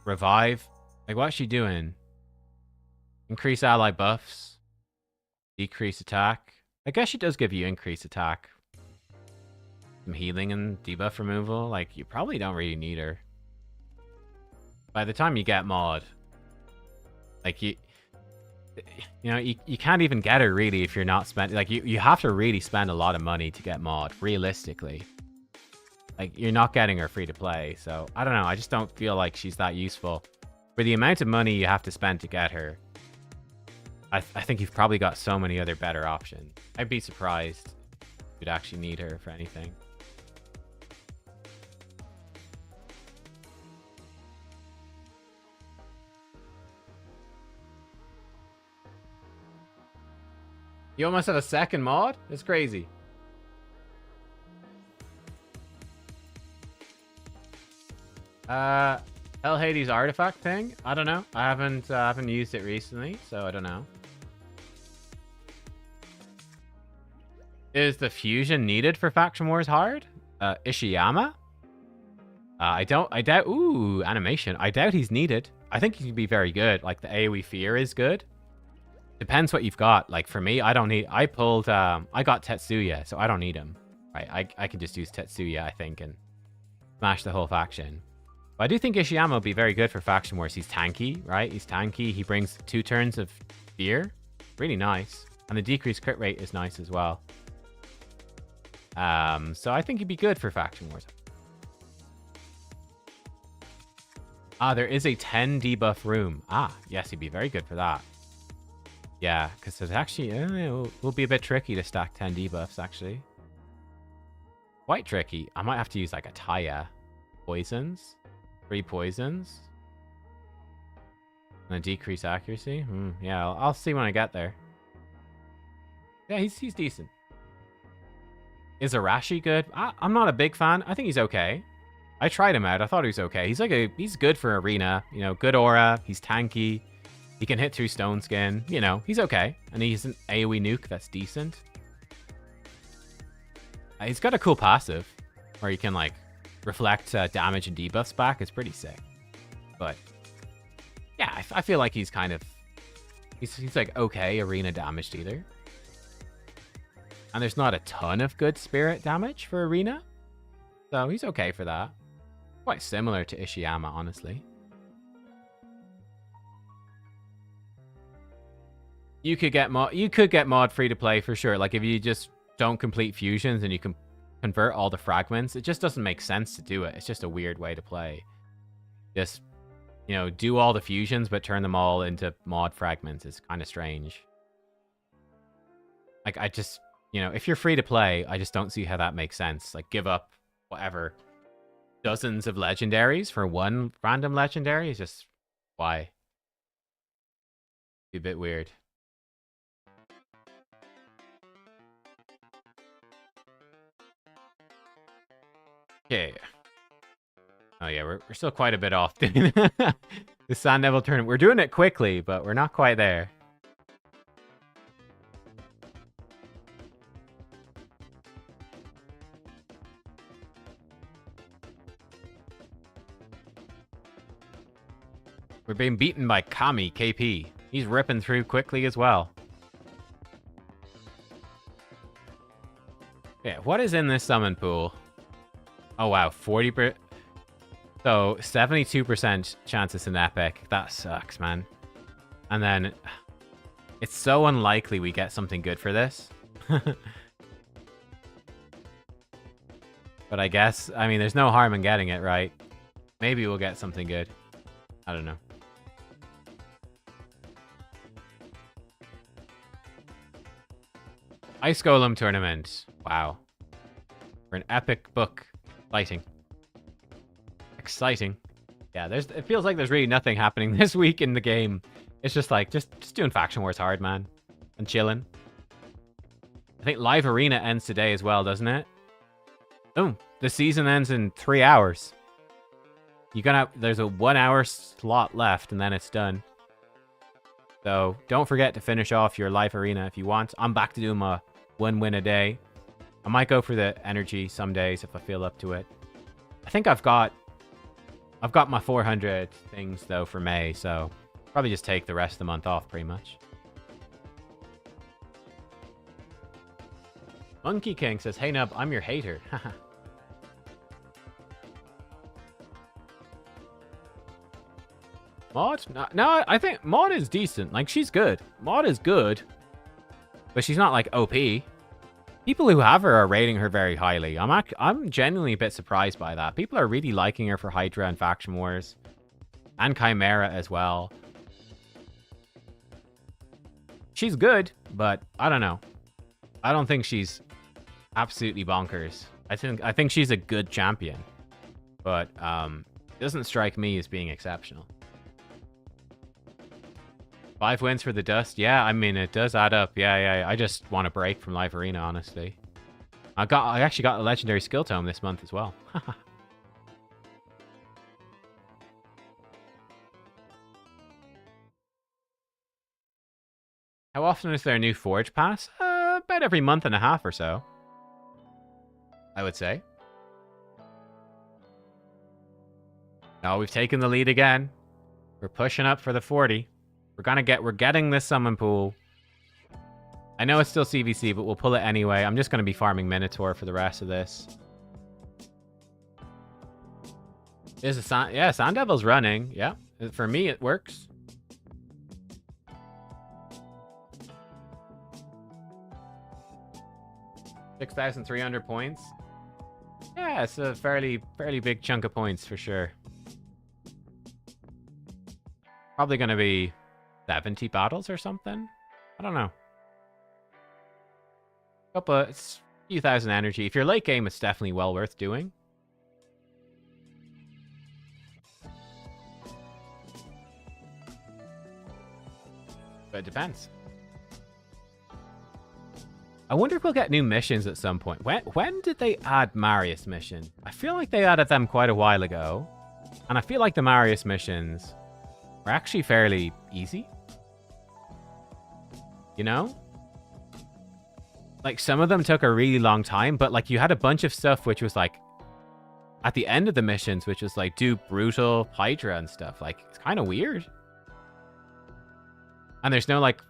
revive. Like, what's she doing? Increase ally buffs. Decrease attack. I guess she does give you increased attack. Some healing and debuff removal. Like, you probably don't really need her. By the time you get Maud, like, you know, you can't even get her, really, if you're not spending... Like, you have to really spend a lot of money to get Maud, realistically. Like, you're not getting her free to play, so... I don't know, I just don't feel like she's that useful. For the amount of money you have to spend to get her, I think you've probably got so many other better options. I'd be surprised if you'd actually need her for anything. You almost have a second mod? That's crazy. Hell Hades artifact thing? I don't know. I haven't used it recently, so I don't know. Is the fusion needed for Faction Wars hard? Ishiyama? I doubt... Ooh, animation. I doubt he's needed. I think he can be very good. Like, the AoE Fear is good. Depends what you've got. Like, for me, I don't need... I pulled... I got Tetsuya, so I don't need him. Right? I can just use Tetsuya, I think, and smash the whole faction. But I do think Ishiyama will be very good for Faction Wars. He's tanky, right? He's tanky. He brings 2 turns of fear. Really nice. And the decreased crit rate is nice as well. So I think he'd be good for Faction Wars. Ah, there is a 10 debuff room. Ah, yes, he'd be very good for that. Yeah, because there's actually... it will be a bit tricky to stack 10 debuffs, actually. Quite tricky. I might have to use, like, a Taya. Poisons. 3 poisons. And a decrease accuracy. Yeah, I'll see when I get there. Yeah, he's decent. Is Arashi good? I'm not a big fan. I think he's okay. I tried him out. I thought he was okay. He's good for arena. You know, good aura. He's tanky. He can hit through Stone Skin. You know, he's okay. And he's an AoE nuke that's decent. He's got a cool passive where you can, like, reflect damage and debuffs back. It's pretty sick. But, yeah, I feel like he's kind of... He's like, okay arena damage dealer. And there's not a ton of good spirit damage for arena. So he's okay for that. Quite similar to Ishiyama, honestly. You could get mod free to play for sure. Like, if you just don't complete fusions and you can convert all the fragments, it just doesn't make sense to do it. It's just a weird way to play. Just, you know, do all the fusions but turn them all into mod fragments. It's kind of strange. Like, I just, you know, if you're free to play, I just don't see how that makes sense. Like, give up whatever dozens of legendaries for one random legendary is just... Why? Be a bit weird. Okay. Oh yeah, we're still quite a bit off doing the Sand Devil tournament. We're doing it quickly, but we're not quite there. We're being beaten by Kami KP. He's ripping through quickly as well. Yeah, what is in this summon pool? Oh wow, 40%. So 72% chance it's an epic. That sucks, man. And then it's so unlikely we get something good for this. But I guess, I mean, there's no harm in getting it, right? Maybe we'll get something good. I don't know. Ice Golem tournament. Wow. For an epic book. Exciting. Exciting. Yeah, it feels like there's really nothing happening this week in the game. It's just like, just doing Faction Wars hard, man. And chilling. I think Live Arena ends today as well, doesn't it? Oh, the season ends in 3 hours. There's a 1 hour slot left, and then it's done. So don't forget to finish off your Live Arena if you want. I'm back to doing my 1 win a day. I might go for the energy some days if I feel up to it. I think I've got my 400 things though for May, so probably just take the rest of the month off pretty much. Monkey King says, "Hey Nub, I'm your hater." Maud? No, I think Maud is decent. Like, she's good. Maud is good, but she's not like OP. People who have her are rating her very highly. I'm genuinely a bit surprised by that. People are really liking her for Hydra and Faction Wars. And Chimera as well. She's good, but I don't know. I don't think she's absolutely bonkers. I think she's a good champion. But it doesn't strike me as being exceptional. 5 wins for the Dust. Yeah, I mean, it does add up. Yeah. I just want a break from Live Arena, honestly. I actually got a Legendary Skill Tome this month as well. How often is there a new Forge Pass? About every month and a half or so, I would say. No, we've taken the lead again. We're pushing up for the 40. We're getting this summon pool. I know it's still CvC, but we'll pull it anyway. I'm just going to be farming Minotaur for the rest of this. Sand Devil's running. Yeah, for me it works. $6,300 points. Yeah, it's a fairly big chunk of points for sure. Probably going to be 70 battles or something. I don't know. It's a few thousand energy. If you're late game, it's definitely well worth doing. But it depends. I wonder if we'll get new missions at some point. When did they add Marius mission? I feel like they added them quite a while ago. And I feel like the Marius missions are actually fairly easy. You know? Like, some of them took a really long time, but, like, you had a bunch of stuff which was, like, at the end of the missions, which was, like, do brutal Hydra and stuff. Like, it's kind of weird. And there's no, like,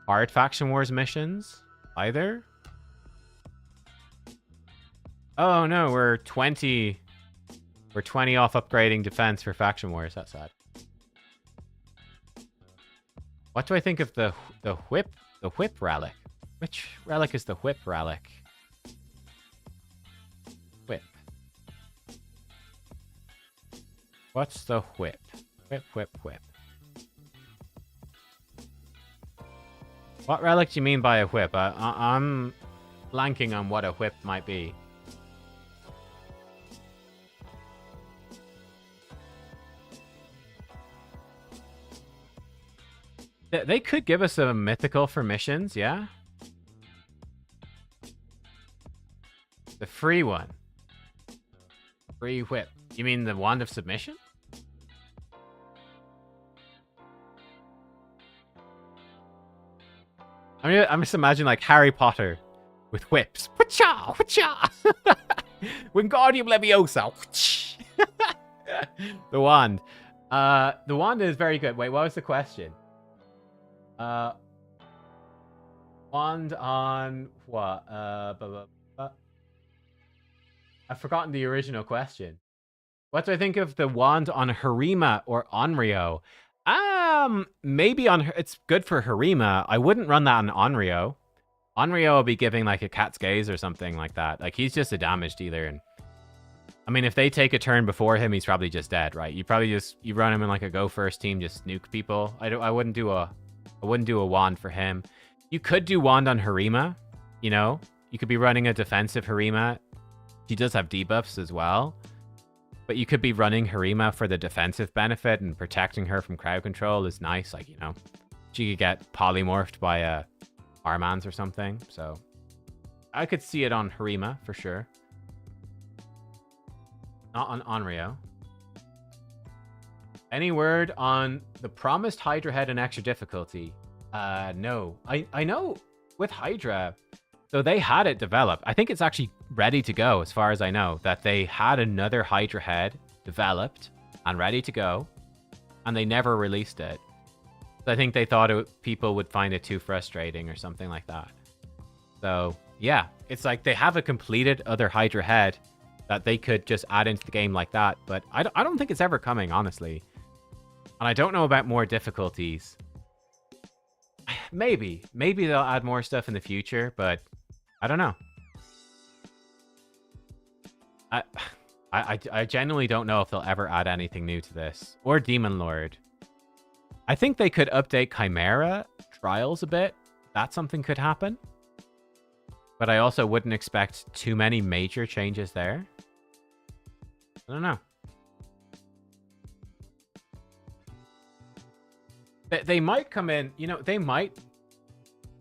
hard Faction Wars missions either. Oh, no, we're 20 off upgrading defense for Faction Wars. That's sad. What do I think of the whip relic? Which relic is the whip relic? Whip. What's the whip? Whip. What relic do you mean by a whip? I'm blanking on what a whip might be. They could give us a mythical for missions, yeah? The free one. Free whip. You mean the Wand of Submission? I mean, I'm just imagining like Harry Potter with whips. Whatcha! Wingardium Leviosa. The wand. The wand is very good. Wait, what was the question? Wand on what? I've forgotten the original question. What do I think of the wand on Harima or Onryo? Maybe it's good for Harima. I wouldn't run that on Onryo. Onryo will be giving like a Cat's Gaze or something like that. Like, he's just a damage dealer, and I mean, if they take a turn before him, he's probably just dead, right? You probably you run him in like a go first team, just nuke people. I wouldn't do a wand for him. You could do wand on Harima, you know? You could be running a defensive Harima. She does have debuffs as well. But you could be running Harima for the defensive benefit, and protecting her from crowd control is nice. Like, you know, she could get polymorphed by Armans or something. So I could see it on Harima for sure. Not on Onryo. Any word on the promised Hydra head and extra difficulty? No. I know with Hydra, so they had it developed. I think it's actually ready to go, as far as I know, that they had another Hydra head developed and ready to go, and they never released it. So I think they thought people would find it too frustrating or something like that. So yeah, it's like they have a completed other Hydra head that they could just add into the game like that, but I don't think it's ever coming, honestly. And I don't know about more difficulties. Maybe they'll add more stuff in the future, but I don't know. I genuinely don't know if they'll ever add anything new to this. Or Demon Lord. I think they could update Chimera trials a bit. That something could happen. But I also wouldn't expect too many major changes there. I don't know. They might come in, you know, they might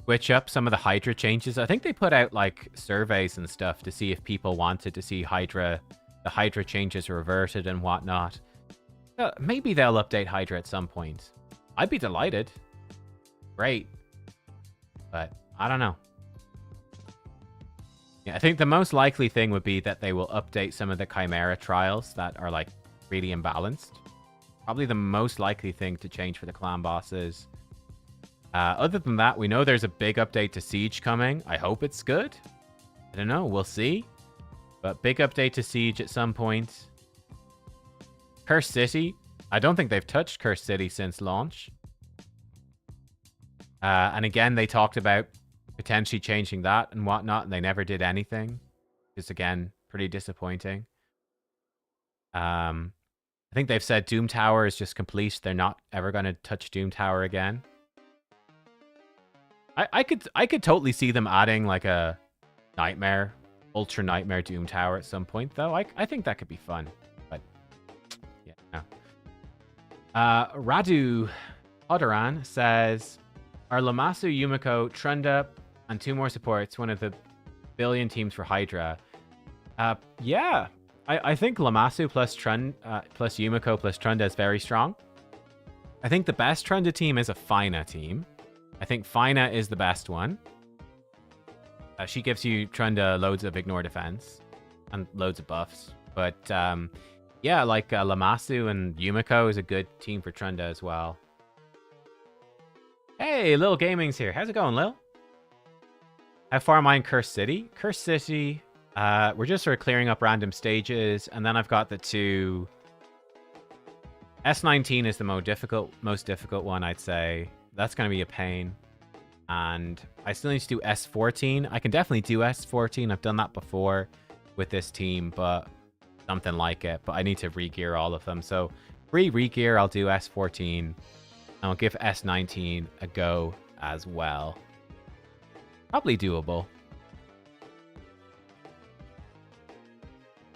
switch up some of the Hydra changes. I think they put out like surveys and stuff to see if people wanted to see the Hydra changes reverted and whatnot. Maybe they'll update Hydra at some point. I'd be delighted. Great. But I don't know. Yeah, I think the most likely thing would be that they will update some of the Chimera trials that are like really imbalanced. Probably the most likely thing to change for the clan bosses. Other than that, we know there's a big update to Siege coming. I hope it's good. I don't know. We'll see. But big update to Siege at some point. Cursed City. I don't think they've touched Cursed City since launch. And again, they talked about potentially changing that and whatnot, and they never did anything. Just again, pretty disappointing. I think they've said Doom Tower is just complete. They're not ever going to touch Doom Tower again. I could totally see them adding like a Nightmare, Ultra Nightmare Doom Tower at some point, though. I think that could be fun. But yeah, no. Radu Hodoran says, are Lamasu, Yumiko, Trunda, and 2 more supports one of the billion teams for Hydra? Yeah. I think Lamasu plus Yumiko plus Trunda is very strong. I think the best Trunda team is a Fina team. I think Fina is the best one. She gives you Trunda loads of ignore defense and loads of buffs. But yeah, like Lamasu and Yumiko is a good team for Trunda as well. Hey, Lil Gaming's here. How's it going, Lil? How far am I in Cursed City? Cursed City... we're just sort of clearing up random stages, and then I've got the 2... S19 is the most difficult one, I'd say. That's going to be a pain. And I still need to do S14. I can definitely do S14. I've done that before with this team, but something like it. But I need to re-gear all of them. So re-gear, I'll do S14. And I'll give S19 a go as well. Probably doable.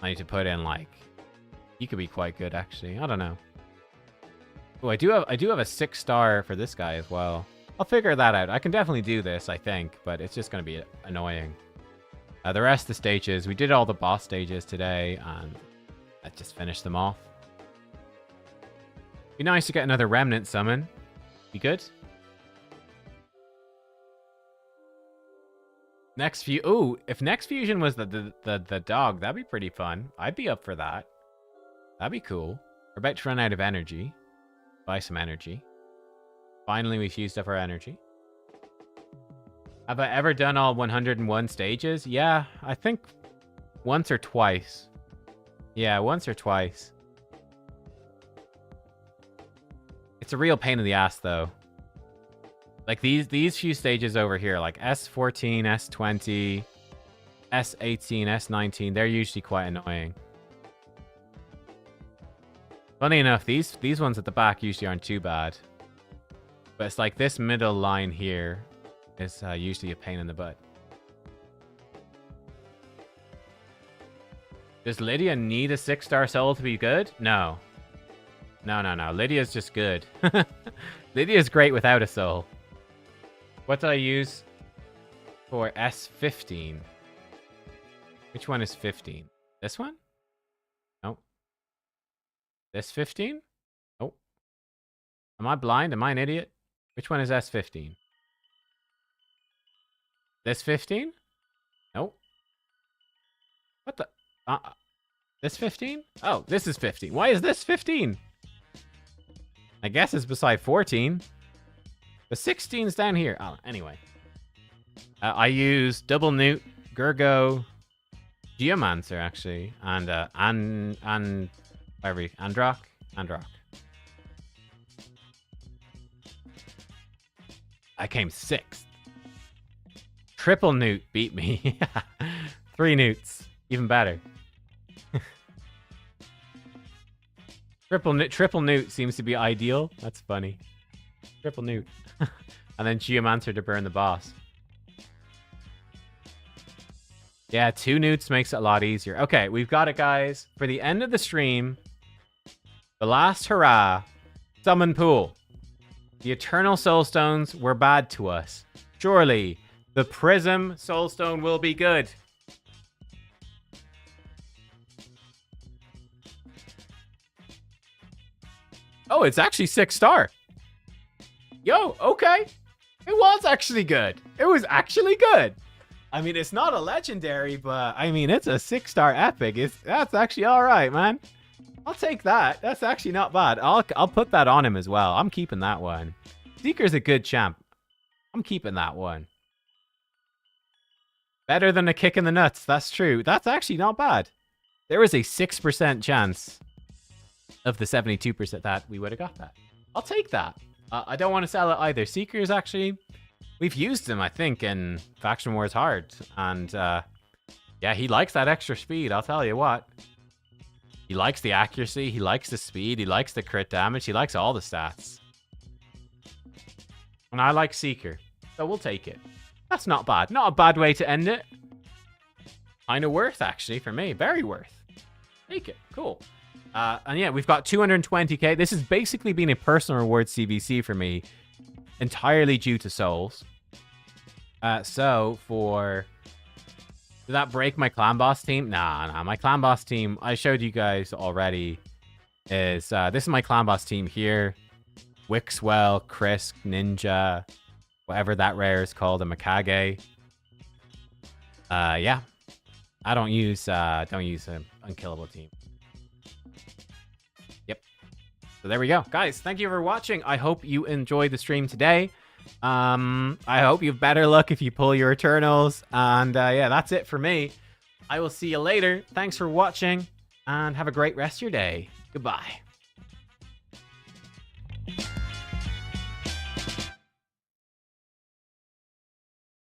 I need to put in, like... He could be quite good, actually. I don't know. Oh, I do have a 6-star for this guy as well. I'll figure that out. I can definitely do this, I think, but it's just going to be annoying. The rest of the stages, we did all the boss stages today, and I just finished them off. Be nice to get another Remnant summon. Be good. Next few. Ooh, if next fusion was the dog, that'd be pretty fun. I'd be up for that. That'd be cool. We're about to run out of energy. Buy some energy. Finally, we've used up our energy. Have I ever done all 101 stages? Yeah, I think once or twice. Yeah, once or twice. It's a real pain in the ass, though. Like these few stages over here, like S14, S20, S18, S19, they're usually quite annoying. Funny enough, these ones at the back usually aren't too bad. But it's like this middle line here is usually a pain in the butt. Does Lydia need a 6-star soul to be good? No. No. Lydia's just good. Lydia's great without a soul. What do I use for S15? Which one is 15? This one? No. This 15? Oh. Am I blind? Am I an idiot? Which one is S15? This 15? Nope. What the? This 15? Oh, this is 15. Why is this 15? I guess it's beside 14. The 16's down here. Oh, anyway. I use double newt, Gurgo, Geomancer, actually, and Androck. I came 6th. Triple newt beat me. 3 newts. Even better. Triple newt seems to be ideal. That's funny. Triple newt. And then Geomancer to burn the boss. Yeah, 2 newts makes it a lot easier. Okay, we've got it, guys. For the end of the stream, the last hurrah, summon pool. The Eternal Soulstones were bad to us. Surely, the Prism Soulstone will be good. Oh, it's actually 6-star. Yo, okay. It was actually good. It was actually good. I mean, it's not a legendary, but I mean, it's a 6-star epic. That's actually all right, man. I'll take that. That's actually not bad. I'll put that on him as well. I'm keeping that one. Seeker's a good champ. I'm keeping that one. Better than a kick in the nuts. That's true. That's actually not bad. There is a 6% chance of the 72% that we would have got that. I'll take that. I don't want to sell it either. Seeker's actually... We've used him, I think, in Faction Wars Hard. And, yeah, he likes that extra speed, I'll tell you what. He likes the accuracy, he likes the speed, he likes the crit damage, he likes all the stats. And I like Seeker, so we'll take it. That's not bad. Not a bad way to end it. Kind of worth, actually, for me. Very worth. Take it. Cool. And yeah, we've got 220k. This has basically been a personal reward CvC for me. Entirely due to souls. So for... Did that break my clan boss team? Nah. My clan boss team, I showed you guys already, is... this is my clan boss team here. Wixwell, Krisk, Ninja, whatever that rare is called, a Mikage. Yeah. I don't use an unkillable team. Yep. So there we go. Guys, thank you for watching. I hope you enjoyed the stream today. I hope you have better luck if you pull your Eternals. And yeah, that's it for me. I will see you later. Thanks for watching, and have a great rest of your day. Goodbye.